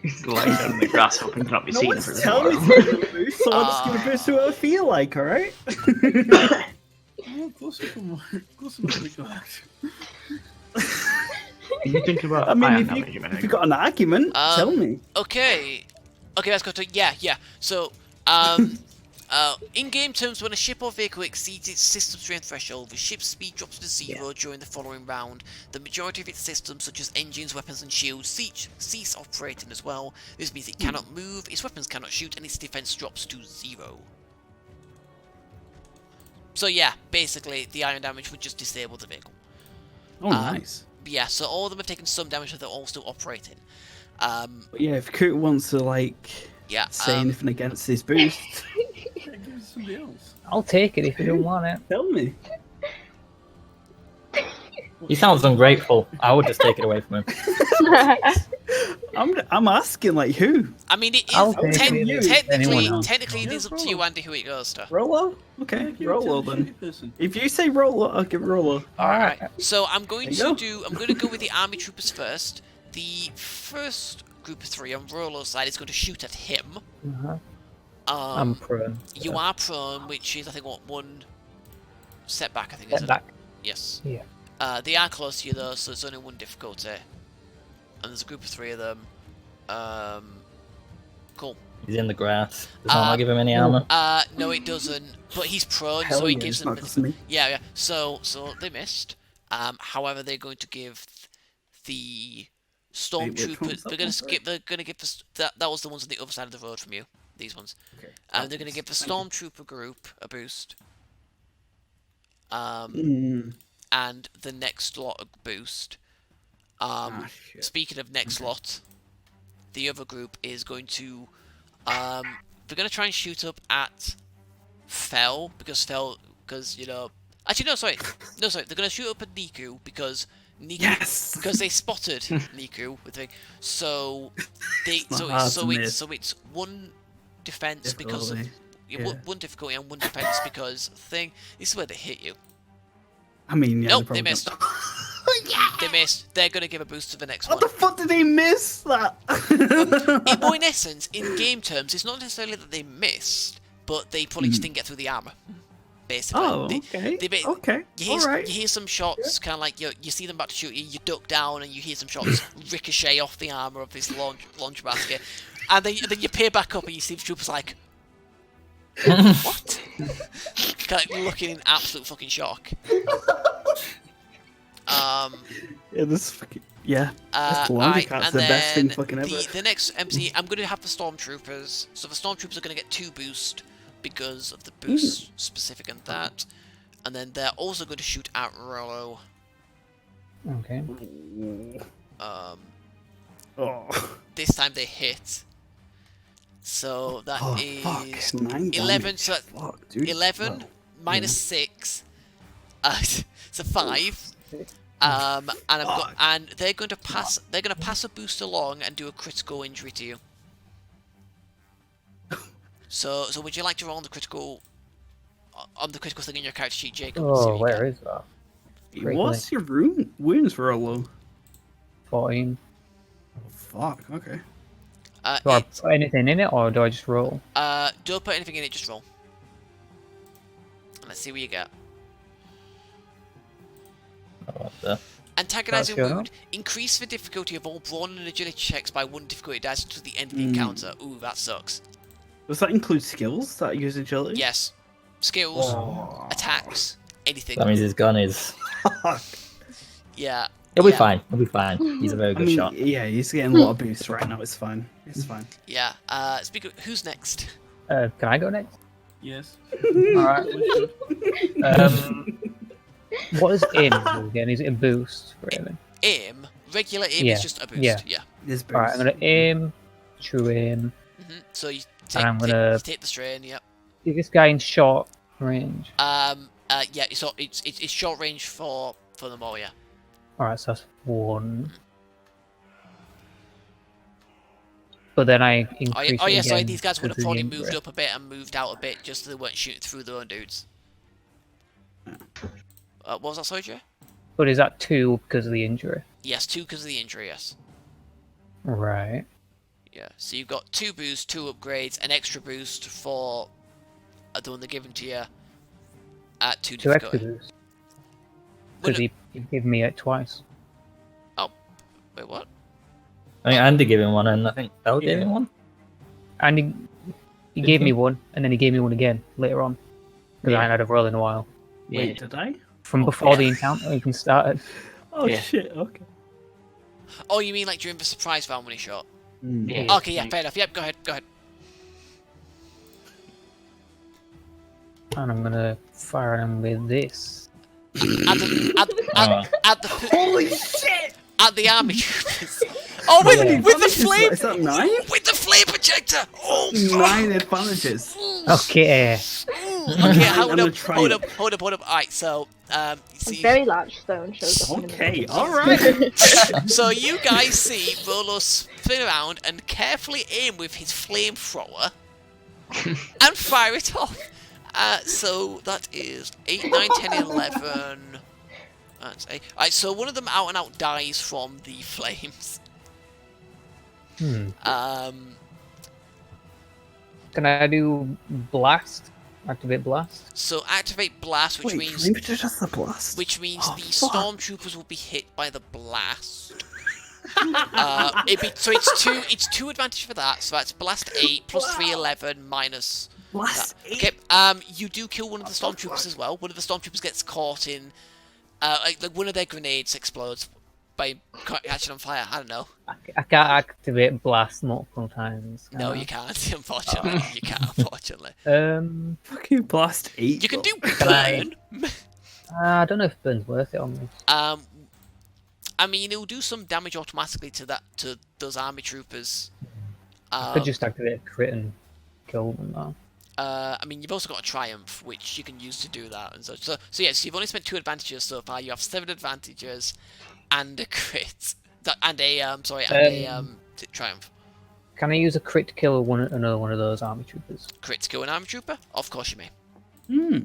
He's lying down in the grass hoping to not be No seen one's for the telling tomorrow. me to give a boost, so I'm just going to boost to what I feel like, alright? Oh, of course we can. Of course I'm going to go back. You think about I mean, iron if damage, you got an argument, tell me. Okay, let's go to yeah. So, in game terms, when a ship or vehicle exceeds its system strength threshold, the ship's speed drops to 0 during the following round. The majority of its systems, such as engines, weapons, and shields, cease operating as well. This means it cannot move, its weapons cannot shoot, and its defense drops to 0. So yeah, basically, the iron damage would just disable the vehicle. Oh, nice. Yeah, so all of them have taken some damage, but they're all still operating. But yeah, if Kurt wants to say anything against this boost, Give it to somebody else. I'll take it if you don't want it. tell me. He sounds ungrateful. I would just take it away from him. I'm asking, like, who? I mean, it I'll is take it. Anyone else? technically it is up to you, Andy, who it goes to. Rolo? Okay, Give it to Rolo the then. shitty person. If you say Rolo, I'll give Rolo. Alright, so I'm going There you to I'm going to go with the army troopers first. The first group of 3 on Rolo's side is going to shoot at him. Uh-huh. I'm prone. You are prone, which is, I think, what, 1 setback, I think, isn't Back. it? Yes. Yeah. They are close to you, though, so it's only 1 difficulty. And there's a group of 3 of them. Cool. He's in the grass. Does that not give him any armor? No, it doesn't. But he's prone, Hell so it yeah, gives it's them. not just me. Yeah. So they missed. However, they're going to give the stormtroopers. They're going to skip. They're going to give that was the ones on the other side of the road from you. These ones. Okay. They're going to give the stormtrooper group a boost. And the next lot a boost. Speaking of next lot, the other group is going to they're going to try and shoot up at Fel because you know, actually no sorry they're going to shoot up at Niku because because they spotted Niku with the so it's 1 defense because of one difficulty and 1 defense because thing this is where they hit you. I mean, yeah. Nope, they missed. They missed. They're going to give a boost to the next What one. the fuck did they miss that? Well, in essence, in game terms, it's not necessarily that they missed, but they probably just didn't get through the armor. Basically. Oh, okay. Okay. You Alright. hear some shots, kind of like you see them about to shoot you, you duck down, and you hear some shots ricochet off the armor of this launch basket, and then you peer back up and you see the troopers like, what? Kind of looking in absolute fucking shock. Yeah, this fucking this Alright, cat's and the best thing then fucking ever. the next MC, I'm going to have the stormtroopers. So the stormtroopers are going to get 2 boost because of the boost specific and that, and then they're also going to shoot at Rollo. Okay. This time they hit. So that is 11. So 11 minus 6. It's a 5. And they're going to pass. They're going to pass a boost along and do a critical injury to you. So would you like to roll on the critical thing in your character sheet, Jacob? Oh, where is that? What's your wounds for a low? 14. Oh, fuck. Okay. Do I put anything in it, or do I just roll? Don't put anything in it. Just roll. Let's see what you get. Antagonizing wound. Increase the difficulty of all brawn and agility checks by 1 difficulty dice until the end of the encounter. Ooh, that sucks. Does that include skills that use agility? Yes. Skills, attacks, anything. That means his gun is. Yeah. He'll be fine. He'll be fine. He's a very good shot. Yeah, he's getting a lot of boosts right now. It's fine. It's fine. Yeah. Speak of, who's next? Can I go next? Yes. Alright. What is aim again? Is it a boost for aiming? Aim. Regular aim is just a boost. Yeah. Alright, I'm gonna aim. True aim. So you take the strain. Yep. Is this guy in short range? Yeah. So it's short range for them all. Yeah. Alright, so that's 1. But then I increase Oh yeah. it Sorry, again these guys would have because of the probably moved injury. up a bit and moved out a bit just so they weren't shooting through their own dudes. What was that, sorry, Jay? But is that 2 because of the injury? Yes, 2 because of the injury. Yes. Right. Yeah. So you've got 2 boosts, 2 upgrades, an extra boost for the one they're giving to you at 2 2 extra difficulty. boosts. Because he gave me it twice. Oh, Wait, what? I think Andy gave him one, and I think Bell gave him one. And he gave me one, and then he gave me one again later on. Because I hadn't had a roll in a while. Wait, did I? From before the encounter even started. Oh shit, okay. Oh, you mean like during the surprise round when he shot? Yeah. Okay, yeah, fair enough. Yep, go ahead. And I'm gonna fire him with this. At the Holy shit! At the army troopers. Oh, with the flame! Is that 9? With the flame projector! Oh, 9 advantages. Okay. Okay, hold I'm up. Alright, so, A see. very large stone shows up. in the Okay, middle. alright. So you guys see Rolo spin around and carefully aim with his flamethrower and fire it off. So that is 8, 9, 10, 11. That's 8. Alright, so one of them out and out dies from the flames. Can I do blast? Activate blast? So activate blast, which means Maybe just a blast. the fuck. stormtroopers will be hit by the blast. So it's two advantage for that. So that's blast 8 plus 3, 11 minus. Blast 8. Okay. You do kill one of the stormtroopers as well. One of the stormtroopers gets caught in, like one of their grenades explodes by catching on fire. I don't know. I can't activate blast multiple times. No, you can't. Unfortunately, you can't. Unfortunately, Fucking blast 8. you can do I- burn. I don't know if burn's worth it on this. I mean, it'll do some damage automatically to those army troopers. I could just activate a crit and kill them though. I mean, you've also got a triumph, which you can use to do that and such. So yes, you've only spent 2 advantages so far. You have 7 advantages, and a crit, and a triumph. Can I use a crit to kill another one of those army troopers? Crit to kill an army trooper? Of course you may. Hmm.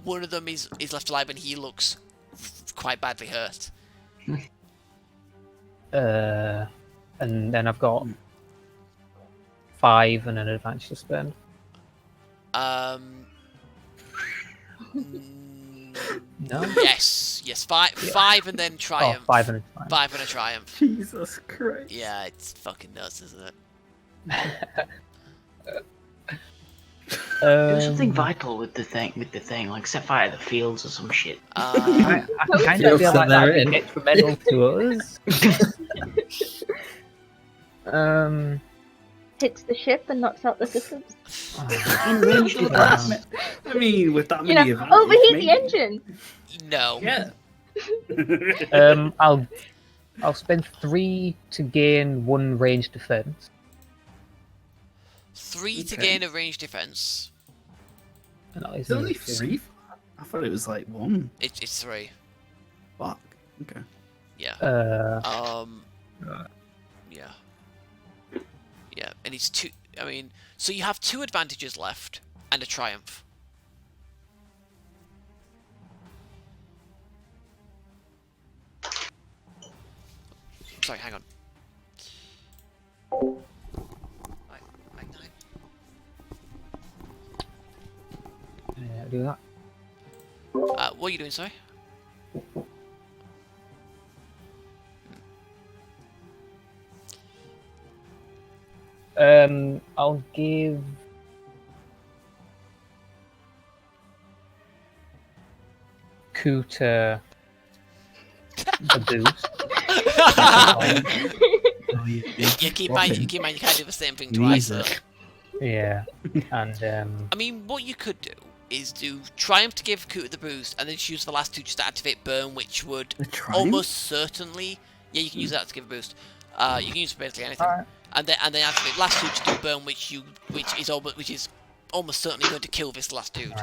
One of them is left alive, and he looks quite badly hurt. And then I've got 5 and an advantage to spend. No. Yes, 5 and then triumph. Oh, 5 and a triumph. 5 and a triumph. Jesus Christ. Yeah, it's fucking nuts, isn't it? Do something vital with the thing, like set fire to the fields or some shit. I kind of feel like that would be detrimental to us. Hits the ship and knocks out the systems. In range to blast. I mean, with that You many know, advantages, overheat the maybe. engine. No. Yeah. I'll spend 3 to gain 1 range defense. 3 to Okay. gain a range defense. No, It's only 3? I thought it was like 1. It's 3. Fuck. Okay. Yeah. Yeah. Yeah, and it's 2. I mean, so you have 2 advantages left and a triumph. Sorry, hang on. Right, 9. Yeah, do that. What are you doing, sorry? I'll give Cooter a boost. Yeah, keep in mind, you can't do the same thing twice. Though. Yeah, and I mean, what you could do is do Triumph to give Cooter the boost, and then just use the last 2 just to activate Burn, which would almost certainly. Yeah, you can use that to give a boost. You can use basically anything, and then activate last 2 to do Burn, which is almost certainly going to kill this last dude.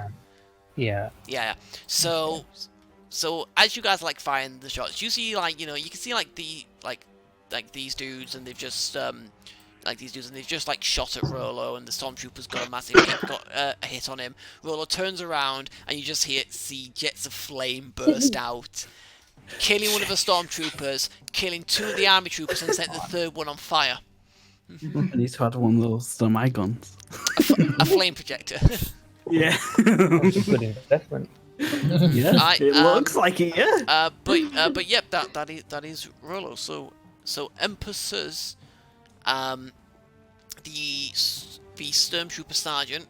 yeah. Yeah. So as you guys like firing the shots, you see you can see these dudes, and they've just shot at Rolo, and the stormtroopers got a hit on him. Rolo turns around, and you just see jets of flame burst out, killing one of the stormtroopers, killing 2 of the army troopers, and setting the 3rd one on fire. I need to add one of those to my guns. A flame projector. Yeah. That's a good investment. Yeah, it looks like it. Yeah. But yep, that is Rollo. So Empus's the Stormtrooper Sergeant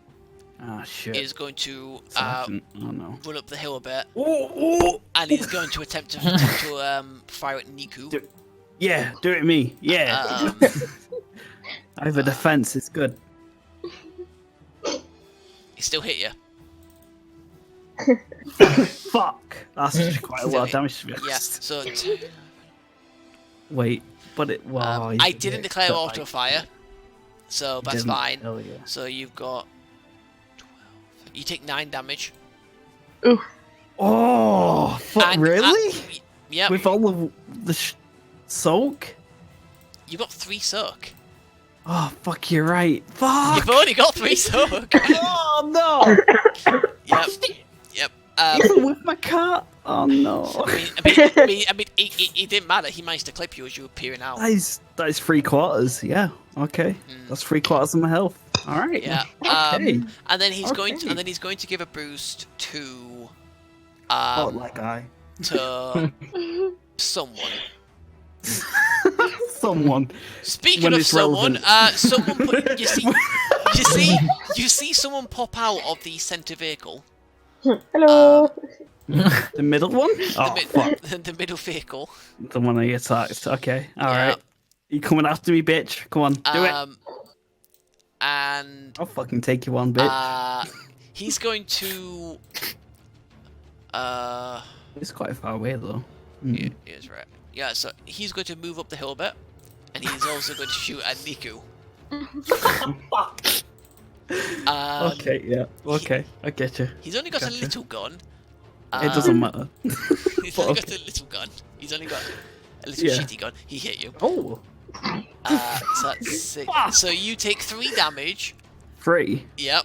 Shit. is going to Sergeant. Oh no. run up the hill a bit, Oh. and he's going to attempt to fire at Niku. Yeah, do it me. Yeah. I have a defense. It's good. He still hit you. Fuck. That's just quite a lot of damage to be Yeah. honest. So Wait, but it. Wow. I didn't declare auto fire, so that's Didn't fine. earlier. So you've got 12. You take 9 damage. Oh, fuck! And, Really? Yep. With all of the soak? You got 3 soak. Oh, fuck! You're right. Fuck! You've only got 3 soak. Oh no! Yep. Even with my cat? Oh no! I mean, it didn't matter. He managed to clip you as you were peering out. That is 3/4. Yeah. Okay. That's 3/4 of my health. All right. Yeah. Okay. And then he's going Okay. to give a boost to Oh, that guy. to someone. Someone. Speaking When of it's someone, relevant. someone put, you see someone pop out of the center vehicle. Hello. The middle one? Oh, fuck. The middle vehicle. The one I attacked. Okay. All Yeah. right. You coming after me, bitch? Come on, do it. And I'll fucking take you on, bitch. he's going to It's quite far away though. he is right. Yeah, so he's going to move up the hill a bit, and he's also going to shoot at Niku. Okay, yeah. Okay, I get you. He's only got a Gotcha. little gun. It doesn't matter. He's only got a little gun. He's only got a little Yeah. shitty gun. He hit you. Oh. So that's 6. So you take 3 damage. 3. Yep.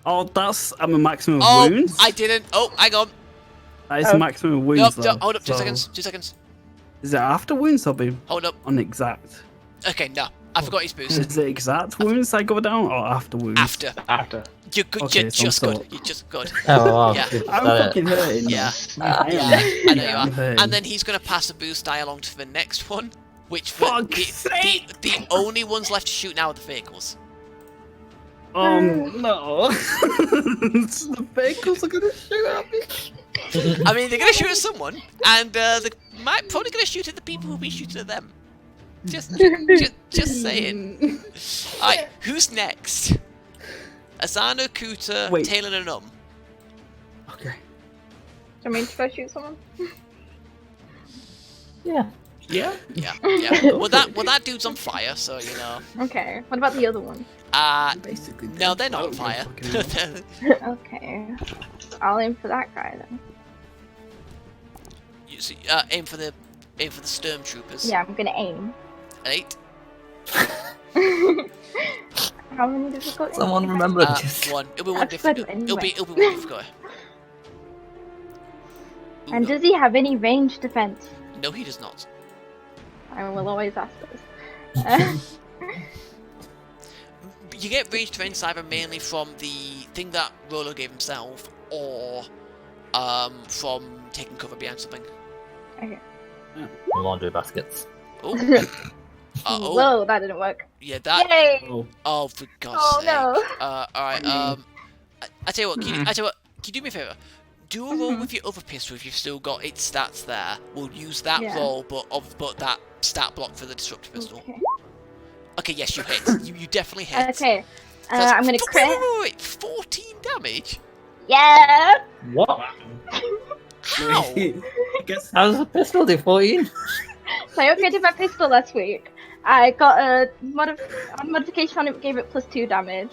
Oh, that's I'm a maximum of Oh, wounds. I didn't. Oh, hang on. That is a maximum of wounds. Nope, though, hold up. 2 so- seconds. 2 seconds. Is it after wounds or be Hold up. on exact? Okay, no. I forgot his boost. Is it exact wounds I go down or after wounds? After. You're good. Okay, You're so I'm just good. still- You're just good. Oh, wow. Yeah. I'm fucking hurting. Yeah. I am. I know you I'm are. hurting. And then he's going to pass a boost die along to the next one, which Fuck's the only ones left to shoot now are the vehicles. Oh no! The vehicles are gonna shoot at me. I mean, they're going to shoot at someone, and they're probably going to shoot at the people who'll be shooting at them. Just saying. Alright, who's next? Asano, Kuta, Wait. Talon, and Okay. Do you mean to go shoot someone? Yeah. Yeah. Yeah. Well, that dude's on fire, so you know. Okay. What about the other one? Basically. No, they're not on Oh, fire. fucking hell. Okay. I'll aim for that guy then. You see, aim for the stormtroopers. Yeah, I'm gonna aim. 8. How many difficulties? Someone remember this. 1. It'll be 1 That's difficult. good It'll be anyway. 1 difficult. And does he have any range defense? No, he does not. I will always ask this. You get ranged defense either mainly from the thing that Rolo gave himself, or from taking cover behind something. Okay. Laundry baskets. Oh. Oh. Whoa, that didn't work. Yeah, that. Yay! Oh, for God's Oh sake. no. Alright, I tell you what, can you do me a favour? Do a roll with your other pistol if you've still got its stats there. We'll use that Yeah. roll, but that stat block for the destructive pistol. Okay. Okay, yes, you hit. You definitely hit. Okay. So that's- I'm gonna crit. Wait, 14 damage? Yeah! What? How? How does a pistol do 14? So I upgraded my pistol last week. I got a modification on it, gave it +2 damage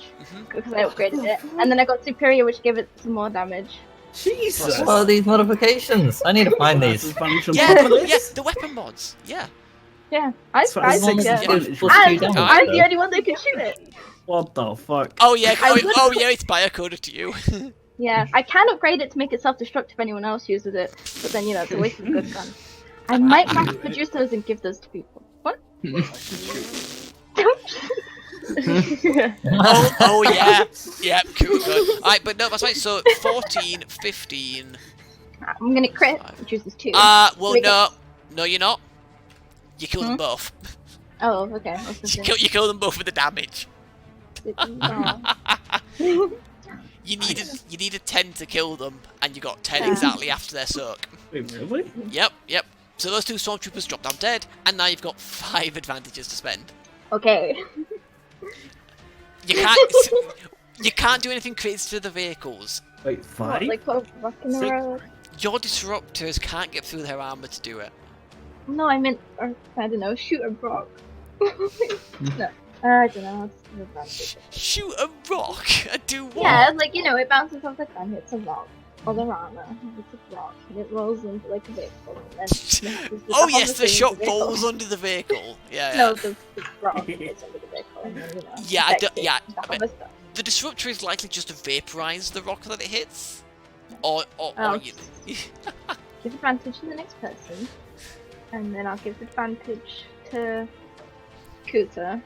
because I upgraded it, and then I got superior, which gave it some more damage. Jesus! What are these modifications? I need to find these. Yeah, the weapon mods. Yeah. Yeah, That's what I I said. yeah. Plus 2 I'm damage. the only one that can shoot it. What the fuck? Oh yeah, I oh would- yeah, it's biocoded to you. Yeah, I can upgrade it to make it self-destruct if anyone else uses it, but then, you know, it's a waste of a good gun. I might mass produce those and give those to people. What? Oh yeah, yeah, cool, good. Alright, but no, that's right. So 14, 15. I'm gonna crit, which is 2. Well, no, you're not. You kill them both. Oh, okay. I was gonna say. You kill them both with the damage. Oh. You needed 10 to kill them, and you got 10 exactly after their soak. Wait, really? Yep. So those 2 stormtroopers drop down dead, and now you've got 5 advantages to spend. Okay. You can't do anything crazy to the vehicles. Wait, 5? Like put a rock in the road? Your disruptors can't get through their armor to do it. No, I meant, I don't know, shoot a rock. No, I don't know. It's an advantage. Shoot a rock? Do what? Yeah, like, you know, it bounces off the gun, hits a rock. Or the armor, it's a rock, and it rolls into like a vehicle, and then Oh yes, the shot falls under the vehicle. Yeah. No, the rock hits under the vehicle, and then, you know, Yeah, I mean, the disruptor is likely just to vaporize the rock that it hits, or you. give advantage to the next person, and then I'll give advantage to Kuta,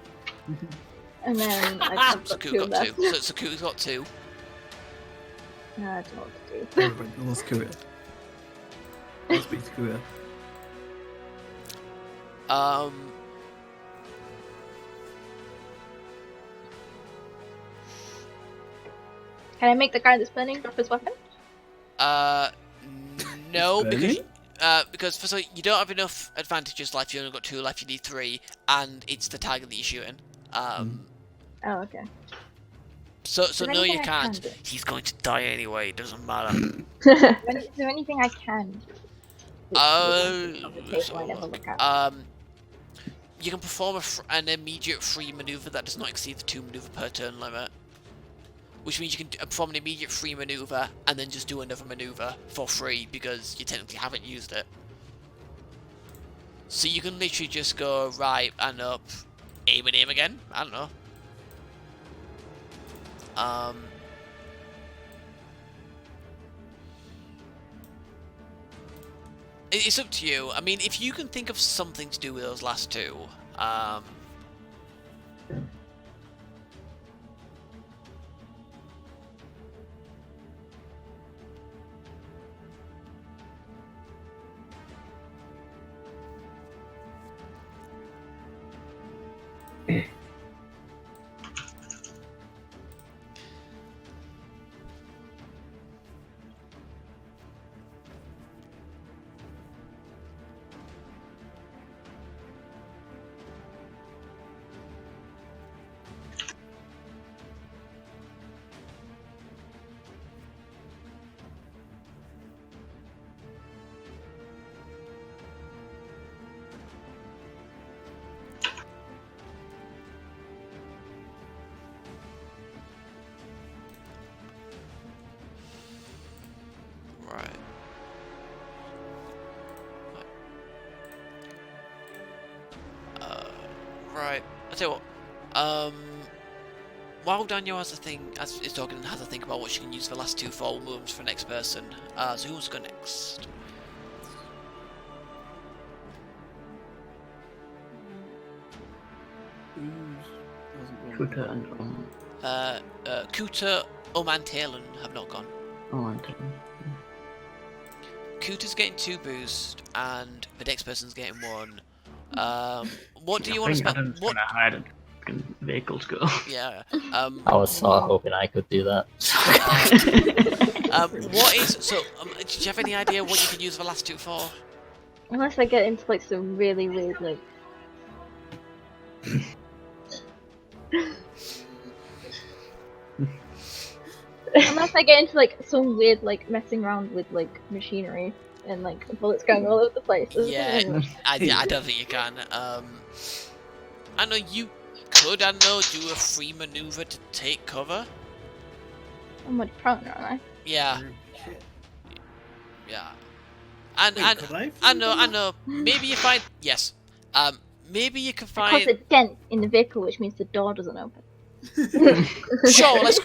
and then I've So got Kuta 2 got left. 2. So Kuta's got 2. I don't know what to do. Oh, let's do it. Let's beat Kuya. Can I make the guy that's burning drop his weapon? No, Burning? because first of all, you don't have enough advantages left. You only got 2 left. You need 3, and it's the target that you're shooting. Oh, okay. So there no, you anything I can't. can do? He's going to die anyway. It doesn't matter. Is there anything I can do? On the table I never look at. You can perform an immediate free maneuver that does not exceed the 2 maneuver per turn limit. Which means you can perform an immediate free maneuver and then just do another maneuver for free because you technically haven't used it. So you can literally just go right and up, aim and aim again. I don't know. It's up to you. I mean, if you can think of something to do with those last 2, Right. I tell you what. While Daniel has is talking and has a think about what she can use the last 2 fall moves for next person. So who wants to go next? Kuta and Kuta, and Talon have not gone. and Kuta's getting 2 boost, and the next person's getting 1. What do you want to I think spend? Adam's gonna hide and fucking vehicles go. Yeah. I was sort of hoping I could do that. What is so? Did you have any idea what you can use the last 2 for? Unless I get into like some really weird like. Unless I get into like some weird like messing around with like machinery and like bullets going all over the place. Yeah, I don't think you can. I know you could. I know do a free maneuver to take cover. I'm much prone, aren't I? Yeah. Yeah. And Wait, could I know. Maybe you find yes. Maybe you can It find. caused a dent in the vehicle, which means the door doesn't open. Sure, let's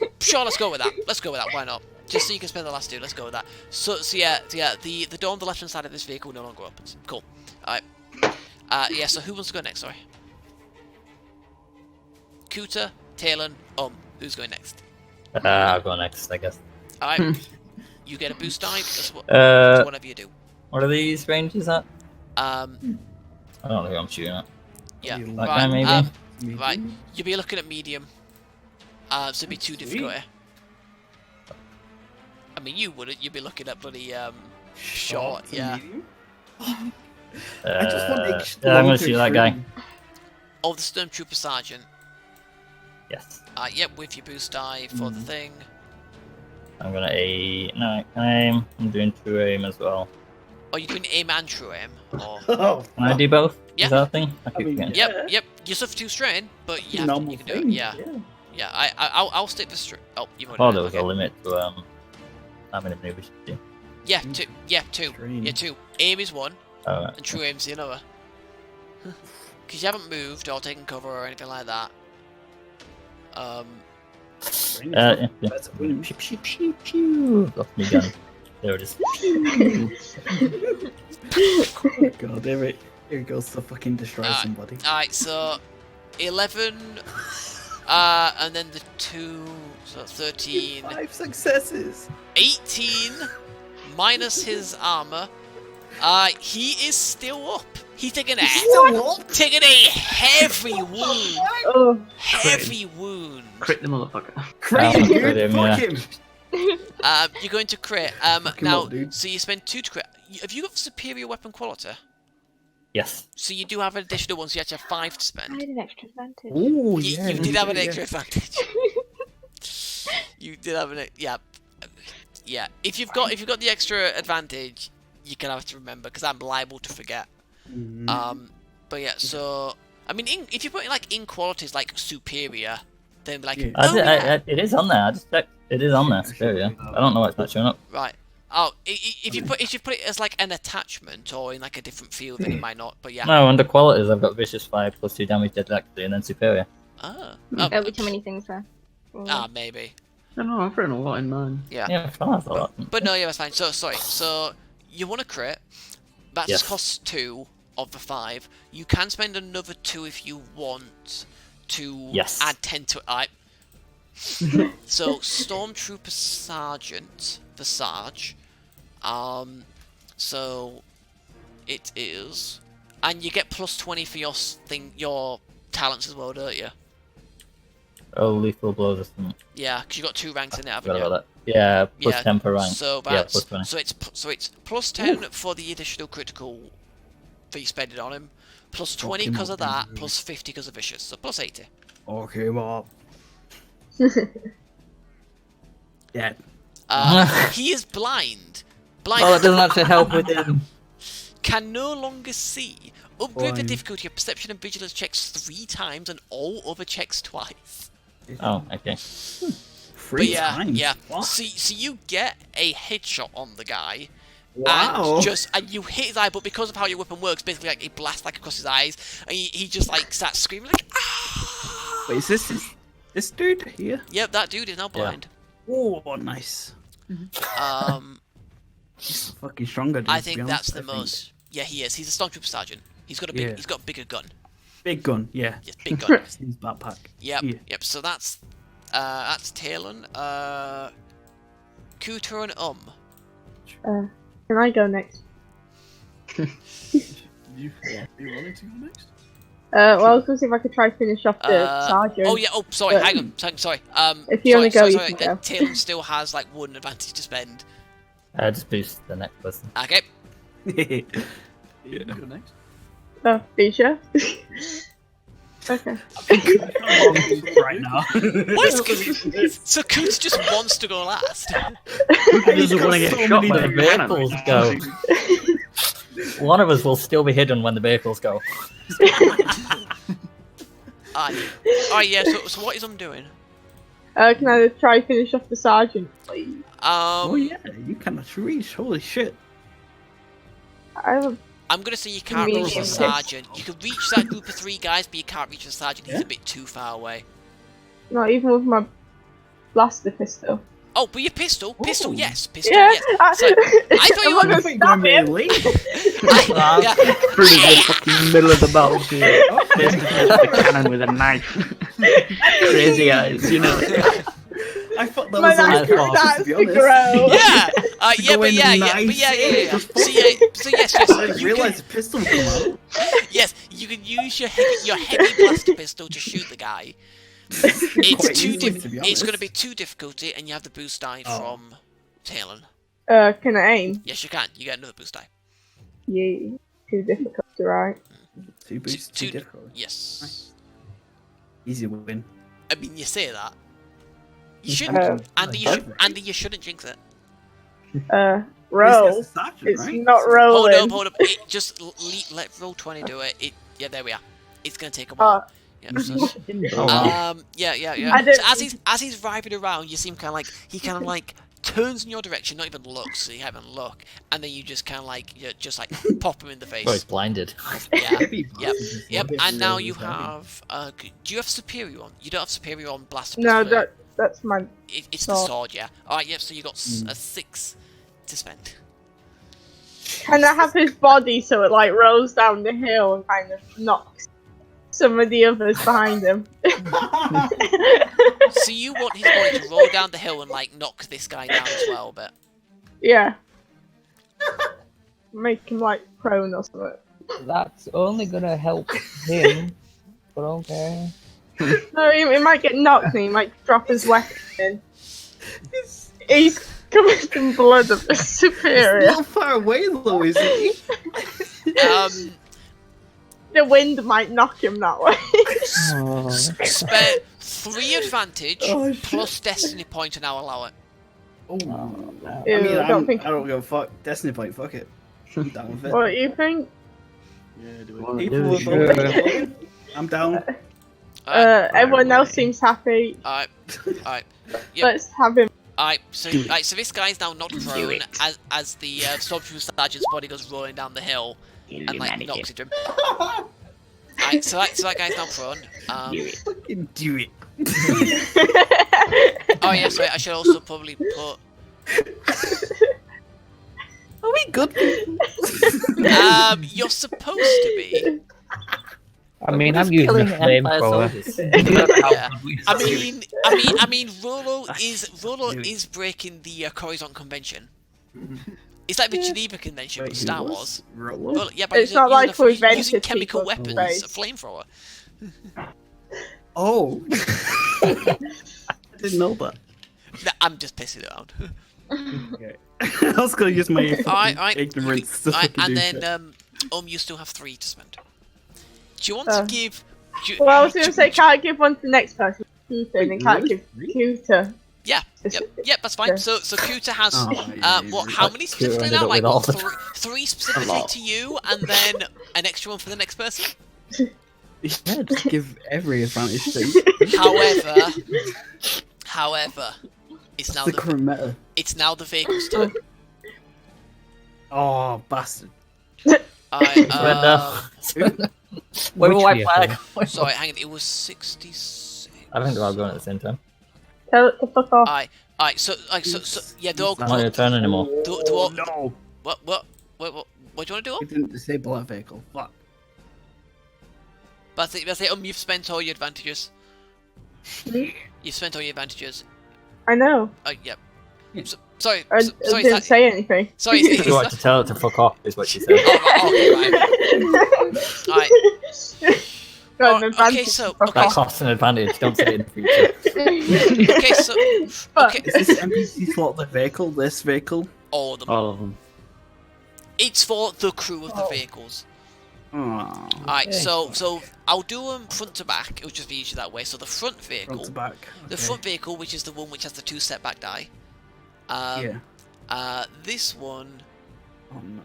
go with that. Let's go with that. Why not? Just so you can spend the last 2. Let's go with that. So yeah. The door on the left hand side of this vehicle no longer opens. Cool. All right. Yeah. So who wants to go next? Sorry. Cooter, Talon, who's going next? I'll go next, I guess. Alright. You get a boost die as whatever you do. What are these ranges at? I Um, don't know who I'm shooting at. yeah. That Right. guy, maybe? Right. You'll be looking at medium. So it'd be 2 difficulty. I mean, you wouldn't. You'd be looking at bloody short. Yeah. I just want extra. I'm gonna shoot that guy. Oh, the Stormtrooper Sergeant. Yes. Yep, with your boost die for the thing. I'm gonna no, aim. I'm doing true aim as well. Oh, you're doing aim and true aim? Or... Oh, Can I do both? Yeah. Is that a thing? I keep mean, forgetting. Yep. You suffer 2 strain, but you, have to, Normal you can do thing. it. Yeah. I'll stick the strain. Oh, you Oh, there was a limit to how many maneuvers you do. Yeah, 2. Yeah, 2. Strain. Yeah, 2. Aim is 1, Oh, and true aim's the other. Because you haven't moved or taken cover or anything like that. yeah. That's a win. Pew, pew, pew, pew. Lost me gun. There it is. Oh God, there it goes to fucking destroy somebody. Alright, so 11, and then the 2, so 13, 5 successes. 18, minus his armor. He is still up. He's taking a heavy wound. Oh, Heavy wound. Crit the motherfucker. Crazy, crit dude. him, Fuck yeah. him. You're going to crit. him Now, up, dude. so you spend 2 to crit. Have you got superior weapon quality? Yes. So you do have an additional one, so you actually have 5 to I spend. had an extra advantage. Ooh, You, yeah. you did have an yeah. extra advantage. You did have an yeah. If you've got the extra advantage, you're gonna have to remember because I'm liable to forget. Mhm. But yeah. So I mean, if you put in like in qualities like superior, then like Yeah. It is on there. I just checked. It is on there. Superior. I don't know why it's not showing up. right. Oh, if you put it as like an attachment or in like a different field, then it might not. But yeah. No, under qualities, I've got vicious 5 plus 2 damage deducted, and then superior. There'll be too many things there. Maybe. I don't know, I've written a lot in mine. Yeah. Yeah, that's a lot. But no, yeah, that's fine. So sorry. So you want to crit? That Yes. costs 2 of the 5. You can spend another 2 if you want to Yes. add 10 to it. Alright. So Stormtrooper Sergeant, the Sarge. So it is, and you get plus 20 for your talents as well, don't you? Oh, lethal blows or something. Yeah, because you got 2 ranks in it, haven't Forgot you? about that. Yeah, plus Yeah, 10 per rank. So Yeah, that's plus 20. so it's plus 10 for the additional critical that you spend it on him, plus 20 because of that, plus 50 because of vicious, so plus 80. Okay, Bob. Yeah. He is blind. Well, it doesn't actually help with him. Can no longer see. Upgrade the Blind. difficulty of perception and vigilance checks 3 times and all other checks twice. Oh, okay. 3 times. Yeah. What? So you get a headshot on the guy. Wow. And you hit his eye, but because of how your weapon works, basically like it blasts like across his eyes, and he just like starts screaming like ah. Wait, is this dude here? Yep, that dude is now blind. Oh, nice. He's fucking stronger. Dude, I to think be that's honest, the I think. most. Yeah, he is. He's a Stormtrooper Sergeant. He's got a Yeah. he's got a bigger gun. Big gun. Yeah. Yes, big gun. It's in his backpack. Yep. Yeah. Yep. So that's Talon. Cooter and Can I go next? You wanted to go next? Well, I was gonna see if I could try to finish off the sergeant. Oh yeah. Oh, sorry. But- Hang on. Sorry. If you wanna go, you sorry. can go. Talon still has like 1 advantage to spend. Just boost the next person. Okay. You can go next. Oh, be you sure? Okay. right now. What is so Cooter just wants to go last. He doesn't want to get shot by The the cannon. vehicles go. One of us will still be hidden when the vehicles go. Alright, yeah. So what is doing? Can I try to finish off the sergeant, please? Oh yeah, you can reach. Holy shit. I have a I'm gonna say you can't reach the Medium. sergeant. You can reach that group of 3 guys, but you can't reach the sergeant. He's a bit too far away. not even with my blaster pistol. Oh, but your pistol, Ooh. yes, pistol, Yeah, yes. So, I thought you I'm were. not gonna stop him. Yeah. Through the fucking middle of the battlefield. There's the cannon with a knife. Crazy eyes, you know. I thought that was that's to be honest. gross. Yeah, but yeah. So yes, I you didn't realise the pistol would come out. yes, you can use your heavy blaster pistol to shoot the guy. It's going to be 2 difficulty, and you have the boost die from Talon. Can I aim? Yes, you can. You get another boost die. Yeah. Too difficult, right? 2 boosts, 2 difficult. Yes. Nice. Easy win. I mean, you say that. You shouldn't. Andy, you shouldn't jinx it. Roll. It's not rolling. Hold up. Just let roll 20 do it. Yeah, there we are. It's gonna take a while. Yeah. So, So as he's driving around, you see him he kind of like turns in your direction, not even looks. So you haven't look, and then you just kind of like pop him in the face. Oh, he's blinded. Yeah. Yep. And now you have. Do you have superior on? You don't have superior on blaster. No, that's my. It's the sword, yeah. All right, yep. So you got a 6 to spend. Can I have his body so it like rolls down the hill and kind of knocks some of the others behind him? So you want his body to roll down the hill and like knock this guy down as well, but. Yeah. Make him like prone or something. That's only gonna help him, but okay. No, he might get knocked and he might drop his weapon in. He's covered in blood of the superior. He's not far away though, is he? The wind might knock him that way. Spare 3 advantage plus destiny point and I'll allow it. I don't go fuck destiny point, fuck it. I'm down with it. What do you think? Yeah, do it. I'm down. Everyone else seems happy. Alright. Yep. Let's have him. Alright, so this guy's now knocked prone as the Stormtrooper Sergeant's body goes rolling down the hill and like knocks into him. Alright, so that guy's now prone. Do it. Oh yeah, sorry, I should also probably put. Are we good? You're supposed to be. I mean, I'm using a flamethrower. I mean, Rolo is breaking the Coruscant Convention. It's like the Geneva Convention with Star Wars. Rolo? Yeah, but it's not like we're using chemical weapons, a flamethrower. Oh. I didn't know that. Nah, I'm just pissing around. Okay. I was gonna use my ignorance. And then, you still have 3 to spend. Do you want to give? Well, I was gonna say, can't I give one to the next person? And can't give 2 to. Yeah, yep, that's fine. So Kuta has how many specifically now? Like 3 specifically to you, and then an extra one for the next person. Yeah, just give every advantage to you. However, it's now the current meta. It's now the vehicle's turn. Oh, bastard! Wait, white flag. Sorry, hang on. It was 66. I think they're all going at the same time. Tell it to fuck off. Alright, so yeah, they're all. It's not your turn anymore. No. What do you want to do? You didn't disable that vehicle. Fuck. That's it. You've spent all your advantages. You've spent all your advantages. I know. Yep. Sorry. I didn't say anything. Sorry. You want to tell it to fuck off, is what she said. Alright. Okay, that costs an advantage. Don't say it in the future. Okay, so Is this NPC slot the vehicle? This vehicle? All of them. It's for the crew of the vehicles. Alright, so I'll do them front to back. It'll just be easier that way. So the front vehicle, front to back. Okay. The front vehicle, which is the one which has the 2 setback die. This one. Oh no.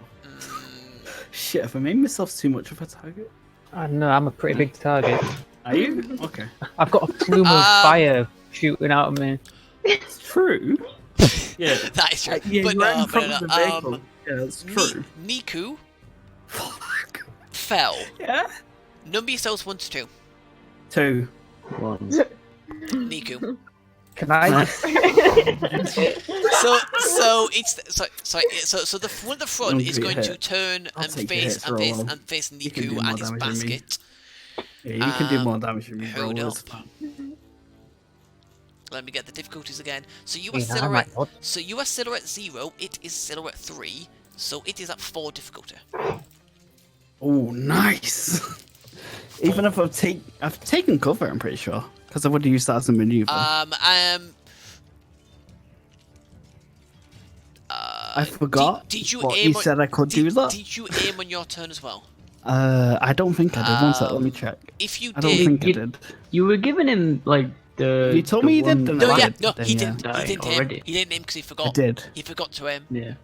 Shit, have I made myself too much of a target? I know, I'm a pretty big target. Are you? Okay. I've got a plume of fire shooting out of me. It's true. Yeah, that is true. Yeah, but no. Yeah, that's true. Niku fell. Yeah. Number yourselves 1 to 2. 2. 1. Niku. Can I? So the front is going to turn and face Niku and his basket. Yeah, you can do more damage than me. Hold up. Let me get the difficulties again. So you are Yeah, still oh my at God. 0. It is still at 3. So it is at 4 difficulty. Oh, nice. Even if I've taken cover, I'm pretty sure, because I would have used that as a maneuver. I forgot. Did you but aim? You said I could do that. Did you aim on your turn as well? I don't think I did. One sec, let me check. If you I don't did, think I did. You were giving him like the. You told the me you did, one didn't no, I? yeah, that- no, then he yeah. didn't. He Dying didn't aim. already. He didn't aim because he I forgot. did. He forgot to aim. Yeah.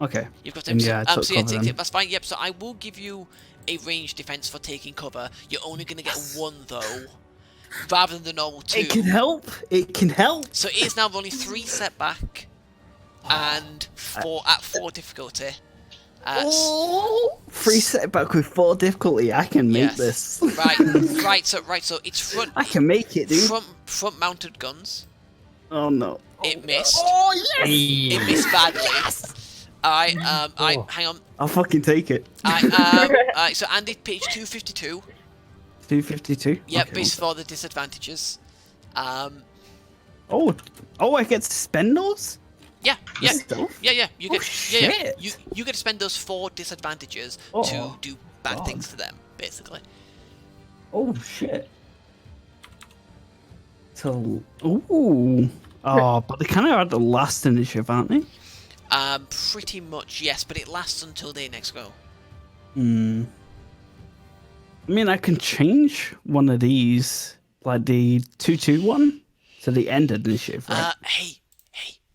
Okay. You've got Then, him. yeah, I took So yeah, cover then. that's fine. Yep. So I will give you a ranged defense for taking cover. You're only going to get 1 though, rather than the normal 2. It can help. It can help. So it is now only 3 setback, and 4 at 4 difficulty. Oh, 3 setback with 4 difficulty. I can make Yes. this. Right. So it's front. I can make it, dude. Front mounted guns. Oh no. It missed. Oh yes. It missed badly. Hang on. I'll fucking take it. So Andy, page 252. 252. Yep, Okay, based for the disadvantages. Oh, I get to spend those? Yeah. Stuff? Yeah. You get, shit. You get to spend those 4 disadvantages to Oh, do bad God. things to them, basically. Oh shit. So, ooh. Oh, but they kind of are the last initiative, aren't they? Pretty much yes, but it lasts until they next go. Hmm. I mean, I can change one of these, like the 2-2 one, to the end initiative, right? Hey,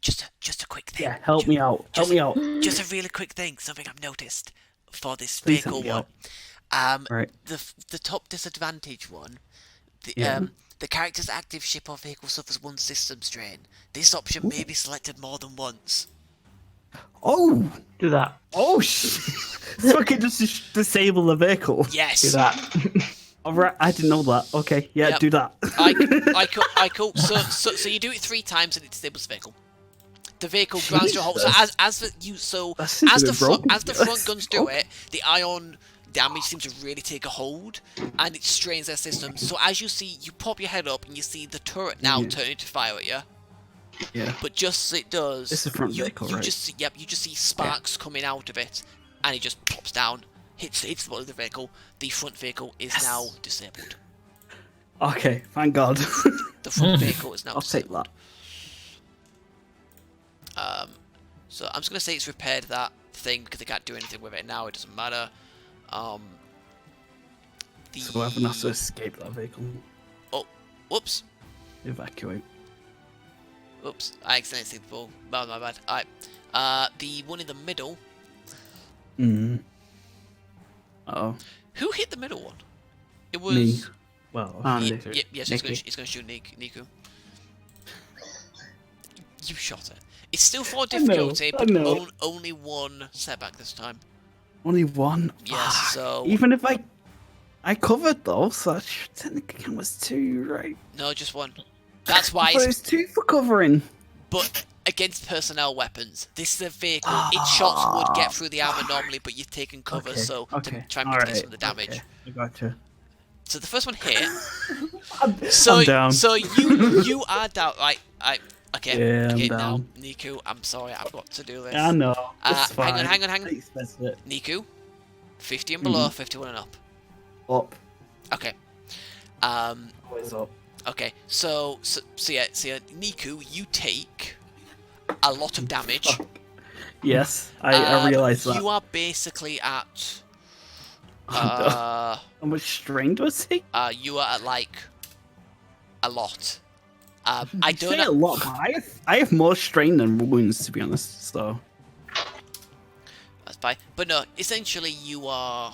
just a quick thing. Yeah, help me out. Help me out. Just a really quick thing. Something I've noticed for this Please vehicle help me one. Right. The top disadvantage one. Yeah. The character's active ship or vehicle suffers 1 system strain. This option may be selected more than once. Oh! Do that. Oh, so I can just disable the vehicle. Yes. Do that. Alright, I didn't know that. Okay, yeah, Yep. do that. I cool. So you do it 3 times and it disables the vehicle. The vehicle grants you a hold. So as the front guns do it, the ion damage seems to really take a hold, and it strains their systems. So as you see, you pop your head up and you see the turret now turning to fire at you. Yeah. But just as it does, It's the front you vehicle, right? just see sparks coming out of it, and it just pops down, hits the bottom of the vehicle. The front vehicle is now disabled. Okay, thank God. The front vehicle is now I'll take disabled. that. So I'm just gonna say it's repaired that thing because they can't do anything with it now. It doesn't matter. So everyone has to escape that vehicle. Oh, whoops. Evacuate. Oops, I accidentally hit the ball. My bad. Alright. The one in the middle. Mm. Uh-oh. Who hit the middle one? It was Me. Well, Andy. Yes, he's gonna shoot Niku. You shot it. It's still 4 difficulty, but only 1 setback this time. only 1? Yes, Fuck. so Even if I covered those, so that should technically count as 2, right? no, just 1. That's why. But it's 2 for covering. But against personnel weapons, this is a vehicle. Its shots would get through the armor normally, but you've taken cover, Okay, so okay. to try and mitigate some of the damage. Okay, I gotcha. So the first one hit. I'm down. So you are down. Right. Okay. Yeah, I'm okay. down. Now, Niku, I'm sorry. I've got to do this. I know. It's fine. Hang on. I expected it. Niku, 50 and below, 51 and up. Up. Okay. Always up. Okay. So yeah, Niku, you take a lot of damage. Yes, I realize that. You are basically at. How much strain do I take? You are at like a lot. I I don't say know. a lot, but I have more strain than wounds, to be honest. So That's fine. But no, essentially you are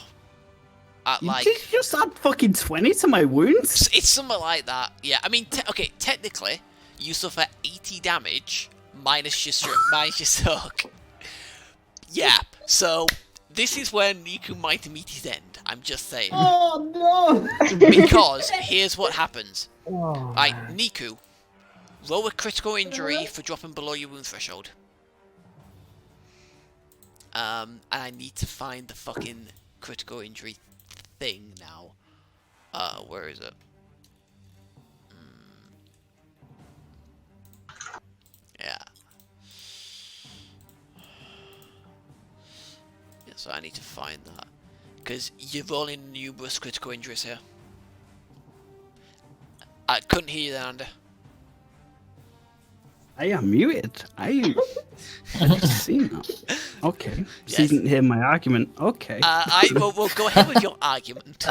at you like. did just add fucking 20 to my wounds. It's something like that. Yeah. I mean, okay. Technically, you suffer 80 damage minus your soak. Yeah. So this is where Niku might meet his end. I'm just saying. Oh no! Because here's what happens. Right, Niku, roll a critical injury for dropping below your wound threshold. And I need to find the fucking critical injury thing now. Where is it? So I need to find that. Because you're rolling numerous critical injuries here. I couldn't hear you there, Andy. I am muted. I just seen that. Okay. Yes. So you didn't hear my argument. Okay. We'll go ahead with your argument.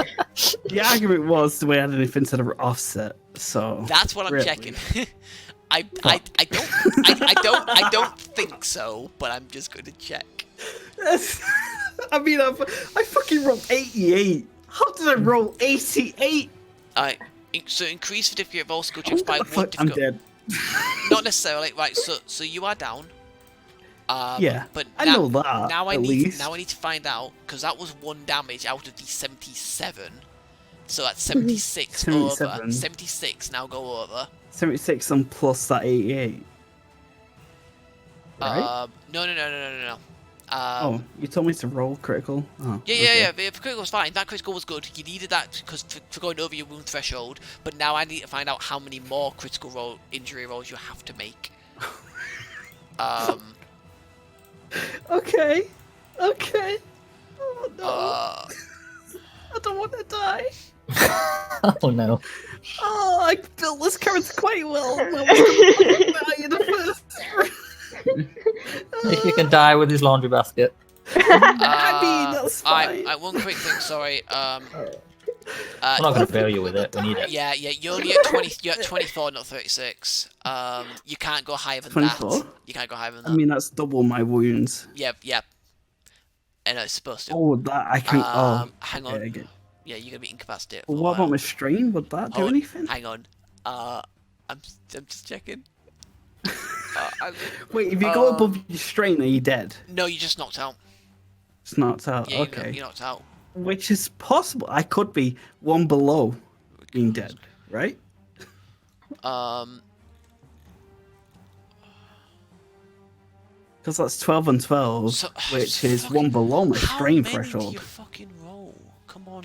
The argument was the way I had anything to the offset. So That's what I'm really. checking. I don't think so, but I'm just going to check. I mean, I fucking rolled 88. How did I roll 88? So increase the difficulty of all skill checks by What the 1 fuck? I'm difficulty. dead. Not necessarily. Right. So you are down. Yeah, But I now, know that. Now I at need least. now I need to find out because that was 1 damage out of the 77. So that's 76 over. 77. 76 now go over. 76 and plus that 88. Right? No. Oh, you told me to roll critical? Oh, Yeah. The critical was fine. That critical was good. You needed that because for going over your wound threshold. But now I need to find out how many more critical injury rolls you have to make. Okay. Oh no. Uh, I don't want to die. Oh no. Oh, I built this character quite well. I was gonna die in the first. If you can die with his laundry basket. I mean, that's fine. one quick thing. Sorry. I'm not going to fail you with it. We need it. Yeah. You're only at 20. You're at 24, not 36. You can't go higher than 24? that. You can't go higher than that. I mean, that's double my wounds. Yep. And it's supposed to. Oh, that I can. Hang okay, on. again. Yeah, you're gonna be incapacitated. Well, for a what while. about my strain? Would that do Hold- anything? Hang on. I'm just checking. Wait, if you go above your strain, are you dead? No, you just knocked out. It's knocked out. Yeah, Okay. you knocked out. Which is possible. I could be one below being dead, right? Because that's 12 and 12, So- which is one below my strain How many do threshold. you fucking roll? Come on,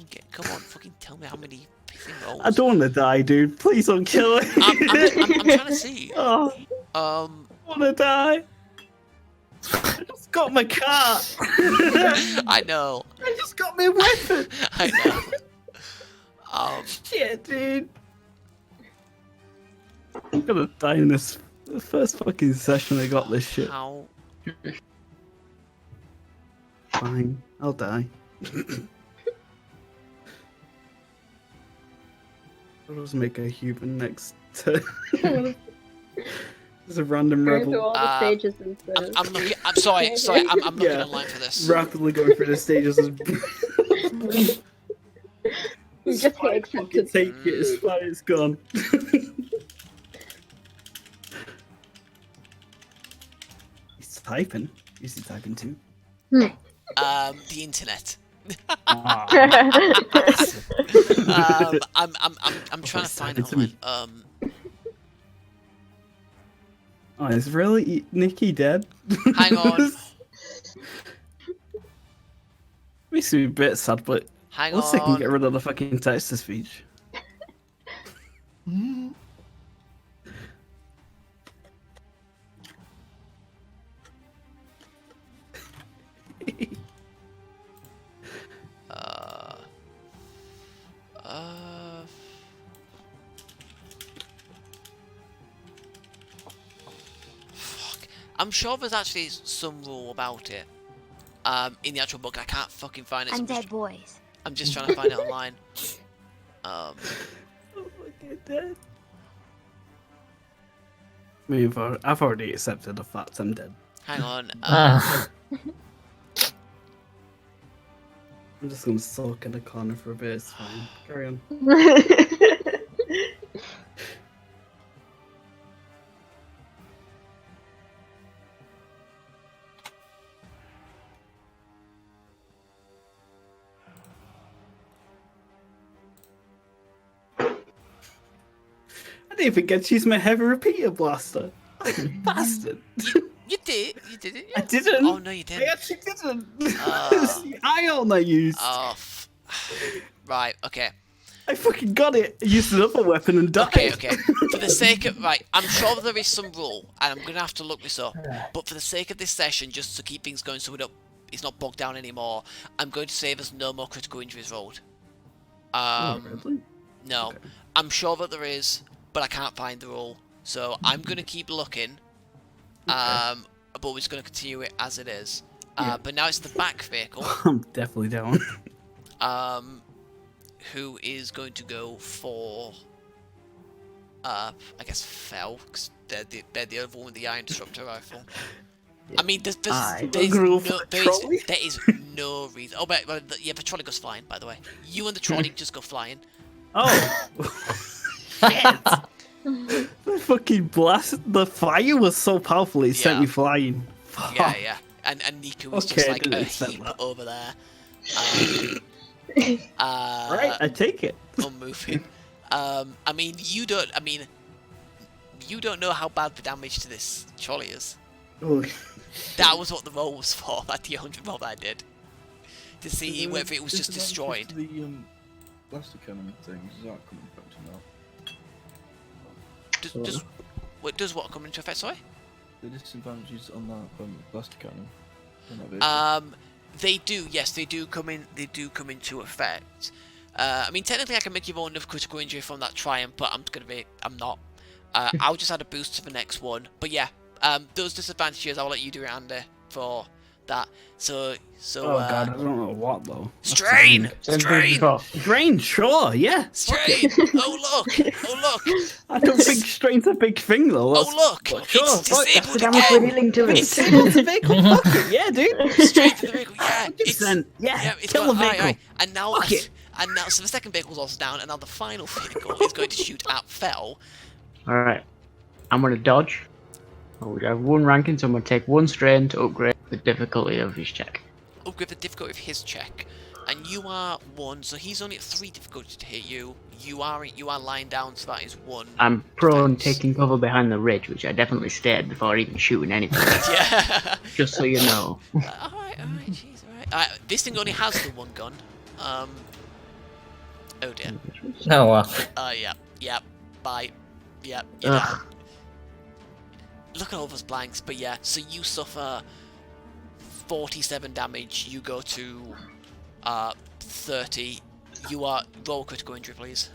fucking tell me how many fucking rolls. I don't want to die, dude. Please don't kill me. I'm trying to see. Oh, I want to die. I just got my car. I know. I just got my weapon. I know. Shit, dude. I'm gonna die in this the first fucking session I got this shit. How? Fine, I'll die. I'll just make a human next turn. There's a random Going rebel through all the stages and stuff. I'm looking. I'm sorry. I'm looking Yeah. online for this. rapidly going through the stages. You just hit Fucking accepted. take it, it's fine, it's gone. He's typing. Is he typing too? The internet. Ah. I'm trying to find it's it online. Oh, is really Nikki dead? Hang on. Makes me a bit sad, but Hang once I can on. get rid of the fucking text to speech. Fuck. I'm sure there's actually some rule about it. In the actual book, I can't fucking find it. So Undead boys. I'm just trying to find it online. I'm fucking dead. I mean, I've already accepted the fact I'm dead. Hang on. Ah. I'm just gonna sulk in the corner for a bit, it's fine. Carry on. I didn't even get to use my heavy repeater blaster. Bastard. You did, didn't you? I didn't. Oh no, you I didn't. actually didn't. It's the ion I used. Right. Okay. I fucking got it. I used another weapon and died. Okay. For the sake of I'm sure there is some rule, and I'm gonna have to look this up. But for the sake of this session, just to keep things going, so we don't it's not bogged down anymore, I'm going to say there's no more critical injuries rolled. Really? No, Okay. I'm sure that there is, but I can't find the rule, so I'm going to keep looking. But we're just going to continue it as it is. Yeah. But now it's the back vehicle. I'm definitely down. Who is going to go for? I guess Fel, because they're the other one with the iron disruptor rifle. I mean, there is no reason. Oh, but yeah, the trolley goes flying. By the way, you and the trolley just go flying. Oh. The fucking blast, the fire was so powerful it sent me flying. Yeah. And Niku is just like a heap over there. Right, I take it. Unmoving. I mean, you don't know how bad the damage to this trolley is. Oh. That was what the roll was for. That the 100 roll that I did to see whether it was just Does that destroyed. affect The blaster cannon thing, does that come into effect now? Does what come into effect? Sorry. The disadvantages on that blaster cannon. On that vehicle? They do. Yes, they do come in. They do come into effect. I mean, technically, I can make you roll enough critical injury from that Triumph, but I'm not. I'll just add a boost to the next one. But yeah, those disadvantages, I'll let you do it, Andy, for that. So. Oh god, I don't know what though. Strain! Strain, sure, yeah. Strain! Oh look! I don't think strain's a big thing though. Oh look! Sure, It's disabled Damage we're again! dealing to it. It's the vehicle, fuck it, yeah, dude. Straight to the vehicle, yeah! 100%, It's kill got, the vehicle. aye. And now, Fuck it. so the second vehicle's also down, and now the final vehicle is going to shoot at Fel. Alright. I'm gonna dodge. We have one ranking, so I'm gonna take one strain to upgrade the difficulty of his check. Upgrade the difficulty of his check. And you are 1, so he's only at 3 difficulty to hit you. You are lying down, so that is 1. I'm prone, defense. taking cover behind the ridge, which I definitely stated before even shooting anything. Yeah. Just so you know. Alright, jeez, alright. This thing only has the one gun. Oh dear. Oh wow. Yeah. Bye. Yeah, you're down. Look at all those blanks, but yeah, so you suffer 47 damage, you go to 30. You are roll critical injury, please.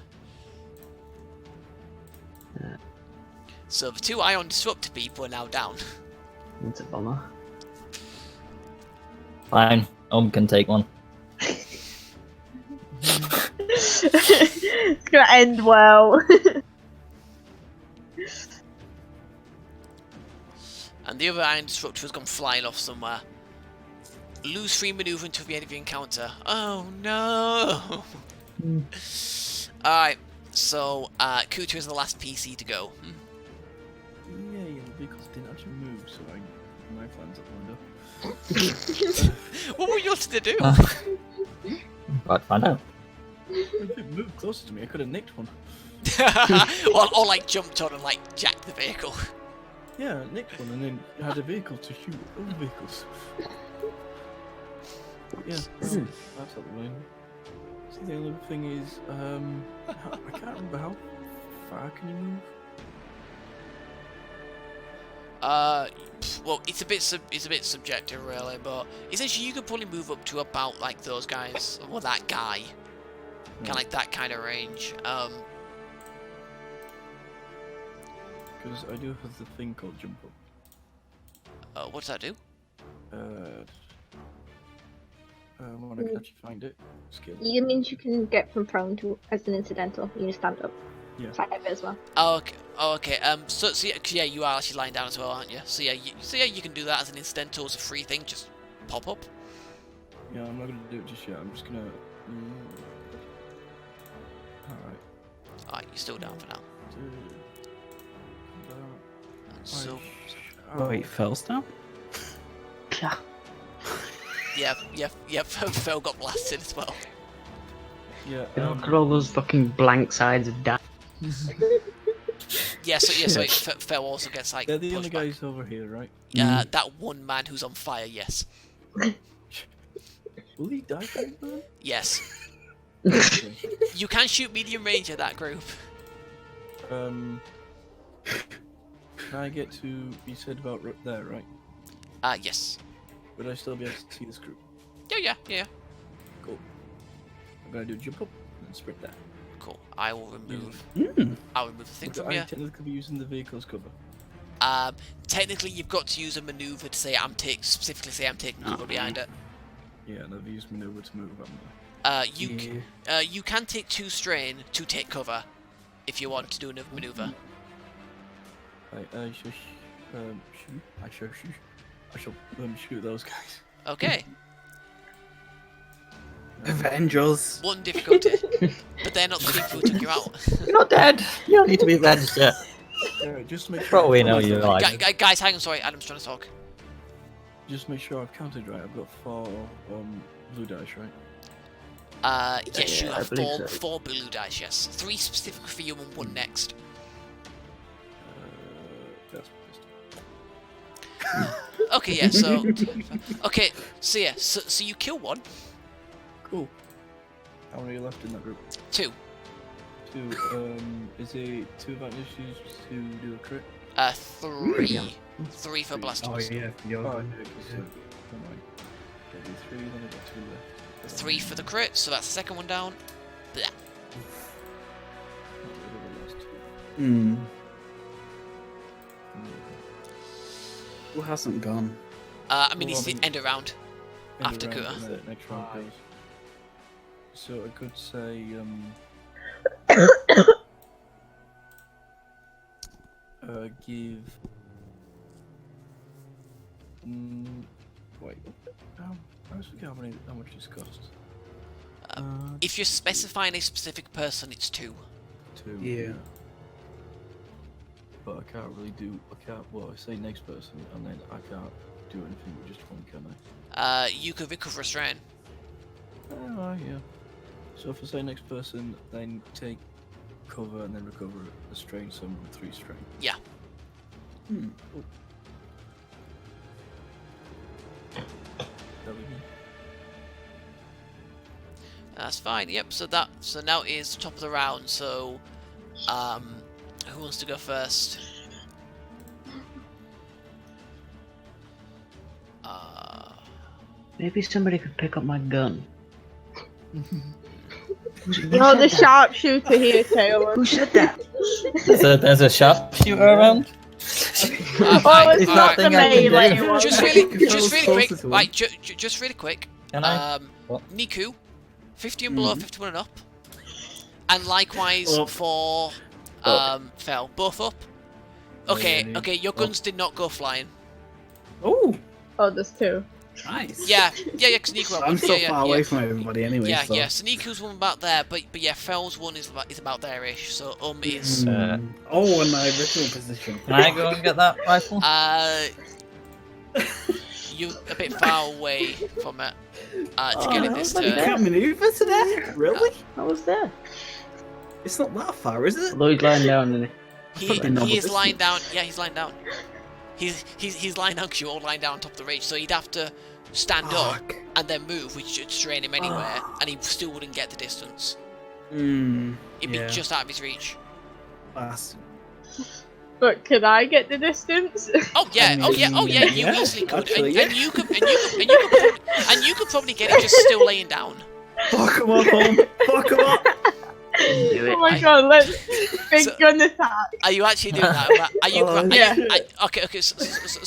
So the 2 ion disruptor people are now down. That's a bummer. Fine. Can take one. It's gonna end well. And the other iron disruptor has gone flying off somewhere. Lose 3 maneuver until the end of the encounter. Oh no! Alright, so Kuta is the last PC to go. Yeah, the vehicles didn't actually move, so my plans up the window. What were you wanting to do? But find out. If it moved closer to me, I could have nicked one. or like jumped on and like jacked the vehicle. Yeah, nicked one and then had a vehicle to shoot other vehicles. Yeah, that's out the way. So the other thing is, I can't remember how far can you move? Well, it's a bit subjective, really, but essentially you could probably move up to about like those guys, or that guy, kind of like that kind of range. Because I do have the thing called jump up. What does that do? When I can actually find it. Skill. It means you can get from prone to as an incidental. You can stand up. Yeah. Side of it as well. Oh, okay. So yeah, you are actually lying down as well, aren't you? So yeah, you can do that as an incidental, as a free thing. Just pop up. Yeah, I'm not gonna do it just yet. I'm just gonna. Alright, you're still down for now. So. Wait, Fel's down? Yeah. Phil got blasted as well. Yeah. Look at all those fucking blank sides of that. So Phil also gets like. They're the pushed only back. guys over here, right? That one man who's on fire, yes. Will he die from that? Yes. Okay. You can shoot medium range at that group. Can I get to? You said about there, right? Yes. Would I still be able to see this group? Yeah. Cool. I'm gonna do jump up and sprint there. Cool. I will remove. Mm. I'll remove the thing Would from I you. technically be using the vehicle's cover? Technically, you've got to use a maneuver to say specifically say I'm taking cover behind it. Yeah, and I've used maneuver to move. You can take 2 strain to take cover if you want to do another maneuver. I shall shoot those guys. Okay. Avengers. 1 difficulty, but they're not the people who took you out. You're not dead. You don't need to be avenged yet. Just make For sure. all we know, you're like. Guys, hang on. Sorry, Adam's trying to talk. Just make sure I've counted right. I've got 4 blue dice, right? Yes, you I have believe so. 4 blue dice. Yes, 3 specific for you and 1 next. That's Okay, yeah. So, okay. So yeah. So you kill 1. cool. How many are left in that group? 2. 2. Is it 2 advantages to do a crit? 3. 3 for blasters. Oh yeah, you're Oh, good. yeah, because never mind. Okay, do 3, then I got 2 left. 3 for the crit, so that's the second one down. Blah. Not rid of the last 2. Hmm. Who hasn't gone? I mean, it's the end of round. End of After round, Kuta. and the next round goes. So I could say give. Wait. I always forget how much this costs. If you're specifying a specific person, it's 2. 2. Yeah. But I can't really do. Well, I say next person, and then I can't do anything with just 1, can I? You could recover a strain. Oh, yeah. So if I say next person, then take cover and then recover a strain, so I'm on 3 strain. Yeah. Cool. That we need. That's fine. Yep. So now is top of the round. So, who wants to go first? Maybe somebody could pick up my gun. You're the sharpshooter here, Taylor. Who said that? There's a sharpshooter around. Oh, it's It's not the nothing I can melee do. one. Just really Close quick. to him. Right. Just really quick. Can I? What? Niku, 50 and below, 51 and up, and likewise Up. for Fel, both up. Okay. Yeah. Okay. Your guns did not go flying. Oh, Oh, there's 2. nice. Yeah. Because Niku had one. I'm so yeah, far away from everybody anyway. Yeah, so. yeah. So Niku's one about there, but yeah, Fel's one is about there-ish. So is Oh, in my original position. Can I go and get that rifle? you're a bit far away from it to get it this Oh, You turn. can't maneuver today? Really? I was there. It's not that far, is it? Although he's lying down in it. He is lying down. Yeah, he's lying down. He's lying down because you're all lying down on top of the ridge. So he'd have to stand up Fuck. and then move, which should strain him anywhere, and he still wouldn't get the distance. Hmm. It'd be just out of his reach. Bastard. But can I get the distance? Oh yeah, I oh yeah, you mean, easily could, actually, and you could probably get it just still laying down. Fuck him up, home. Fuck him up. Do it. Oh my god, let's big So- gun attack. Are you actually doing that? Are you? Oh, yeah. yeah. Okay. So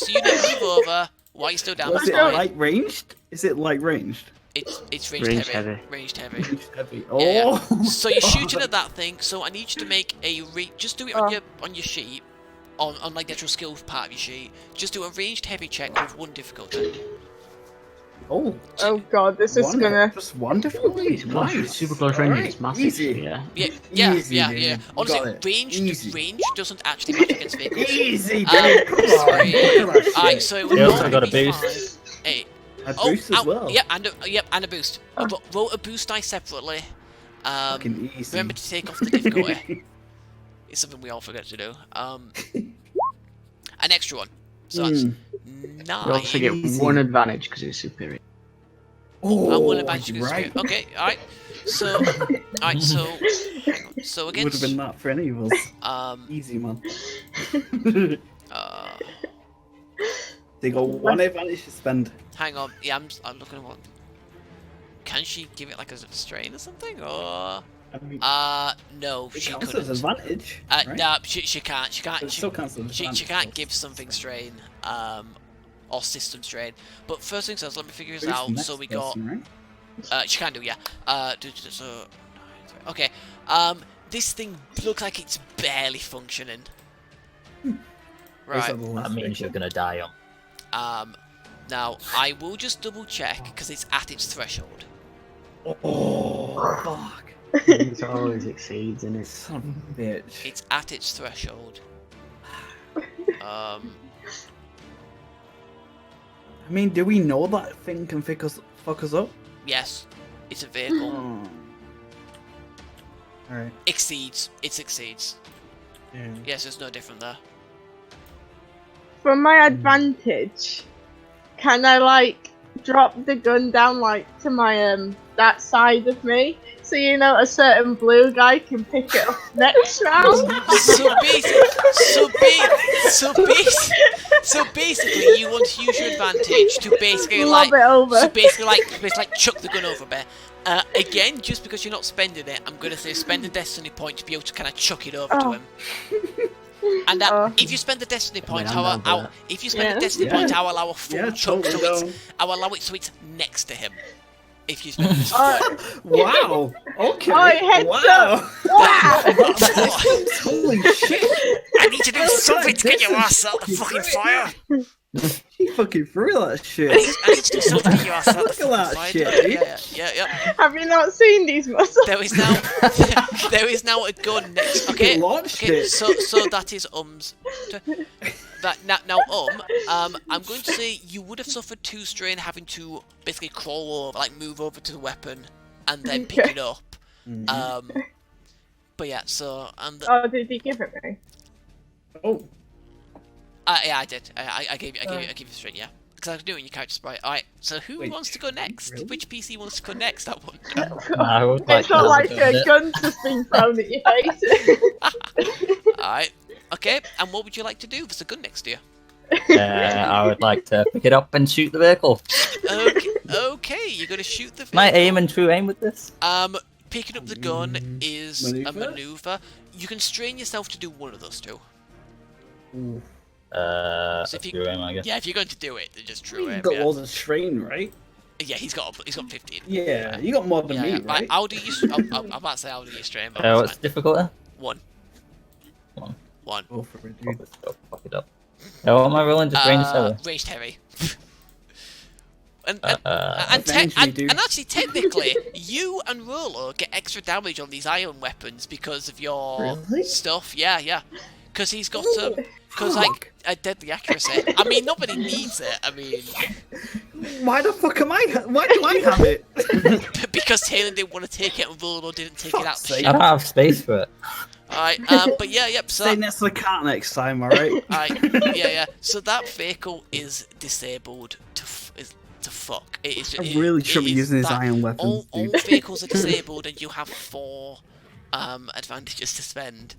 you need to move over while you're still down. Was That's it fine. light ranged? Is it light ranged? It's ranged Ranged heavy. heavy. Ranged heavy. Ranged heavy. Yeah, Oh. So you're shooting at that thing. So I need you to make a just do it on your sheet, on like the actual skills part of your sheet. Just do a ranged heavy check with 1 difficulty. Oh. Oh god, this is gonna. Just one difficulty. It's close, super close range. It's massive. Easy. Yeah. Yeah. Easy, dude. Honestly, Got it. range Easy. doesn't actually matter against vehicles. Easy, Um, dude. Come on. sorry. Look at that Alright, shit. so it would You also normally got a be boost. 5. A boost as well. Yeah, and a boost. But roll a boost die separately. Fucking easy. Remember to take off the difficulty. It's something we all forget to do. An extra one. So that's 9. You also get Easy. 1 advantage because it's superior. Oh, one advantage you're against right. you. Okay, alright. So so Would have against been that for any of us. Easy, man. They got one advantage to spend. Hang on. Yeah, I'm looking at what. Can she give it like as a strain or something? Or I mean, no, it she counts couldn't. as advantage. Right? No, she can't. She can't. It still counts as She advantage, can't though. give something strain. Or system strain. But first things first, let me figure this Who's out. the So next we got. person, right? She can do, yeah. So okay. This thing looks like it's barely functioning. Right. That means you're gonna die on. Now I will just double check because it's at its threshold. Oh, fuck. It always exceeds, and it's Son of a bitch. It's at its threshold. I mean, do we know that thing can fuck us up? Yes, it's a vehicle. Oh. Alright. Exceeds. It exceeds. Yeah. Yes, it's no different there. From my advantage, can I like drop the gun down like to my that side of me, so you know a certain blue guy can pick it up next round? So basically, you want to use your advantage to basically Lob it over. So basically like chuck the gun over there. Again, just because you're not spending it, I'm gonna say spend a destiny point to be able to kind of chuck it over to him. And if you spend the destiny point, if you spend the destiny point, I'll allow a full chuck, I'll allow it so it's next to him. If you spend this point. Wow. Okay. Heads wow. up. Holy shit. I need to do something to get your ass out of the fucking fire. She fucking threw that shit. I need to do something to get your ass out of the Look fucking at that fire. shit. Yeah. Have you not seen these muscles? There is now a gun next. Okay. It. So that is that now I'm going to say you would have suffered 2 strain having to basically crawl over, like move over to the weapon and then pick it up. But yeah, so Oh, did he give it me? Oh. Yeah, I did. I gave you strain, yeah. Because I was doing your character sprite. Alright, so who wants to go next? Really? Which PC wants to go next? That one. I would like It's not to like go a next. gun's just being thrown at your face. Alright. Okay, and what would you like to do? There's a gun next to you. I would like to pick it up and shoot the vehicle. Okay, you're gonna shoot the vehicle. Can I aim and true aim with this? Picking up the gun is a maneuver. You can strain yourself to do one of those two. So if True aim, I guess. Yeah, if you're going to do it, then just true aim. You've got Yeah. loads of strain, right? Yeah, he's got 15. Yeah, you got more than me, Right, right? I'll do you. I'm about to say I'll do your strain, but What's difficult? 1. Go for it, dude. Fuck it up. What am I rolling? Just range 7? Ranged heavy. And Eventually, dude. actually, technically, you and Rolo get extra damage on these iron weapons because of your stuff. Yeah. Because he's got because like a deadly accuracy. I mean, nobody needs it. I mean, Why the fuck am I? Why do I have it? because Taylor didn't want to take it and Rolo didn't take it out the Fuck's ship. I don't have space for it. Alright, but yep. So Stay next to the cat next time, alright? yeah. So that vehicle is disabled to fuck. It is. I really shouldn't be using his iron weapons, All dude. vehicles are disabled, and you have 4 advantages to spend.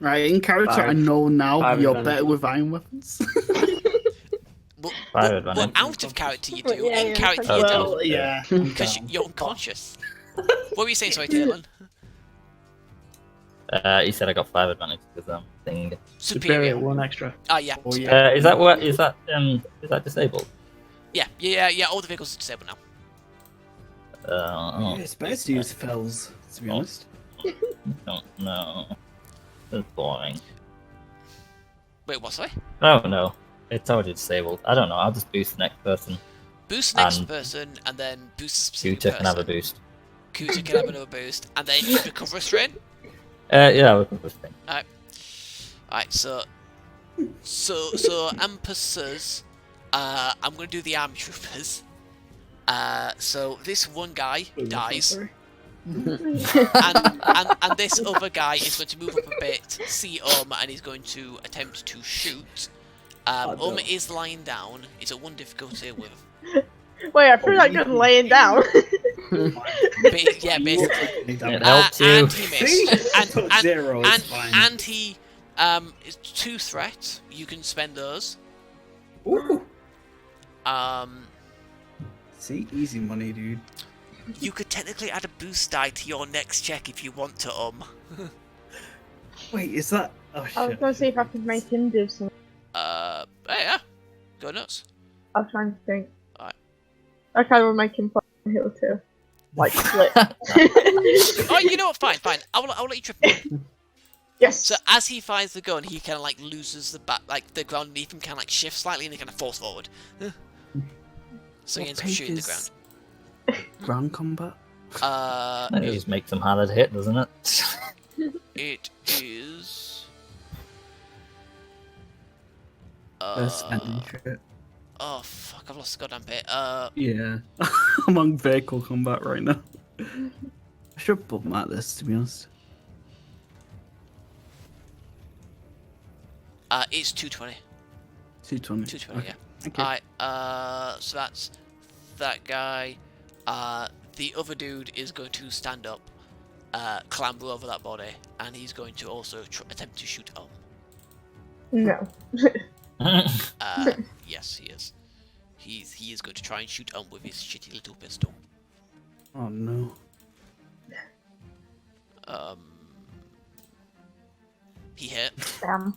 Right, in character, I know now you're better with iron weapons. Well, out of character you do. Yeah, In character yeah, you Well, don't, yeah. because you're unconscious. What were you saying? Sorry, Taylor. He said I got 5 advantage because thing. Superior. 1 extra. Yeah. Oh, yeah. Is that what? Is that disabled? Yeah. All the vehicles are disabled now. Yeah, it's better to use fells, to be honest. Don't know. It's boring. Wait, what? Sorry. I don't know. It's already disabled. I don't know. I'll just boost the next person. Boost the next And person, and then boost the specific Cooter person. can have a boost. Cooter can have another boost, and then you recover a strain. Yeah, we'll put this thing. Alright, so Ampus says, I'm gonna do the army troopers. So this one guy dies. and this other guy is going to move up a bit, see and he's going to attempt to shoot. Is lying down. It's a 1 difficulty with. Wait, I feel like you're laying down. Yeah, basically. It helps you. And he missed. Put 0, it's fine. And he is 2 threat. You can spend those. Ooh. See, easy money, dude. You could technically add a boost die to your next check if you want to. Wait, is that? Oh I was shit. gonna see if I could make him do something. Yeah. Go nuts. I was trying to think. Alright. I kind of would make him play on hill too. Like split. Oh, you know what? Fine. I'll let you trip him. Yes. So as he fires the gun, he kind of like loses the back, like the ground beneath him kind of like shifts slightly, and he kind of falls forward. So he ends up shooting the ground. Ground combat? That just makes them harder to hit, doesn't it? It is. Spending shit. Oh fuck! I've lost the goddamn bit. Yeah. I'm on vehicle combat right now. I should bump at this, to be honest. It's 220. 220. 220. Okay. Yeah. Thank you. Alright. So that's that guy. The other dude is going to stand up, clamber over that body, and he's going to also attempt to shoot Elm. No. Yes, he is. He is going to try and shoot Elm with his shitty little pistol. Oh no. He hit. Damn.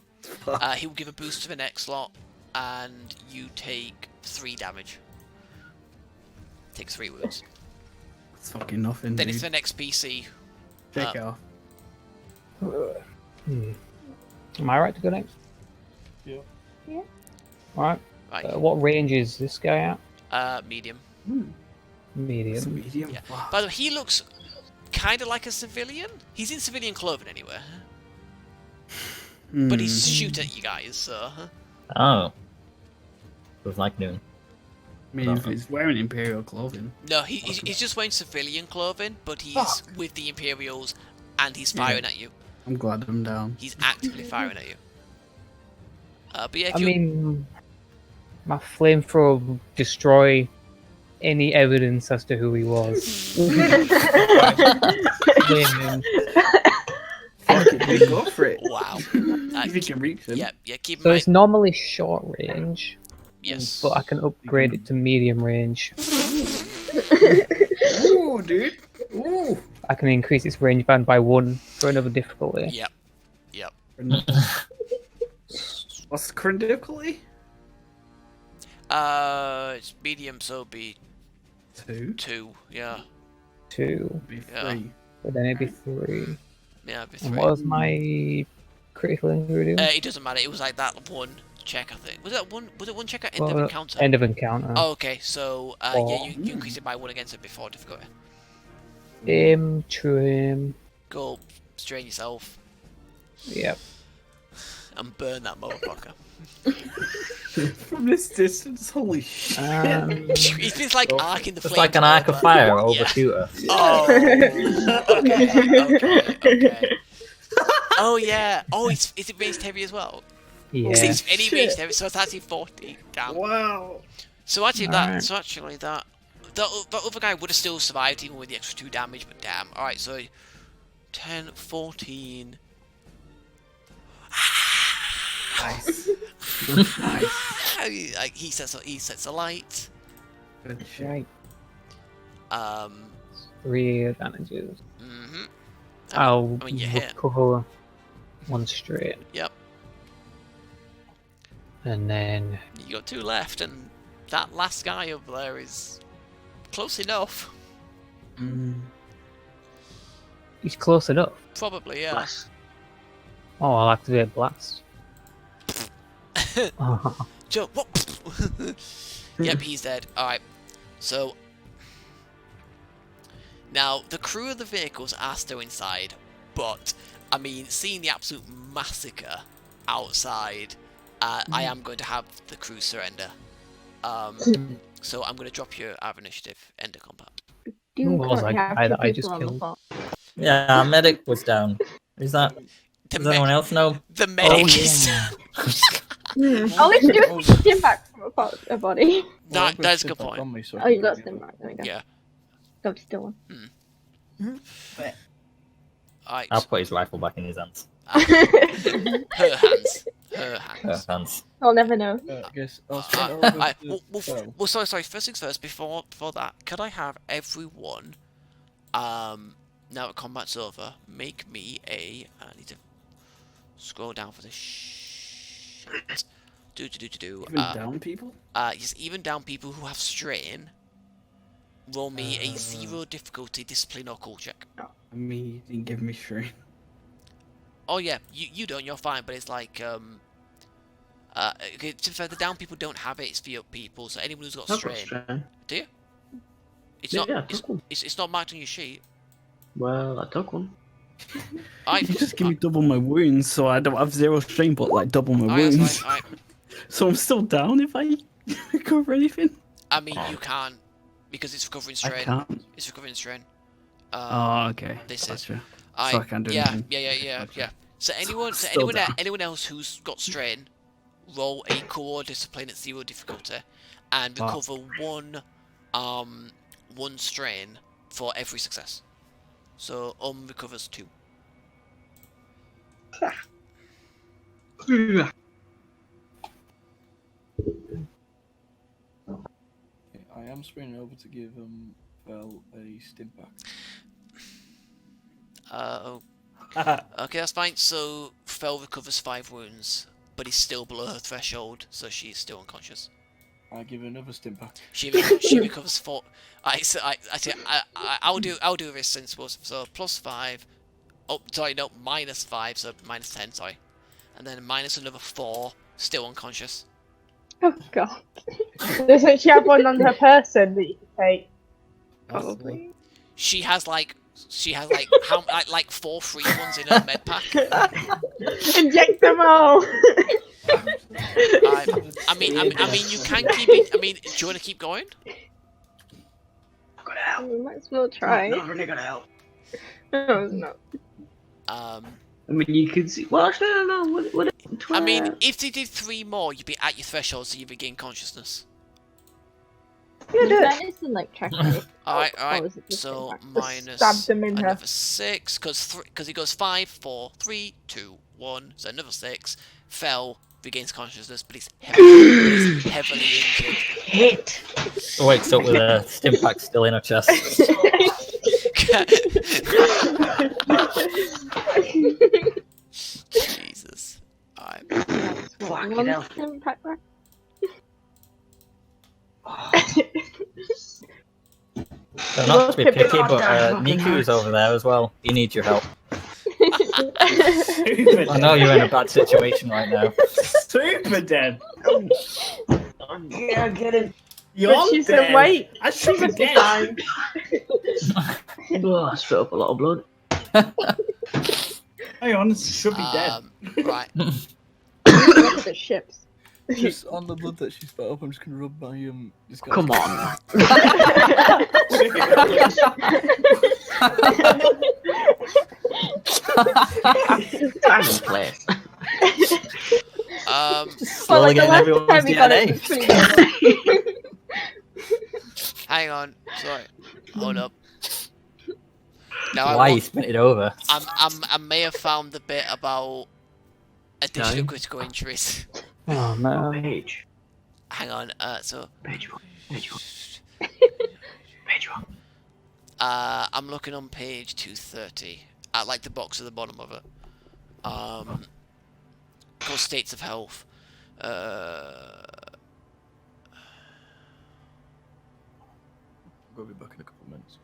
He will give a boost to the next slot, and you take 3 damage. Take 3 wounds. It's fucking nothing, Then dude. it's the next PC. Take it off. Am I right to go next? Yeah. Yeah. Alright. Right. What range is this guy at? Medium. Medium. It's a medium. Yeah. Wow. By the way, he looks kind of like a civilian. He's in civilian clothing anyway. But he's shoot at you guys, so. Oh. It was like noon. I mean, if he's wearing Imperial clothing. No, he's just wearing civilian clothing, but he's with the Imperials, and he's firing at you. I'm glad I'm down. He's actively firing at you. But yeah, if I you... mean, my flamethrower will destroy any evidence as to who he was. Go for it. Wow. If you can reach him. Yeah, keep in So mind. it's normally short range. Yes. But I can upgrade it to medium range. Ooh, dude. Ooh. I can increase its range band by 1 for another difficulty. Yep. What's the current difficulty? It's medium, so it'll be 2. 2. Yeah. 2. Be 3. Yeah. But then it'd be 3. Yeah, it'll be 3. And what was my critical injury do? It doesn't matter. It was like that 1 check, I think. Was it 1? Was it 1 check at end of encounter? End of encounter. Oh, okay. So yeah, you increase it by 1 against it before difficulty. Aim, trim. Go strain yourself Yep. and burn that motherfucker. From this distance, holy shit. It's just like arcing the It's flame. like an arc of fire over Yeah. shooter. Oh. Okay. Oh yeah. Oh, is it ranged heavy as well? Yeah. So it's any ranged heavy, so it's actually 40. Damn. Wow. So actually Alright. that other guy would have still survived even with the extra 2 damage, but damn. Alright, so 10, 14. Nice. Like he sets a light. Good shit. Right. 3 3 advantages. Mm-hmm. I'll I mean, you hit. recover 1 straight. Yep. And then You got 2 left, and that last guy over there is close enough. he's close enough. Probably, yeah. Oh, I'll activate blast. Joe, what? Yep, he's dead. Alright. So now the crew of the vehicles are still inside, but I mean, seeing the absolute massacre outside, I am going to have the crew surrender. So I'm going to drop you out of initiative, end of combat. Who was that guy that I just killed? Yeah, medic was down. Is that? Does anyone else know? The medic is. All we have to do is stim back from a body. That's a good point. Oh, you got stim back. There we go. Yeah. Go to still one. Alright. I'll put his rifle back in his hands. Her hands. Her hands. Hands. I'll never know. I guess I'll spin over Alright, to Phil. well, sorry. First things first. Before that, could I have everyone, now that combat's over, make me a. I need to scroll down for this shit. Even down people? Yes, even down people who have strain. Roll me a 0 difficulty discipline or cool check. I mean, you didn't give me strain. Oh yeah, you don't. You're fine, but it's like okay, to be fair, the down people don't have it. It's for up people. So anyone who's got I've got strain, strain. do you? It's Yeah, not. yeah, I took one. It's not marked on your sheet. Well, I took one. I You just give me double my wounds, so I don't have 0 strain, but like double my Alright, that's wounds. fine. Alright. So I'm still down if I recover anything. I mean, you can't because it's recovering I strain. can't. It's recovering strain. Oh, okay. This is. Gotcha. So I can't do anything. Yeah. Gotcha. So Still down. anyone else who's got strain, roll a core discipline at 0 difficulty, and recover one strain for every success. So recovers 2. I am spinning over to give Phil a stim pack. Okay, that's fine. So Fel recovers 5 wounds, but he's still below her threshold, so she's still unconscious. I give her another stim pack. She recovers 4. I'll do this since so +5. Oh, sorry, no, -5, so -10. Sorry, and then minus another 4, still unconscious. Oh god. Doesn't she have one on her person that you can take? Probably. She has like how like 4 free ones in her med pack. Inject them all. I mean, you can keep it. I mean, do you want to keep going? We might as well try. Not really gonna help. No, it's not. I mean, you could see. Well, actually, I don't know. What I mean, if they did 3 more, you'd be at your threshold, so you'd regain consciousness. Yeah, do it. Instant, like, track it. Alright. Or is it just So impact? minus Stab them in her. another 6, because he goes 5, 4, 3, 2, 1. So another 6. Fell regains consciousness, but he's heavily injured. hit? Wakes up with a stim pack still in her chest. Jesus. Alright. Fucking hell. Impact back. So not to be picky, but Niku's over there as well. He needs your help. I know you're in a bad situation right now. Super dead. Yeah, get it. You're She's dead. awake. I should be dead. Oh, I spit up a lot of blood. Hang on, this should be dead. Right. Look at the ships. Just on the blood that she spit up, I'm just gonna rub my this guy's Come on. Time and place. Slowly getting everyone's time we got it, DNA. Hang on. Sorry. Hold up. Now Why you spit it over? I may have found the bit about additional Dying? critical injuries. Oh no. Page. Hang on. So. Page 1. Page 1. Page 1. I'm looking on page 230. At like the box at the bottom of it. Called states of health. We'll be back in a couple of minutes.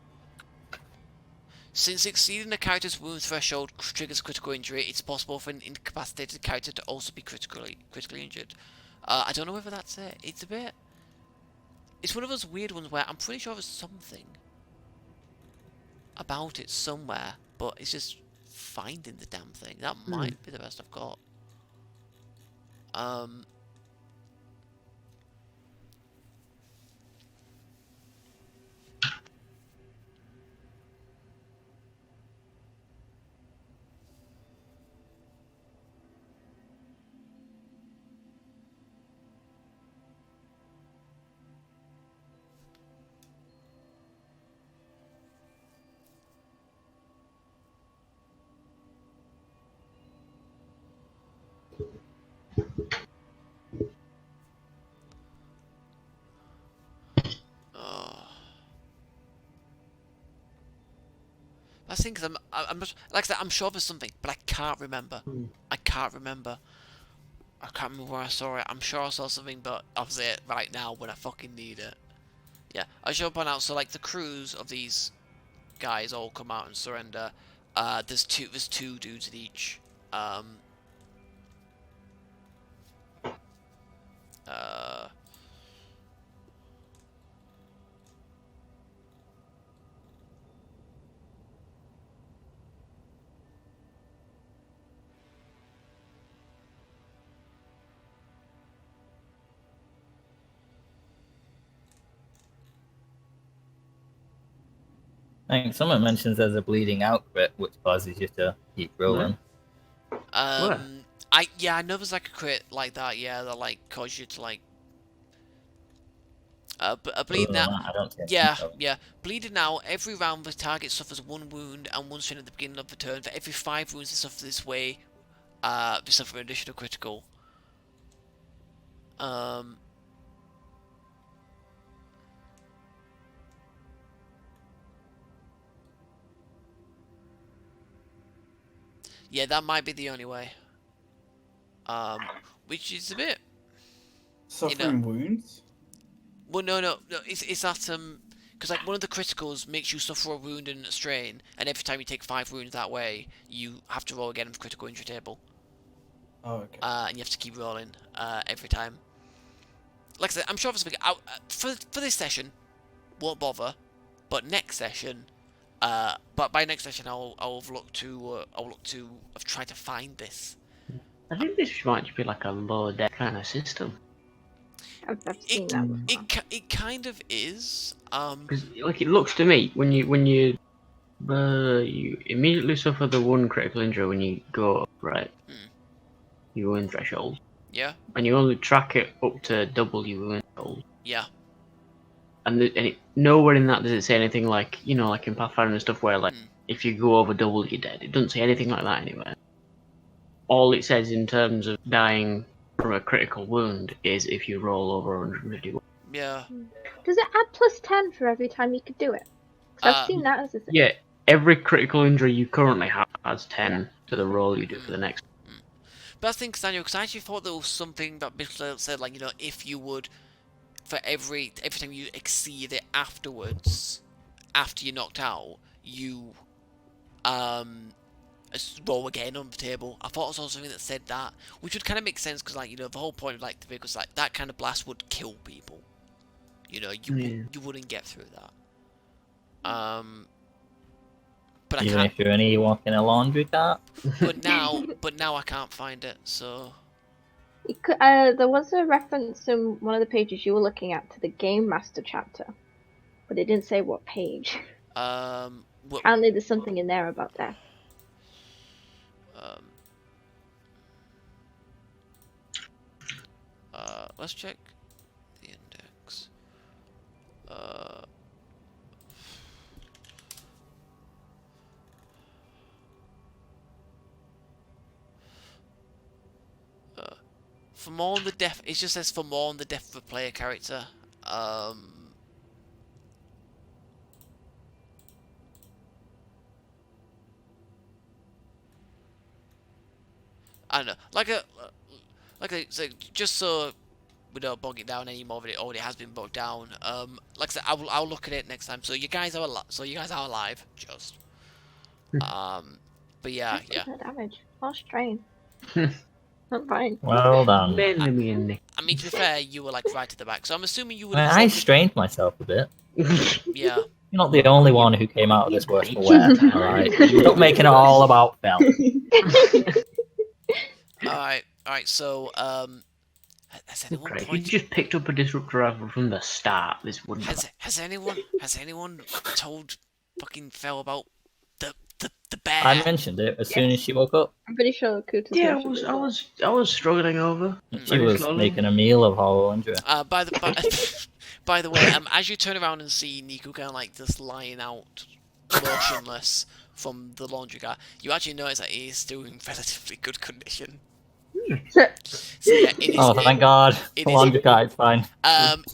Since exceeding the character's wound threshold triggers a critical injury, it's possible for an incapacitated character to also be critically injured. I don't know whether that's it. It's a bit. It's one of those weird ones where I'm pretty sure there's something about it somewhere, but it's just finding the damn thing. That might be the best I've got. Oh. That's the thing, because I'm just, like I said, I'm sure there's something, but I can't remember. I can't remember. I can't remember where I saw it. I'm sure I saw something, but I'll say it right now when I fucking need it. Yeah, I should point out, so like the crews of these guys all come out and surrender. There's two dudes at each. I think someone mentions there's a bleeding out crit, which causes you to keep rolling. I know there's like a crit like that. Yeah, that like cause you to like. Bleeding out. I don't think Yeah, so. yeah. Bleeding out. Every round, the target suffers 1 wound and 1 strain at the beginning of the turn. For every 5 wounds they suffer this way, they suffer an additional critical. Yeah, that might be the only way. Which is a bit. Suffering wounds? Well, no. It's that because like one of the criticals makes you suffer a wound and a strain, and every time you take 5 wounds that way, you have to roll again with critical injury table. Oh, okay. And you have to keep rolling every time. Like I said, I'm sure for this session, won't bother, but next session, but by next session I'll look to try to find this. I think this might be like a low deck kind of system. I've seen that before. It kind of is. Because like it looks to me when you immediately suffer the 1 critical injury when you go up, right? You win threshold. Yeah. And you only track it up to double your win threshold. Yeah. And nowhere in that does it say anything like, you know, like in Pathfinder and stuff where like if you go over double you're dead. It doesn't say anything like that anywhere. All it says in terms of dying from a critical wound is if you roll over 151. Yeah. Does it add +10 for every time you could do it? 'Cause I've seen that as a thing. Yeah, every critical injury you currently have adds 10 to the roll you do for the next. But that's the thing, Daniel, because I actually thought there was something that basically said, like, you know, if you would, for every time you exceed it afterwards, after you're knocked out, you roll again on the table. I thought it was also something that said that, which would kind of make sense because, like, you know, the whole point of like the vehicles, like that kind of blast would kill people. You know, you wouldn't get through that. But Even I can't. if you're an Ewok in a laundry cart. But now I can't find it. So. It could, there was a reference in one of the pages you were looking at to the Game Master chapter, but it didn't say what page. Apparently there's something in there about that. Let's check the index. For more on the death, it just says for more on the death of a player character. I don't know, so just so we don't bog it down anymore, but it already has been bogged down. Like I said, I'll look at it next time. So you guys are alive, just. But yeah. Damage. Oh, strain. I'm fine. Well done. I mean, to be fair, you were like right at the back, so I'm assuming you would. I strained myself a bit. Yeah. You're not the only one who came out of this worse for wear. Alright? Stop making it all about Phil. Alright, so, has anyone If you just picked up a disruptor rifle from the start, this wouldn't has anyone told fucking Phil about the bear? I mentioned it as soon as she woke up. I'm pretty sure Kutas mentioned it. I was struggling over. She was making a meal of Hollow Andrea. By the way, as you turn around and see Nico kind of like just lying out, motionless from the laundry car, you actually notice that he is still in relatively good condition. So yeah, it is. Oh, thank God. It Come on, is. Jakai, it's fine.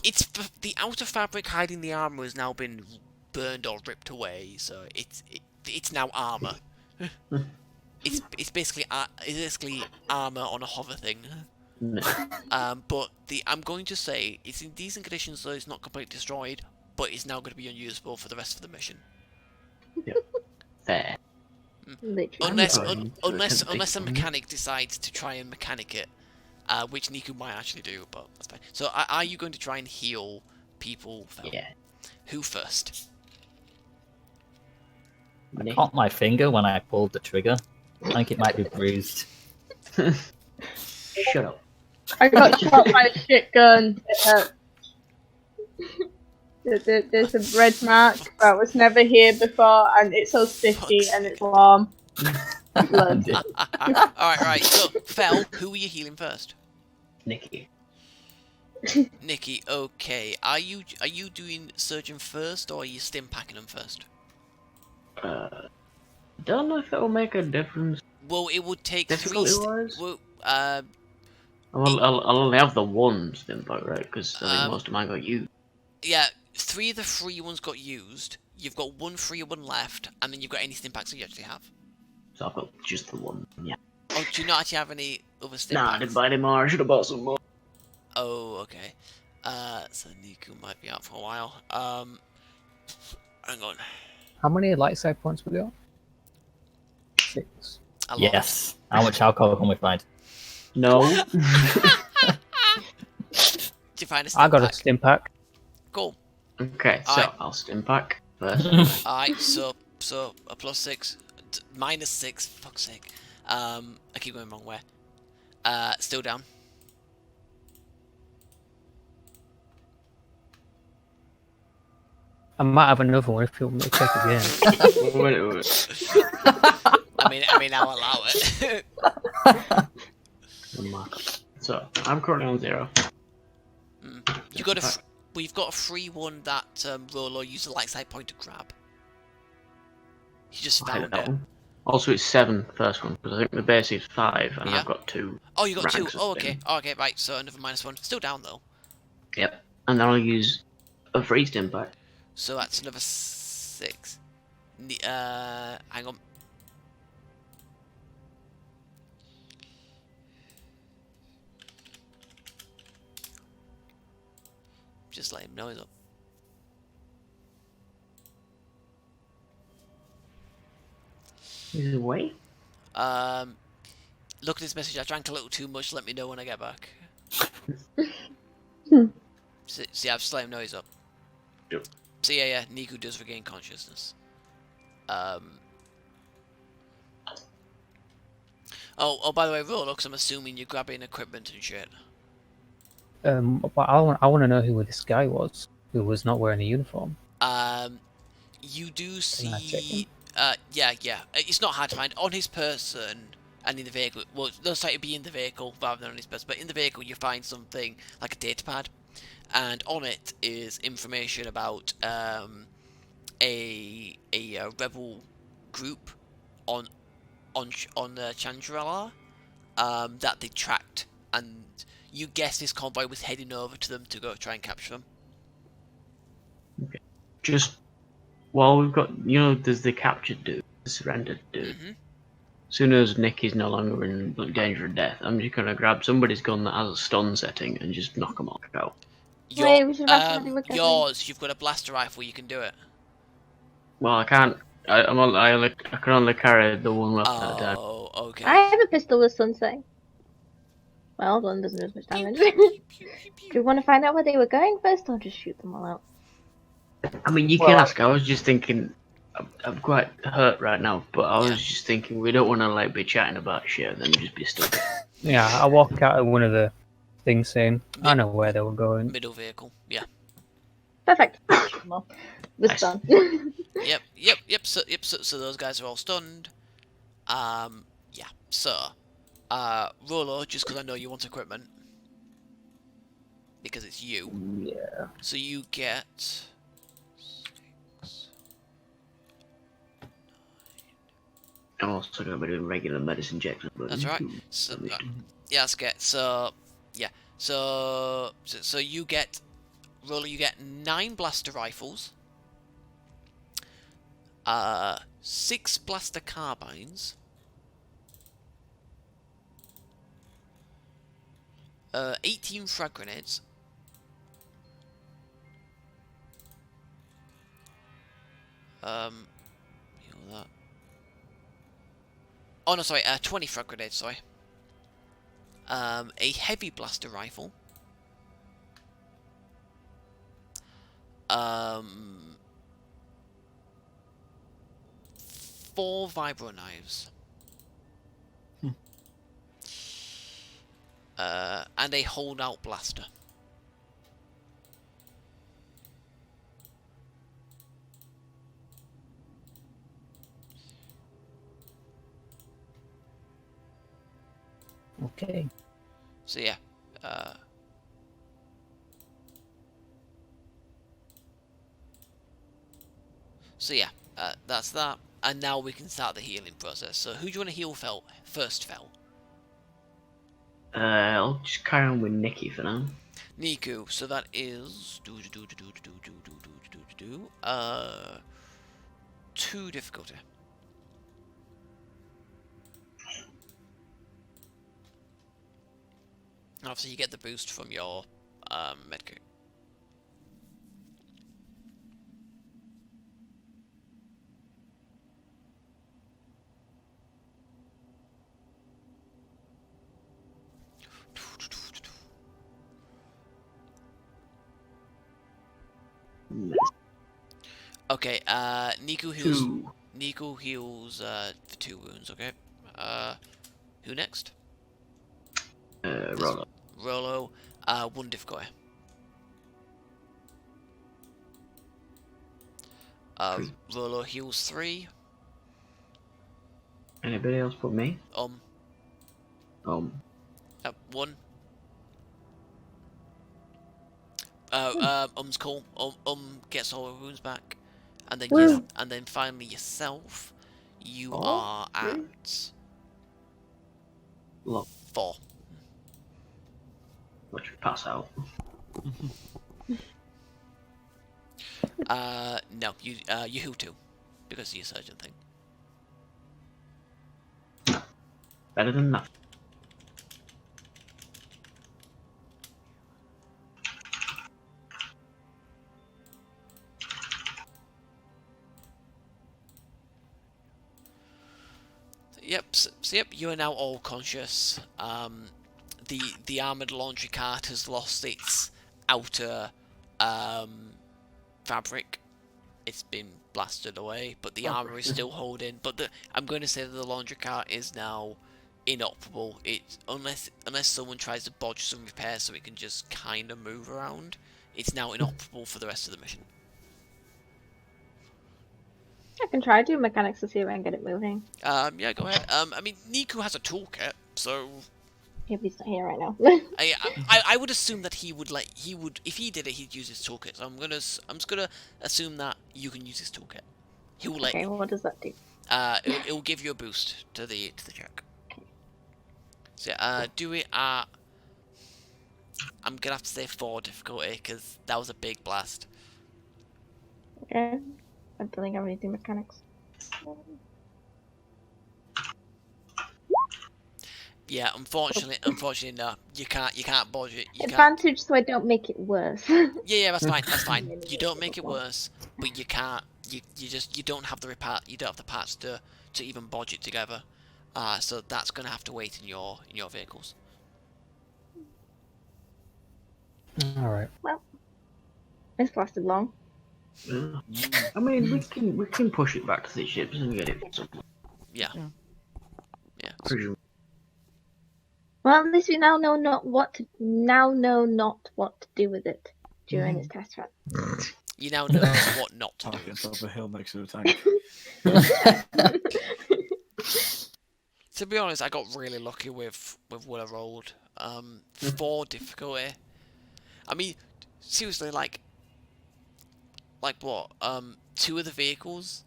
It's the outer fabric hiding the armor has now been burned or ripped away, so it's now armor. It's basically armor on a hover thing. But I'm going to say it's in decent condition, so it's not completely destroyed, but it's now going to be unusable for the rest of the mission. Fair. Unless a mechanic decides to try and mechanic it, which Niku might actually do, but that's fine. So are you going to try and heal people? Yeah. Who first? I caught my finger when I pulled the trigger. I think it might be bruised. Shut up. I got shot by a shit gun. There's a red mark that was never here before, and it's so sticky and it's warm. Blood. Alright, so Fel, who are you healing first? Nikki. Nikki, okay. Are you doing surgeon first, or are you stim packing them first? Don't know if it will make a difference. Well, it would take Difficulty-wise? Well, I'll only have the one stim pack, right? Because I think most of mine got used. yeah, 3 of the free ones got used. You've got 1 free one left, and then you've got any stim packs that you actually have. So I've got just the one. Yeah. Oh, do you not actually have any other stim Nah, packs? I didn't buy any more. I should have bought some more. Oh, okay. So Niku might be out for a while. Hang on. How many light side points we got? 6. A lot. Yes. How much alcohol can we find? No. Did you find a stim I got pack? a stim pack. Cool. Okay, so Alright. I'll stim pack first. Alright, so a +6, -6. Fuck's sake. I keep going the wrong way. Still down. I might have another one if you want me to check again. I mean, I'll allow it. So I'm currently on 0. We've got a free one that Rolo used the light side point to grab. He just found it. Also, it's 7 first one because I think the base is 5, and Yeah. I've got 2. Oh, you got 2. ranks of Oh, okay. stim. Oh, okay, right. So another -1. Still down though. Yep. And then I'll use a free stim pack. So that's another 6. Hang on. Just let him know he's up. Is it away? Look at this message. I drank a little too much. Let me know when I get back. See, I've just let him know he's up. Yep. So yeah, Niku does regain consciousness. Oh, by the way, Rolo, I'm assuming you're grabbing equipment and shit. But I want to know who this guy was who was not wearing a uniform. You do Can I check see. him? Yeah. It's not hard to find on his person and in the vehicle. Well, looks like it'd be in the vehicle rather than on his person. But in the vehicle, you find something like a datapad, and on it is information about a rebel group on Chandrila that they tracked, and you guess this convoy was heading over to them to go try and capture them. Okay. Just while we've got, there's the captured dude, the surrendered dude. Mm-hmm. As soon as Nicky's no longer in danger of death, I'm just gonna grab somebody's gun that has a stun setting and just knock them all out. Wait, we should have to look at Yours, you've got a blaster rifle, you can do it. Well, I can't. I can only carry the one left at a time. Oh, okay. I have a pistol with sunset. Well, one doesn't do as much damage. Do you want to find out where they were going first, or just shoot them all out? I mean, you can ask. I was just thinking. I'm quite hurt right now, but I was just thinking we don't want to be chatting about shit and then just be stuck. Yeah, I walk out of one of the things saying, I know where they were going. Middle vehicle, yeah. Perfect. Well, this done. Yep. So those guys are all stunned. Yeah. So, Rolo, just because I know you want equipment, because it's you. Yeah. So you get. I'm also going to be doing regular medicine checks. That's right. So, Yeah, that's good. So, yeah. So you get, Roller, you get 9 blaster rifles, 6 blaster carbines, 18 frag grenades, you know that. Oh no, sorry, 20 frag grenades, sorry. A heavy blaster rifle. 4 vibro knives. And a holdout blaster. Okay. So yeah, that's that. And now we can start the healing process. So who do you want to heal first, Fel? I'll just carry on with Nikki for now. Niku. So that is 2 difficulty. Obviously, you get the boost from your medkit. Okay, Niku heals. 2. Niku heals for 2 wounds. Okay. Who next? Roller. Rolo. 1 difficulty. 3. Rolo heals 3. Anybody else but me? 1. Cool. Gets all her wounds back, and then and then finally yourself, you are at Look. 4. Watch you pass out. No, you heal 2 because of your surgeon thing. Better than nothing. Yep. So yep, you are now all conscious. The armored laundry cart has lost its outer fabric. It's been blasted away, but the armor is still holding. But I'm going to say that the laundry cart is now inoperable. Unless someone tries to bodge some repairs so it can just kind of move around, it's now inoperable for the rest of the mission. I can try do mechanics to see if I can get it moving. Yeah, go ahead. I mean, Niku has a toolkit, so Yeah, but he's not here right now. I would assume that he would if he did it, he'd use his toolkit. So I'm just gonna assume that you can use his toolkit. He will let Okay, you. what does that do? It will give you a boost to the check. So do it at. I'm gonna have to say 4 difficulty because that was a big blast. Okay. I don't think I have anything mechanics. Yeah, unfortunately, no. You can't bodge it. You can't. Advantage so I don't make it worse. Yeah, that's fine. That's fine. You don't make it worse, but you can't. You don't have the parts to even bodge it together. So that's gonna have to wait in your vehicles. All right. Well, this lasted long. Yeah. I mean, we can push it back to the ships and get it. Yeah. Well, at least we now know not what to do with it during its test run. You now know what not to do. Park yourself a hill next to the tank. To be honest, I got really lucky with what I rolled. 4 difficulty. I mean, seriously, like what? 2 of the vehicles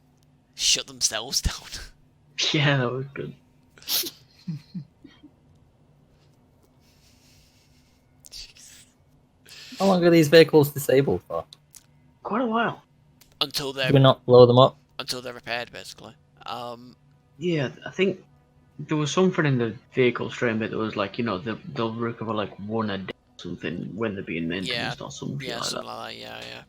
shut themselves down. Yeah, that was good. How long are these vehicles disabled for? Quite a while. Until Do we they're not blow them up? repaired, basically. Yeah, I think there was something in the vehicle strain bit that was like, they'll recover like one a day or something when they're being maintenance or some shit Yeah, like something that. like that. Yeah.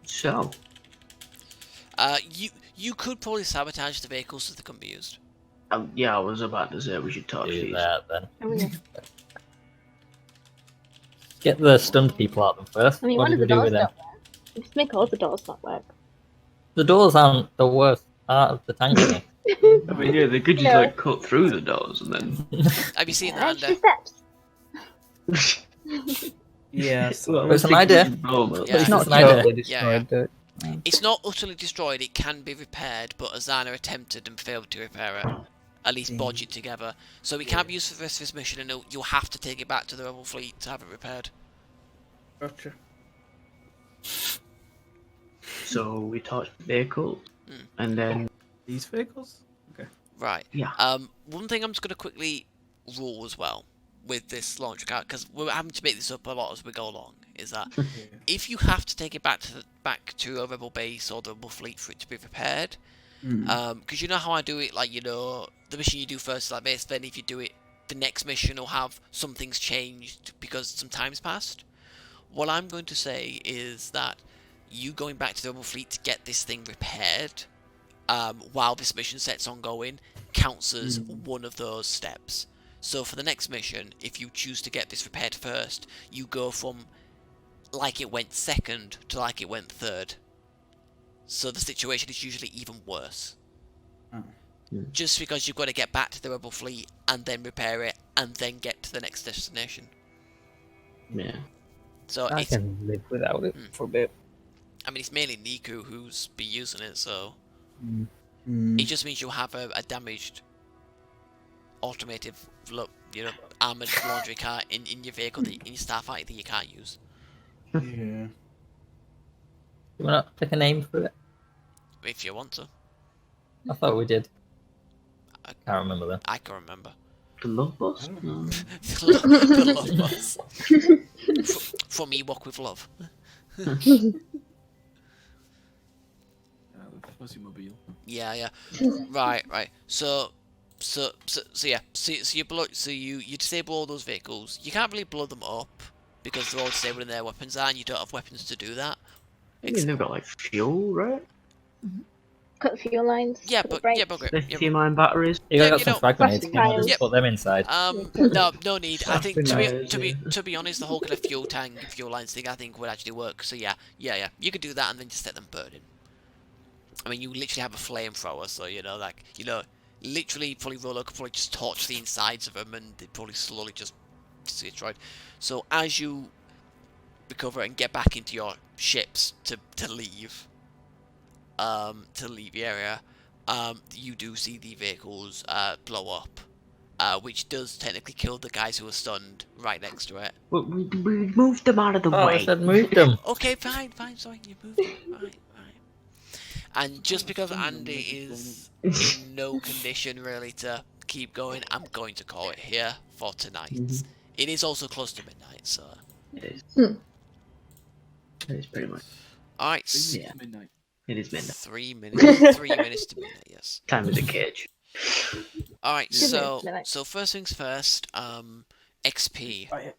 So, You could probably sabotage the vehicles so they couldn't be used. yeah, I was about to say we should torch Do these. that then. Oh, yeah. Get the stunned people out of them first. I mean, What one did of the we do doors with them? don't work. We just make all the doors not work. The doors aren't the worst part of the tank thing. I mean, yeah, they could just No. like cut through the doors and then. Have you seen that? Extra Under? steps. Yeah, so Well, I It's was an thinking idea. we should blow 'em up. Yeah. It's not an idea. totally Yeah, destroyed. It's not utterly destroyed. It can be repaired, but Azana attempted and failed to repair it. At least bodge it together. So it can't be used for the rest of this mission, and you'll have to take it back to the rebel fleet to have it repaired. Gotcha. So we torch the vehicle, and then These vehicles? Okay. Right. Yeah. One thing I'm just going to quickly rule as well with this launch card, because we're having to make this up a lot as we go along, is that if you have to take it back to a rebel base or the rebel fleet for it to be repaired, because you know how I do it, like, the mission you do first is like this, then if you do it, the next mission will have some things changed because some time's passed. What I'm going to say is that you going back to the rebel fleet to get this thing repaired while this mission set's ongoing counts as one of those steps. So for the next mission, if you choose to get this repaired first, you go from like it went second to like it went third. So the situation is usually even worse. Just because you've got to get back to the rebel fleet and then repair it and then get to the next destination. yeah. So I it's, can live without it for a bit. I mean, it's mainly Niku who's be using it, so it just means you'll have a damaged automated, armored laundry car in your vehicle, in your starfighter that you can't use. Yeah. Do you want to pick a name for it? If you want to. I thought we did. I can't remember though. I can remember. The love bus? The love bus. From Ewok with love. The fuzzy mobile. Yeah. Right. So yeah. So you disable all those vehicles. You can't really blow them up because they're all disabled in their weapons are, and you don't have weapons to do that. I mean, they've got like fuel, right? Cut the fuel lines. Yeah, put the but brakes. Lithium-ion batteries. You Yeah, got you some know, frag grenades. plastic Can you tires. just put them inside? No need. I think Sapphires, to be honest, the whole kind of fuel tank, fuel lines thing, I think would actually work. So yeah. You could do that and then just set them burning. I mean, you literally have a flamethrower, so literally probably Rolo could probably just torch the insides of them, and they'd probably slowly just get destroyed. So as you recover and get back into your ships to leave the area, you do see the vehicles blow up, which does technically kill the guys who are stunned right next to it. We moved them out of the Oh, way. I said move them. Okay, fine, sorry, you moved it. Right. And just because Andy is in no condition really to keep going, I'm going to call it here for tonight. It is also close to midnight, so... It is. It is pretty much. Alright, Yeah. Midnight. It is midnight. 3 minutes. 3 minutes to midnight, yes. Time is a cage. Alright, Good so minutes, midnight. first things first, XP. Oh, yeah.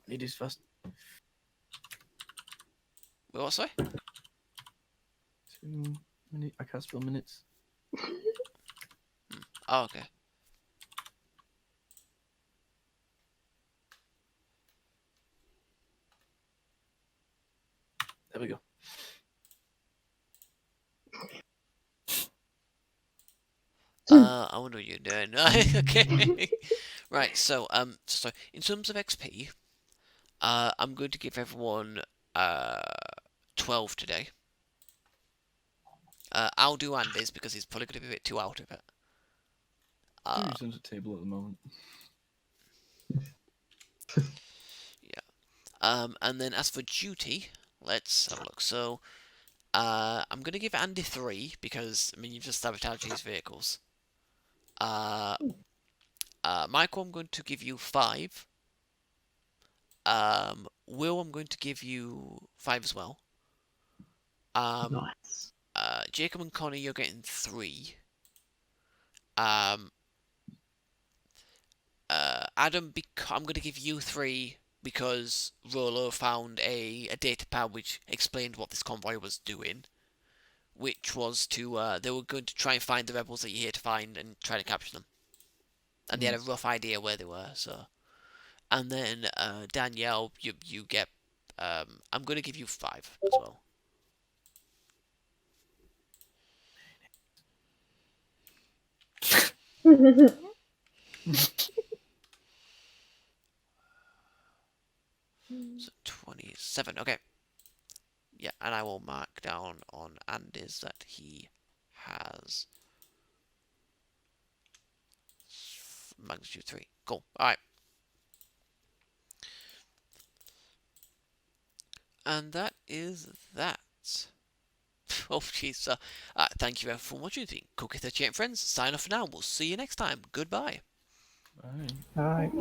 Ladies first. What, sorry? 2 minutes. I can't spell minutes. Oh, okay. There we go. I wonder what you're doing. Okay. Right, so in terms of XP, I'm going to give everyone 12 today. I'll do Andy's because he's probably going to be a bit too out of it. He's on the table at the moment. And then as for duty, let's have a look. So, I'm gonna give Andy 3 because I mean you just sabotaged his vehicles. Michael, I'm going to give you 5. Will, I'm going to give you 5 as well. Nice. Jacob and Connie, you're getting 3. Adam, I'm going to give you 3 because Rolo found a data pad which explained what this convoy was doing, which was to they were going to try and find the rebels that you're here to find and try to capture them, and they had a rough idea where they were. So, and then Danielle, you get I'm going to give you 5 as well. So 27. Okay. Yeah, and I will mark down on Andy's that he has magnitude 3. Cool. All right. And that is that. Oh, jeez. Thank you everyone for watching. Cookie 38 friends. Sign off for now. We'll see you next time. Goodbye. Bye. Alright.